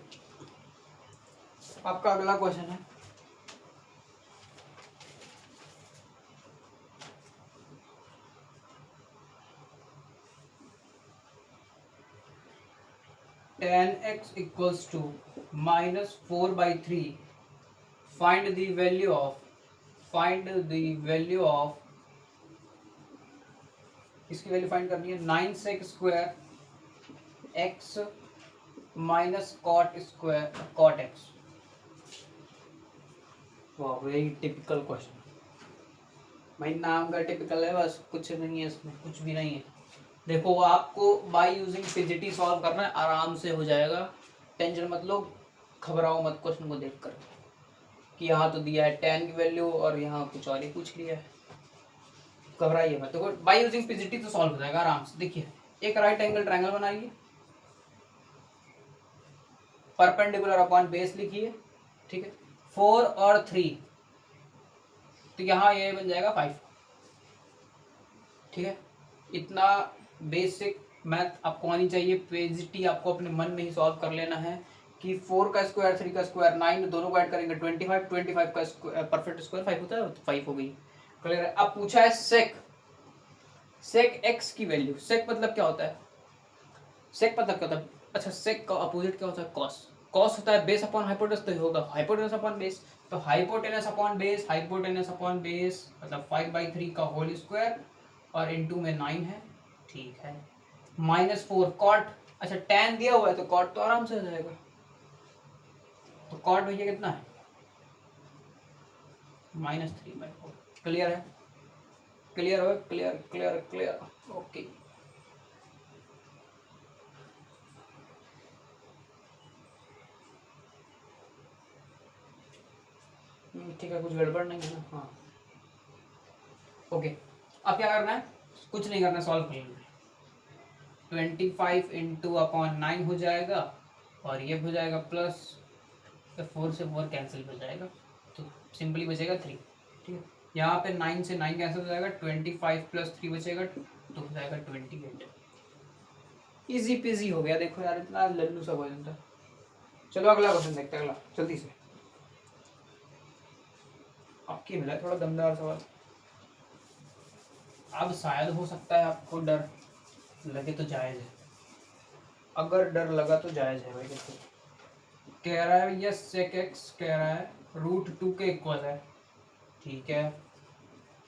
आपका अगला क्वेश्चन है, tan x equals to -4/3, find the value of इसकी वैल्यू फाइंड करनी है 9sec² x minus cot x। वाह, वेरी टिपिकल क्वेश्चन भाई, नाम का टिपिकल है, बस कुछ नहीं है इसमें, कुछ भी नहीं है। देखो, आपको बाय यूजिंग पीजीटी सॉल्व करना है, आराम से हो जाएगा, टेंशन मत लो, घबराओ मत क्वेश्चन को देखकर कि यहाँ तो दिया है tan की वैल्यू और यहाँ कुछ और ही पूछ लिया है। घबराइए मत, देखो बाय यूजिंग पीजीटी तो सॉल्व हो जाएगा आराम से। देखिए, एक राइट एंगल ट्रायंगल बनाइए, परपेंडिकुलर अपॉन बेस लिखिए, ठीक है, 4 और 3, तो यहाँ ये बन जाएगा 5। ठीक है, इतना बेसिक मैथ आपको आनी चाहिए। पीजीटी आपको अपने मन में ही सॉल्व कर लेना है कि 4 का स्क्वायर 3 का स्क्वायर 9, दोनों को ऐड करेंगे 25, 25 का परफेक्ट स्क्वायर 5 होता है, तो 5 हो गई। क्लियर है। अब पूछा है सेक एक्स की वैल्यू। सेक मतलब क्या होता है, सेक मतलब क्या होता है, अच्छा सेक का अपोजिट क्या होता है, कॉस। कॉस होता है बेस अपॉन हाइपोटेनस, तो होगा हाइपोटेनस अपॉन बेस। तो hypotenuse upon base, hypotenuse upon base मतलब 5/3 का होल स्क्वायर, और इनटू में 9 है, ठीक है। -4 कॉट, अच्छा tan दिया हुआ है तो कॉट तो आराम से हो जाएगा। तो कॉट भैया कितना है -3/4। क्लियर है, क्लियर हो, क्लियर क्लियर क्लियर, ओके। ठीक है, कुछ गड़बड़ नहीं है ना, हाँ ओके। अब क्या करना है, कुछ नहीं करना, सॉल्व कर लेना है। 25 इंटू अपॉन 9 हो जाएगा, और ये हो जाएगा प्लस 4 से 4 कैंसिल हो जाएगा, तो सिंपली बचेगा 3। ठीक है, यहाँ पे 9 से 9 कैंसिल हो जाएगा, 25 प्लस 3 बचेगा तो हो जाएगा 28। इजी पीजी हो गया। देखो यार इतना लल्लू सा क्वेश्चन था। चलो अगला क्वेश्चन देखते हैं, अगला जल्दी से। आपकी मिला है थोड़ा दमदार सवाल। अब शायद हो सकता है आपको डर लगे तो जायज है, अगर डर लगा तो जायज है भाई। देखो कह रहा है ये sec x कह रहा है √2 के इक्वल है, ठीक है।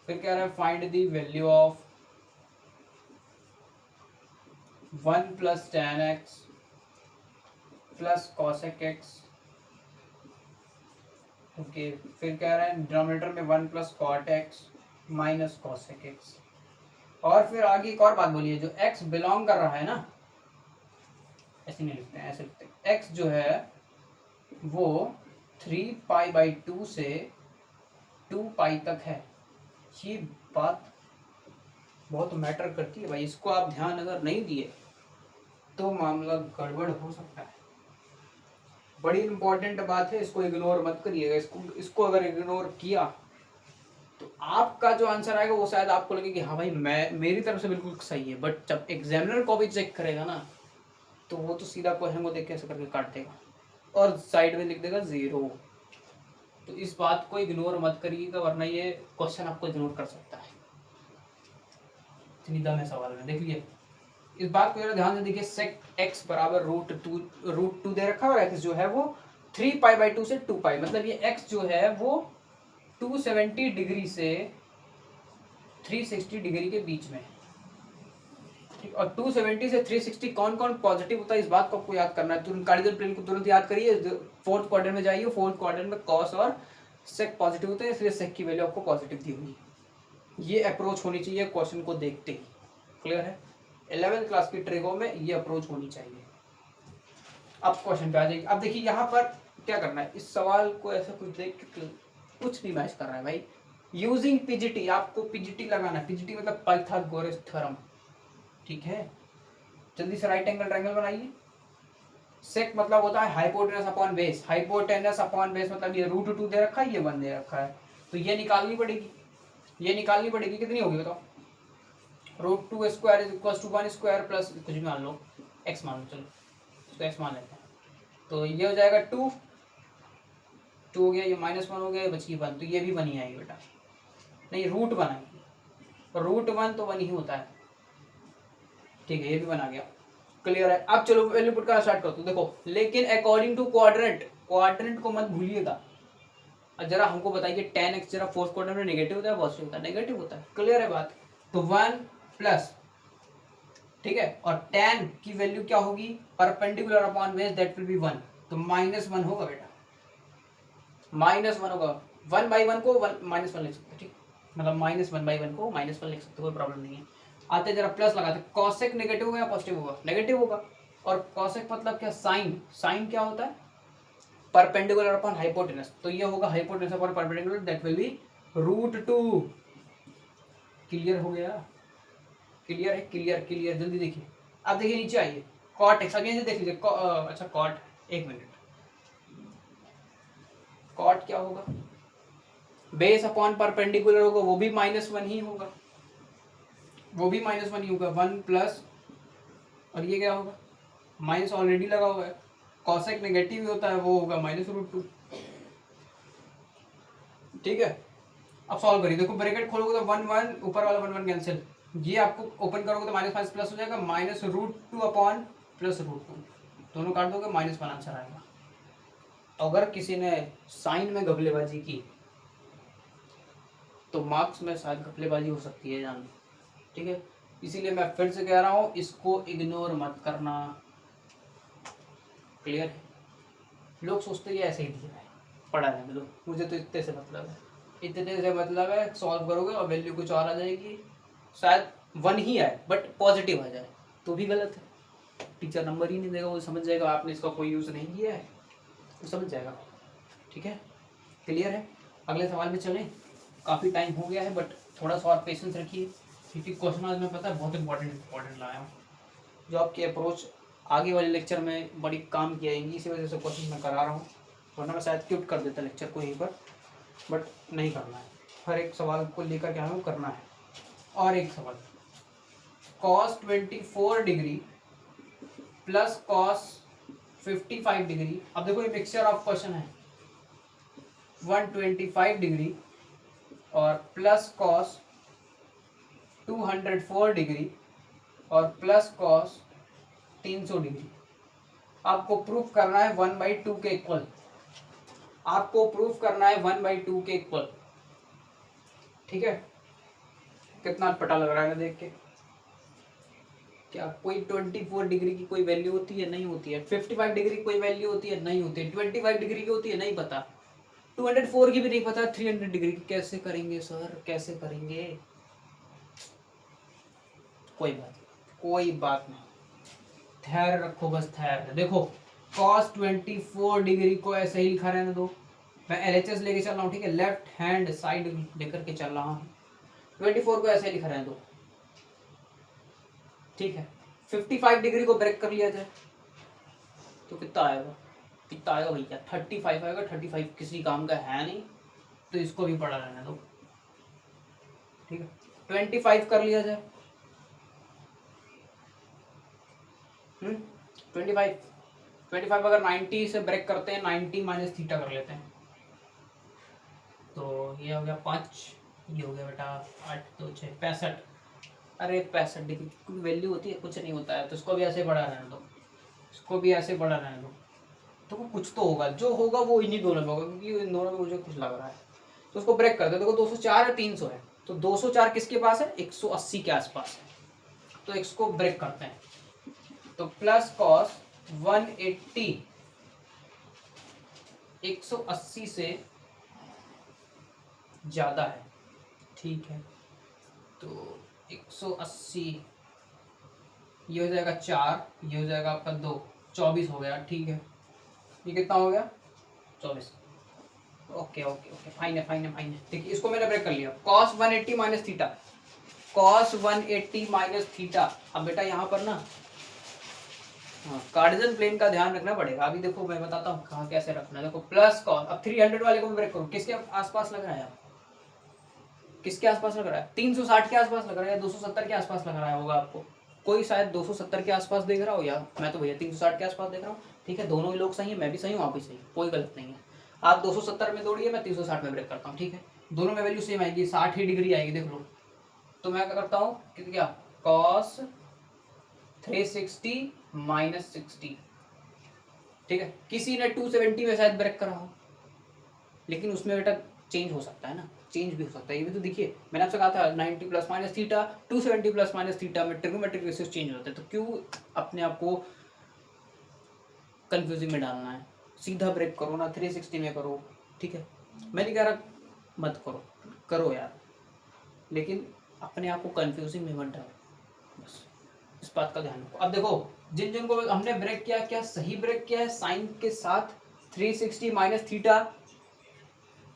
फिर कह रहा है find the value of 1 plus tan x plus cosec x, okay. फिर कह रहा है डिनोमिनेटर में 1 plus cot x minus cosec x। और फिर आगे एक और बात बोलिए, जो x बिलोंग कर रहा है ना, ऐसे नहीं लिखते हैं, ऐसे लिखते हैं, x जो है वो 3π/2 से 2π तक है। ये बात बहुत मैटर करती है भाई, इसको आप ध्यान अगर नहीं दिए तो मामला गड़बड़ हो सकता है। बड़ी इंपॉर्टेंट बात है, इसको इग्नोर मत करिएगा। इसको अगर इग्नोर किया तो आपका जो आंसर आएगा वो शायद आपको लगे कि हाँ भाई मैं मेरी तरफ से बिल्कुल सही है, बट जब एग्जामिनर को भी चेक करेगा ना तो वो तो सीधा क्वेश्चन को देख के ऐसे करके काट देगा और साइड में लिख देगा 0। तो इस बात को इग्नोर मत करिएगा, वरना ये क्वेश्चन आपको इग्नोर कर सकता है। इतनी दम है सवाल में, देख लीजिए इस बात को जरा ध्यान से देखिए। sec x बराबर √2 दे रखा है, और x जो है वो 3π/2 से 2π, मतलब ये x जो है वो 270 डिग्री से 360 डिग्री के बीच में, ठीक। और 270 से 360 कौन कौन पॉजिटिव होता है इस बात को आपको याद करना है। तुरंत कार्डियल प्लेन को तुरंत याद करिए, फोर्थ क्वाड्रेंट में जाइए, फोर्थ क्वाड्रेंट में कॉस और सेक पॉजिटिव होते हैं, इसलिए सेक की वैल्यू आपको पॉजिटिव दी हुई है। ये अप्रोच होनी चाहिए क्वेश्चन को देखते ही, क्लियर है। 11th क्लास की ट्रिगो में ये अप्रोच होनी चाहिए। अब क्वेश्चन पे आ जाइए। अब देखिए यहाँ पर क्या करना है, इस सवाल को ऐसा कुछ देख के कुछ भी मैच कर रहा है भाई। यूजिंग पीजीटी, आपको पीजीटी लगाना है। पीजीटी मतलब पाइथागोरस थ्योरम, ठीक है। जल्दी से राइट एंगल ट्रायंगल बनाइए। सेक मतलब होता है hypotenuse upon base, hypotenuse upon base मतलब ये √2 दे रखा है, ये 1 दे रखा है, तो ये निकालनी पड़ेगी। ये निकालनी पड़ेगी, कितनी होगी बताओ। √2² is equal to 1 square plus कुछ भी मान लो, x मान लो, चलो इसको x मान लेते हैं। तो ये हो जाएगा 2 हो गया, ये -1 हो गया, बची 1, तो ये भी 1 ही आएगी बेटा, नहीं √1 आएगी, √1 तो 1 ही होता है, ठीक है। ये भी 1 आ गया, क्लियर है। अब चलो वैल्यू पुट करना स्टार्ट करते, देखो लेकिन अकॉर्डिंग टू क्वाड्रेंट, क्वाड्रेंट को मत भूलिएगा। जरा हमको बताइए tan x जरा फोर्थ क्वाड्रेंट में नेगेटिव होता है पॉजिटिव होता है? नेगेटिव होता है, क्लियर है बात। तो 1 प्लस, ठीक है, और tan की वैल्यू क्या होगी, perpendicular upon base, that will B 1, तो -1 होगा बेटा, -1 होगा। 1/1 को -1 लिख सकते, ठीक, मतलब -1/1 को -1 लिख सकते, कोई प्रॉब्लम नहीं है। आते जरा प्लस लगाते, कॉसेक नेगेटिव होगा या पॉजिटिव होगा? नेगेटिव होगा। और कॉसेक मतलब क्या, साइन, साइन क्या होता है, परपेंडिकुलर अपॉन हाइपोटेनस, तो ये होगा hypotenuse upon perpendicular, that will B √2। Clear हो गया, क्लियर है, क्लियर क्लियर। जल्दी देखिए, अब देखिए नीचे आइए, कॉट एक्स अगेन से देख लीजिए। अच्छा कॉट, एक मिनट, कॉट क्या होगा, बेस अपॉन परपेंडिकुलर होगा, वो भी -1 ही होगा, वो भी -1 ही होगा। 1 प्लस, और ये क्या होगा, माइनस ऑलरेडी लगा हुआ है, कॉसेक नेगेटिव होता है, वो होगा -√2, ठीक है। अब सॉल्व करिए, देखो ब्रैकेट खोलोगे तो 1 1, ऊपर वाला 1 1 कैंसिल, ये आपको ओपन करोगे तो -5 प्लस हो जाएगा, -√2 अपॉन +√2, दोनों काट दोगे, -1 आंसर आएगा। अगर किसी ने साइन में घपलेबाजी की तो मार्क्स में शायद घपलेबाजी हो सकती है, जान, ठीक है। इसीलिए मैं फिर से कह रहा हूँ, इसको इग्नोर मत करना, क्लियर है। लोग सोचते हैं ऐसे ही दिया है, पढ़ा रहने दो, मुझे तो इतने से मतलब है, इतने से मतलब है। सॉल्व करोगे और वैल्यू कुछ और आ जाएगी, शायद 1 ही आए बट पॉजिटिव आ जाए, तो भी गलत है। टीचर नंबर ही नहीं देगा, वो समझ जाएगा आपने इसका कोई यूज़ नहीं किया है, वो समझ जाएगा, ठीक है, क्लियर है। अगले सवाल में चलें, काफ़ी टाइम हो गया है बट थोड़ा सा और पेशेंस रखिए, क्योंकि क्वेश्चन आज मैं पता है बहुत इंपॉर्टेंट लाया हूँ, जो आपकी अप्रोच आगे वाले लेक्चर में बड़ी काम की आएंगी, इसी वजह से कोशिश मैं करा रहा हूँ, वरना मैं शायद क्यूट कर देता लेक्चर को यहीं पर, बट नहीं करना है, हर एक सवाल को लेकर के हमें करना है। और एक सवाल cos 24 degree plus cos 55 degree. अब देखो ये मिक्सचर ऑफ क्वेश्चन है। 125 डिग्री और प्लस cos 204 डिग्री और प्लस cos 300 डिग्री। आपको प्रूफ करना है 1/2 के इक्वल। आपको प्रूफ करना है 1/2 के इक्वल। ठीक है, कितना पता लग रहा है देख के? क्या कोई 24 डिग्री की कोई वैल्यू होती है? नहीं होती है। 55 डिग्री की कोई वैल्यू होती है? नहीं होती है। 25 डिग्री की होती है? नहीं पता। 204 की भी नहीं पता। 300 डिग्री की कैसे करेंगे सर, कैसे करेंगे? कोई बात नहीं, धैर्य रखो, बस धैर्य। देखो cos 24 डिग्री को ऐसे ही लिखा रहने दो। मैं LHS लेके चल रहा हूँ, ठीक है, लेफ्ट हैंड साइड लेकर के चल रहा हूँ। 24 को ऐसे ही लिखा रहने दो, ठीक है। 55 डिग्री को ब्रेक कर लिया जाए तो कितना आएगा? कितना आएगा भैया? 35 आएगा। 35 किसी काम का है नहीं, तो इसको भी पढ़ा रहने दो, ठीक है। 25 कर लिया जाए, 25 अगर 90 से ब्रेक करते हैं, 90 माइनस थीटा कर लेते हैं, तो ये हो गया 5, ये हो गया बेटा 8 2 6 65। अरे 65 डिग्री की कोई वैल्यू होती है? कुछ नहीं होता है। तो इसको भी ऐसे बढ़ा रहने दो, इसको भी ऐसे बढ़ा रहने दो। तो कुछ तो होगा, जो होगा वो इन्हीं दोनों में होगा, क्योंकि इन दोनों में मुझे कुछ लग रहा है। तो उसको ब्रेक कर दो। देखो 204 है, 300 है, तो 204 किसके पास है? 180 के आसपास है। तो इसको ब्रेक करते हैं, तो प्लस cos 180 180 से ज़्यादा है, ठीक है। तो 180 ये हो जाएगा 4, ये हो जाएगा आपका 2, 24 हो गया, ठीक है। ये कितना हो गया? 24। ओके ओके ओके, फाइन है फाइन है फाइन है। देखिए इसको मैंने ब्रेक कर लिया। cos 180 minus theta, cos 180 minus theta. अब बेटा यहाँ पर ना, हाँ, कार्डिनल प्लेन का ध्यान रखना पड़ेगा। अभी देखो मैं बताता हूँ कहाँ कैसे रखना है। देखो प्लस cos, अब 300 वाले को भी ब्रेक करो। किसके आसपास लग रहा है? आप किसके आसपास लग रहा है? 360 के आसपास लग रहा है या 270 के आसपास लग रहा है होगा आपको? कोई शायद 270 के आसपास देख रहा हो, या मैं तो भैया 360 के आसपास देख रहा हूँ, ठीक है। दोनों ही लोग सही है, मैं भी सही हूँ, आप भी सही, कोई गलत नहीं है। आप 270 में दौड़िए, मैं 360 में ब्रेक करता हूँ, ठीक है। दोनों में वैल्यू सेम आएगी, 60 ही डिग्री आएगी, देख लो। तो मैं क्या करता हूँ कि क्या cos 360 माइनस 60, ठीक है। किसी ने 270 में शायद ब्रेक करा हो, लेकिन उसमें बेटा चेंज हो सकता है ना, चेंज भी हो सकता है। ये भी तो देखिए, मैंने आपसे कहा था 90 plus minus theta, 270 plus minus theta में ट्रिग्नोमेट्रिक रेशियो चेंज होता है। तो क्यों अपने आप को कंफ्यूजिंग में डालना है? सीधा ब्रेक करो ना, 360 में करो, ठीक है। मैं नहीं कह रहा मत करो, करो यार, लेकिन अपने आप को कंफ्यूजिंग में मत डालो, बस इस बात का ध्यान रखो। अब देखो जिन जिन को हमने ब्रेक किया, क्या सही ब्रेक किया है? साइन के साथ 360 माइनस थीटा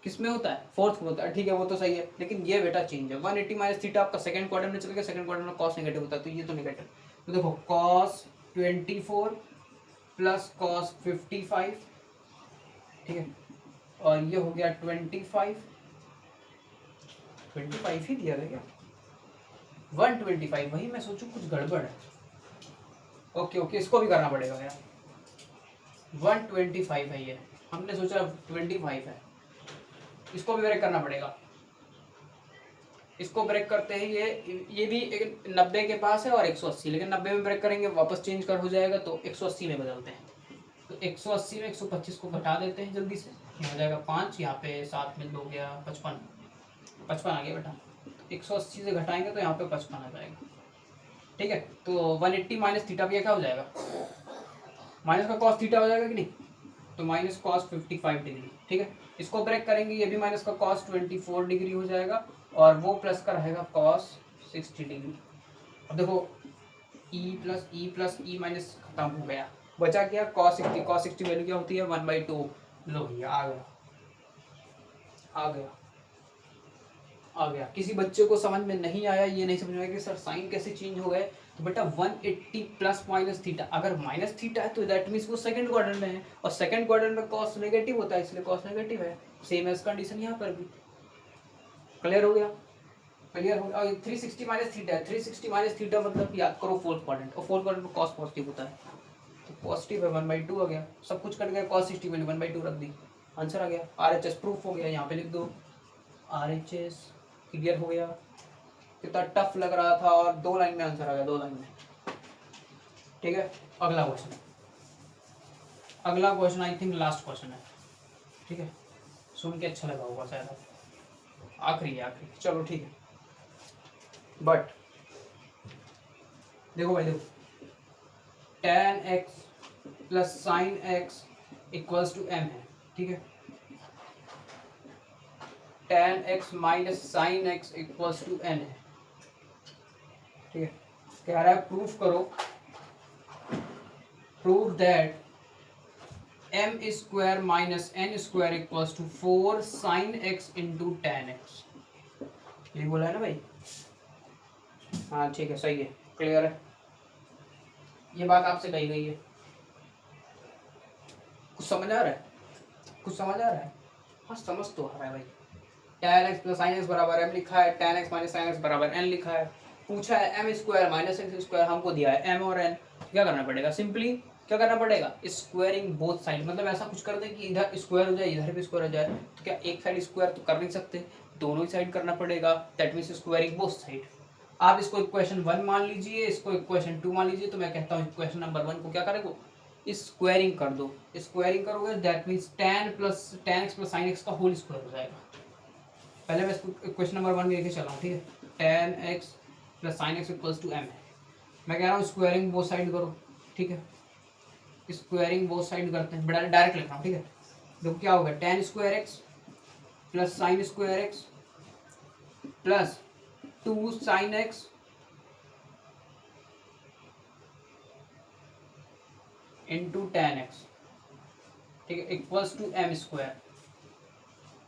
किसमें होता है? फोर्थ में होता है, ठीक है, वो तो सही है। लेकिन ये बेटा चेंज है। 180 माइनस थीटा आपका सेकंड क्वाड्रेंट में चल गया, सेकंड क्वाड्रेंट में cos नेगेटिव होता है, तो ये तो नेगेटिव। तो देखो cos 24 प्लस cos 55, ठीक है, और ये हो गया 25 ही दिया था क्या? 125, वही मैं सोचूं कुछ गड़बड़ है। ओके ओके, इसको भी करना पड़ेगा यार। 125 है ये, हमने सोचा 25 है, इसको भी ब्रेक करना पड़ेगा। इसको ब्रेक करते हैं, ये भी 90 के पास है और 180, लेकिन 90 में ब्रेक करेंगे वापस चेंज कर हो जाएगा, तो 180 में बदलते हैं। तो 180 में 125 को घटा देते हैं जल्दी से, ये हो जाएगा 5, यहाँ पे 7 में 2 गया 55 आ गया बेटा। 180 से घटाएंगे तो यहाँ पे 55 आ जाएगा, ठीक है। तो 180 माइनस थीटा भी क्या हो जाएगा? माइनस का कॉस थीटा हो जाएगा कि नहीं? तो माइनस कॉस 55 डिग्री, ठीक है। इसको ब्रेक करेंगे, ये भी माइनस का कॉस 24 डिग्री हो जाएगा, और वो प्लस का रहेगा कॉस 60 डिग्री। अब देखो ई प्लस ई माइनस खत्म हो गया, बचा क्या? कॉस 60। कॉस 60 वैल्यू क्या होती है? 1/2। लो भैया आ गया, आ गया, आ गया। किसी बच्चे को समझ में नहीं आया, ये नहीं समझ में आया कि सर साइन कैसे चेंज हो गए, तो बेटा 180 प्लस माइनस थीटा, अगर माइनस थीटा है तो दैट मीन्स वो सेकंड क्वाड्रेंट में है, और सेकंड क्वाड्रेंट में कॉस नेगेटिव होता है, इसलिए कॉस नेगेटिव है। सेम एज कंडीशन यहाँ पर भी। क्लियर हो गया? क्लियर हो गया? 360 माइनस थीटा, 360 माइनस थीटा मतलब याद करो फोर्थ क्वाड्रेंट, और फोर्थ क्वाड्रेंट में कॉस पॉजिटिव होता है, तो पॉजिटिव है 1/2 आ गया, सब कुछ कट गया, cos 60 मैंने 1/2 रख दी, आंसर आ गया। RHS प्रूफ हो गया, यहाँ पे लिख दो RHS। क्लियर हो गया? कितना टफ लग रहा था, और 2 लाइन में आंसर आ गया, 2 लाइन में। ठीक है, अगला क्वेश्चन, अगला question I think last question है। ठीक है, सुन के अच्छा लगा होगा शायद, आखिरी है, आखिरी, चलो ठीक है। बट देखो भाई, देखो tan x plus sine x equals to m है। ठीक है, tan x minus sine x equals to n है। ठीक है, कह रहा है प्रूफ करो, prove that m square minus n square equals to 4 sine x into tan x। ये बोला है ना भाई? हाँ ठीक है, सही है, क्लियर है, ये बात आपसे कही गई है। कुछ समझ आ रहा है? कुछ समझ आ रहा है? हाँ समझ तो आ रहा है भाई। tan x plus sine x बराबर m लिखा है, tan x minus sine x बराबर n लिखा है, पूछा है m square minus x square, हमको दिया है m और n। क्या करना पड़ेगा? सिंपली क्या करना पड़ेगा? स्क्वायरिंग बोथ साइड, मतलब ऐसा कुछ कर दे कि इधर स्क्वायर हो जाए, इधर भी स्क्वायर हो जाए। तो क्या एक साइड स्क्वायर तो कर नहीं सकते, दोनों ही साइड करना पड़ेगा, that means squaring both side. आप इसको इक्वेशन 1 मान लीजिए, इसको इक्वेशन 2 मान लीजिए, तो मैं कहता हूँ इक्वेशन नंबर 1 को क्या करेंगे, स्क्वायरिंग कर दो। स्क्वायरिंग करोगे that means tan x plus sine x का होल स्क्वायर हो जाएगा। पहले मैं इसको क्वेश्चन नंबर 1 लेके चला हूँ। ठीक है, tan x plus sine x equals to m है, मैं कह रहा हूँ स्क्वायरिंग बोथ साइड करो। ठीक है, स्क्वायरिंग बोथ साइड करते हैं, डायरेक्ट लिख रहा हूँ। ठीक है, देखो क्या होगा, tan square x plus sine square x plus 2 sine x into tan x। ठीक है, इक्वल्स टू m स्क्वायर।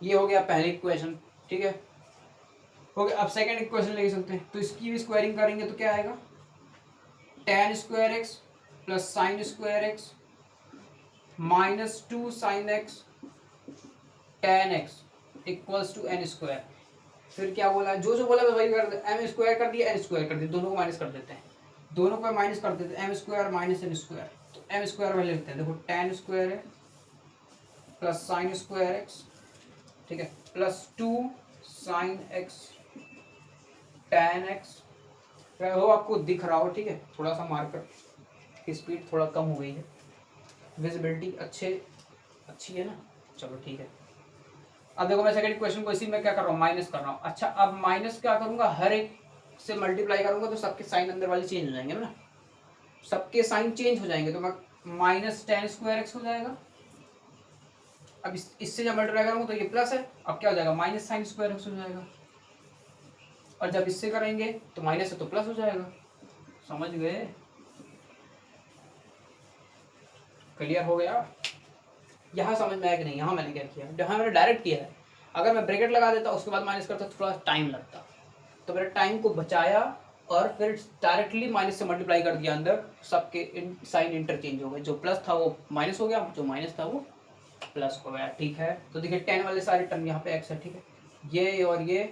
ये हो गया पहली इक्वेशन। ठीक है, हो गया। अब सेकंड इक्वेशन ले सकते हैं, तो इसकी भी स्क्वायरिंग करेंगे तो क्या आएगा, tan square x plus sine square x minus 2 sine x tan x equals to n square. फिर क्या बोला, जो जो बोला वही कर दे, m स्क्वायर कर दिया, n स्क्वायर कर दिया, दोनों को माइनस कर देते हैं, दोनों को माइनस कर देते हैं, m square minus n square. तो m स्क्वायर वाले लिखते हैं, देखो tan स्क्वायर है प्लस साइन स्क्वायर x, ठीक है, plus 2 sine x tan x। हो आपको दिख रहा हो? ठीक है, थोड़ा सा मार्कर की स्पीड थोड़ा कम हो गई है, विजिबिलिटी अच्छी है ना, चलो ठीक है। अब देखो मैं सेकंड क्वेश्चन को इसी में क्या कर रहा हूँ, माइनस कर रहा हूँ। अच्छा, अब माइनस क्या करूंगा, हर एक से मल्टीप्लाई करूंगा तो सबके साइन अंदर वाले चेंज हो जाएंगे ना, सबके साइन चेंज हो जाएंगे, तो मैं माइनस tan स्क्वायर x हो जाएगा। अब इससे जब मल्टीप्लाई करूंगा तो ये प्लस है, अब क्या हो जाएगा, माइनस साइन स्क्वायर x हो जाएगा, और जब इससे करेंगे तो माइनस है तो प्लस हो जाएगा। समझ गए? क्लियर हो गया? यहाँ समझ में आया कि नहीं? यहाँ मैंने क्या किया, जहाँ मैंने डायरेक्ट किया है, अगर मैं ब्रैकेट लगा देता उसके बाद माइनस करता तो थोड़ा टाइम लगता, तो मैंने टाइम को बचाया और फिर डायरेक्टली माइनस से मल्टीप्लाई कर दिया, अंदर सबके साइन इंटरचेंज हो गए, जो प्लस था वो माइनस हो गया, जो माइनस था वो प्लस हो गया। ठीक है, तो देखिए 10 वाले सारे टर्म यहाँ पे x है। ठीक है, ये और ये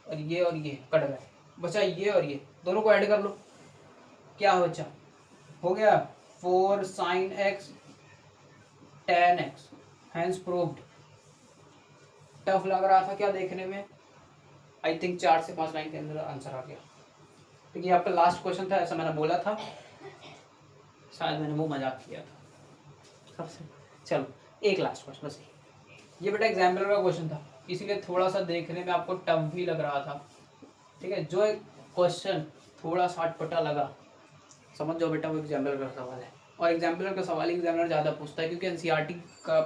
और ये और ये कट गए, बचा ये और ये, दोनों को ऐड कर लो, क्या हो बचा, हो गया 4 sine x tan x, hence proved. Tough लग रहा था क्या देखने में? आई थिंक 4 से 5 लाइन के अंदर आंसर आ गया। ठीक है, आपका लास्ट क्वेश्चन था, ऐसा मैंने बोला था, शायद मैंने वो मजाक किया था सबसे। चलो एक लास्ट क्वेश्चन बस, ये बेटा एग्जाम्पलर का क्वेश्चन था, इसीलिए थोड़ा सा देखने में आपको टफ भी लग रहा था। ठीक है, जो एक क्वेश्चन थोड़ा सा अटपटा लगा, समझ जाओ बेटा वो एग्जाम्पलर का सवाल है, और एग्जाम्पलर का सवाल एग्जामिनर ज़्यादा पूछता है, क्योंकि एनसीईआरटी का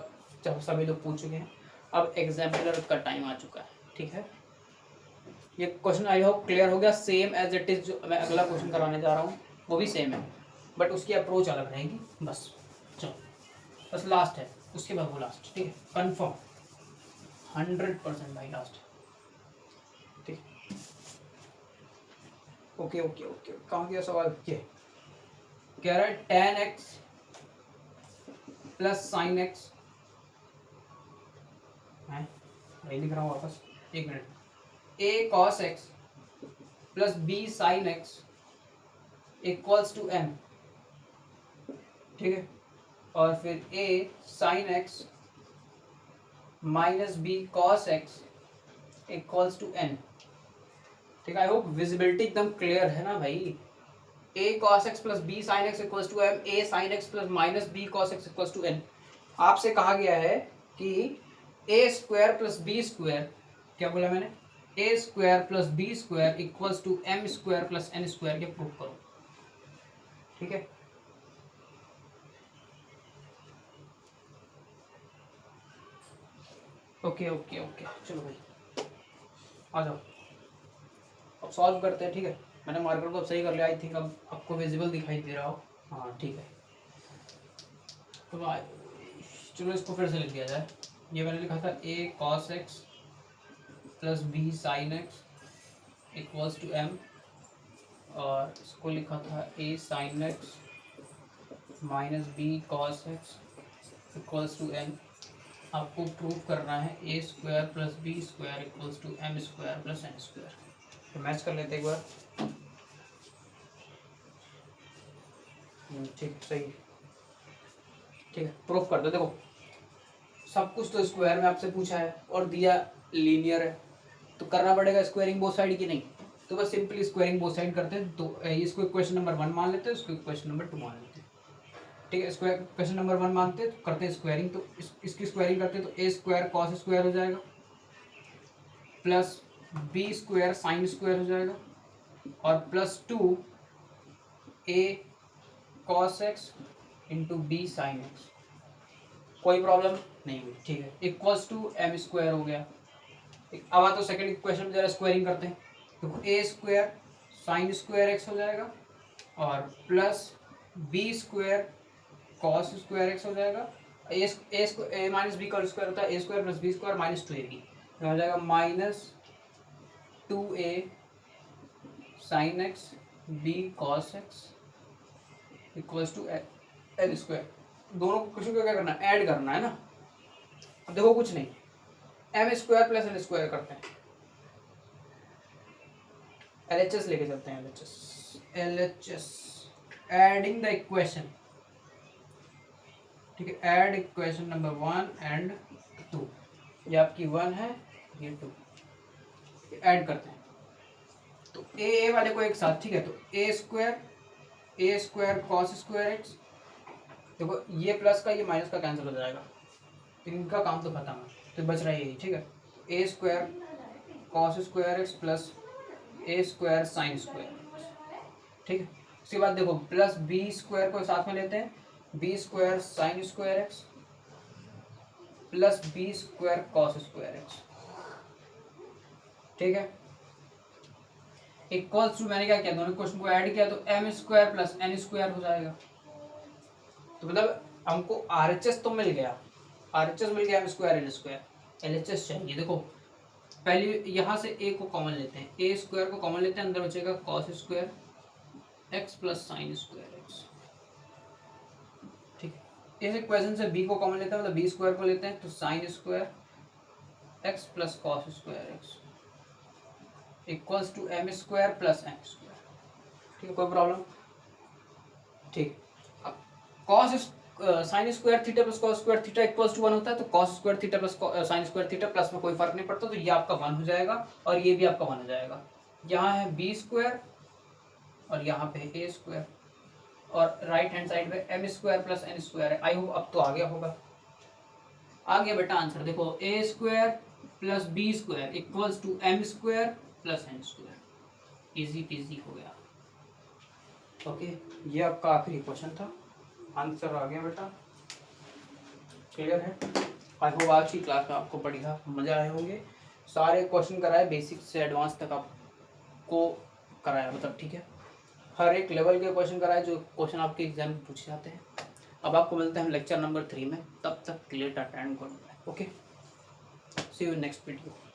जब सभी लोग पूछ चुके हैं, अब एग्जाम्पलर का टाइम आ चुका है। ठीक है, ये क्वेश्चन आई होप क्लियर हो गया, सेम एज इट इज़ जो मैं अगला क्वेश्चन कराने जा रहा हूँ वो भी सेम है, बट उसकी अप्रोच अलग रहेगी बस। चलो बस लास्ट है, उसके बाद वो लास्ट। ठीक है, कन्फर्म 100% भाई लास्ट। ठीक, ओके ओके ओके, कहाँ गया सवाल? ये कह रहा है tan x plus sine x है, वही लिख रहा हूँ वापस, एक minute, a cos x plus b sin x equals to m, ठीक है, और फिर a sin x minus b cos x equals to n, ठीक है। आई होप विजिबिलिटी एकदम क्लियर है ना भाई। a cos x plus b sin x equals to m, a sin x plus minus b cos x equals to n। आपसे कहा गया है कि a square plus b square, क्या बोला मैंने, a square plus b square equals to m square plus n square, के prove करो, ठीक है। ओके ओके ओके, चलो भाई आ जाओ, अब सॉल्व करते हैं, ठीक है। मैंने मार्कर को अब सही कर लिया, आई थिंक अब आपको विजिबल दिखाई दे रहा हो, हाँ ठीक है। तो चलो इसको फिर से लिख दिया जाए। ये मैंने लिखा था a cos x plus b sin x equals to m, और इसको लिखा था a sin x minus b cos x equals to n। आपको प्रूव करना है a square plus b square equals to m square plus n square. तो match कर लेते एक बार, ठीक सही, ठीक है, प्रूफ कर दो। देखो सब कुछ तो स्क्वायर में आपसे पूछा है और दिया लीनियर है, तो करना पड़ेगा स्क्वायरिंग बोथ साइड की, नहीं तो बस सिंपली स्क्वायरिंग बोथ साइड करते हैं। तो इसको इक्वेशन नंबर 1 मान लेते हैं, इसको इक्वेशन नंबर 2 मान लेते हैं, ठीक है। स्क्वायर इक्वेशन नंबर 1 मानते हैं तो करते हैं स्क्वायरिंग, तो इसकी स्क्वायरिंग करते हैं तो a स्क्वायर कॉस स्क्वायर हो जाएगा plus b square sine square हो जाएगा और plus 2 a cos x into B sine x. कोई प्रॉब्लम नहीं हुई, ठीक है, इक्वल्स टू m स्क्वायर हो गया। अब आ तो सेकंड इक्वेशन में जरा स्क्वायरिंग करते हैं, तो a square sine square x हो जाएगा और plus b square cos square x हो जाएगा। a माइनस बी का स्क्वायर होता है a square plus B square minus 2ab, हो जाएगा minus 2a sine x b cos x equals to L square. दोनों क्वेश्चन को क्या करना है, ऐड करना है ना। अब देखो कुछ नहीं, M square plus L square करते हैं, एलएचएस लेके चलते हैं, एलएचएस एडिंग द इक्वेशन, ठीक है। ऐड इक्वेशन नंबर 1 एंड 2, ये आपकी 1 है, ये 2, ऐड करते हैं तो ए वाले को एक साथ, ठीक है। तो ए स्क्वायर कॉस स्क्वायर एक्स, देखो ये प्लस का ये माइनस का कैंसिल हो जाएगा, तो इनका काम तो खत्म है, तो बच रहा है यही, ठीक है। A square cos square x plus a square sine square x, ठीक है। उसके बाद देखो प्लस बी स्क्वायर को साथ में लेते हैं, B square sine square x plus B square cos square x, ठीक है। इक्वल्स टू, मैंने क्या किया, दोनों क्वेश्चन को ऐड किया तो M square plus N square हो जाएगा। तो मतलब हमको आरएचएस तो मिल गया, आरएचएस मिल गया, M square N square, LHS चाहिए। देखो पहले यहाँ से ए को कॉमन लेते हैं, ए स्क्वायर को कॉमन लेते हैं, अंदर बचेगा cos square x plus sine square x, ठीक है। इस इक्वेशन से बी को कॉमन लेते हैं, मतलब बी स्क्वायर को लेते हैं, तो sine square x plus cos square x equals to M square plus N square, ठीक है, कोई प्रॉब्लम, ठीक। अब cos sine square theta plus cos square theta equals to 1 होता है, तो cos square theta plus sine square theta plus में कोई फर्क नहीं पड़ता, तो ये आपका 1 हो जाएगा और ये भी आपका 1 हो जाएगा। यहाँ है बी स्क्वायर और यहाँ पे है ए स्क्वायर और राइट हैंड साइड पे m square plus N square है। आई होप अब तो आ गया होगा, आ गया बेटा आंसर। देखो a square plus B square equals to M square plus N square, easy peasy हो गया। ओके, ये आपका आखिरी क्वेश्चन था, आंसर आ गया बेटा, क्लियर है। आई होप आज की क्लास में आपको बढ़िया मजा आए होंगे, सारे क्वेश्चन कराए बेसिक से एडवांस तक आपको कराया, मतलब ठीक है, हर एक लेवल के क्वेश्चन कराए जो क्वेश्चन आपके एग्जाम में पूछे जाते हैं। अब आपको मिलते हैं लेक्चर नंबर 3 में, तब तक के लिए tata and good bye. Okay, see you next video.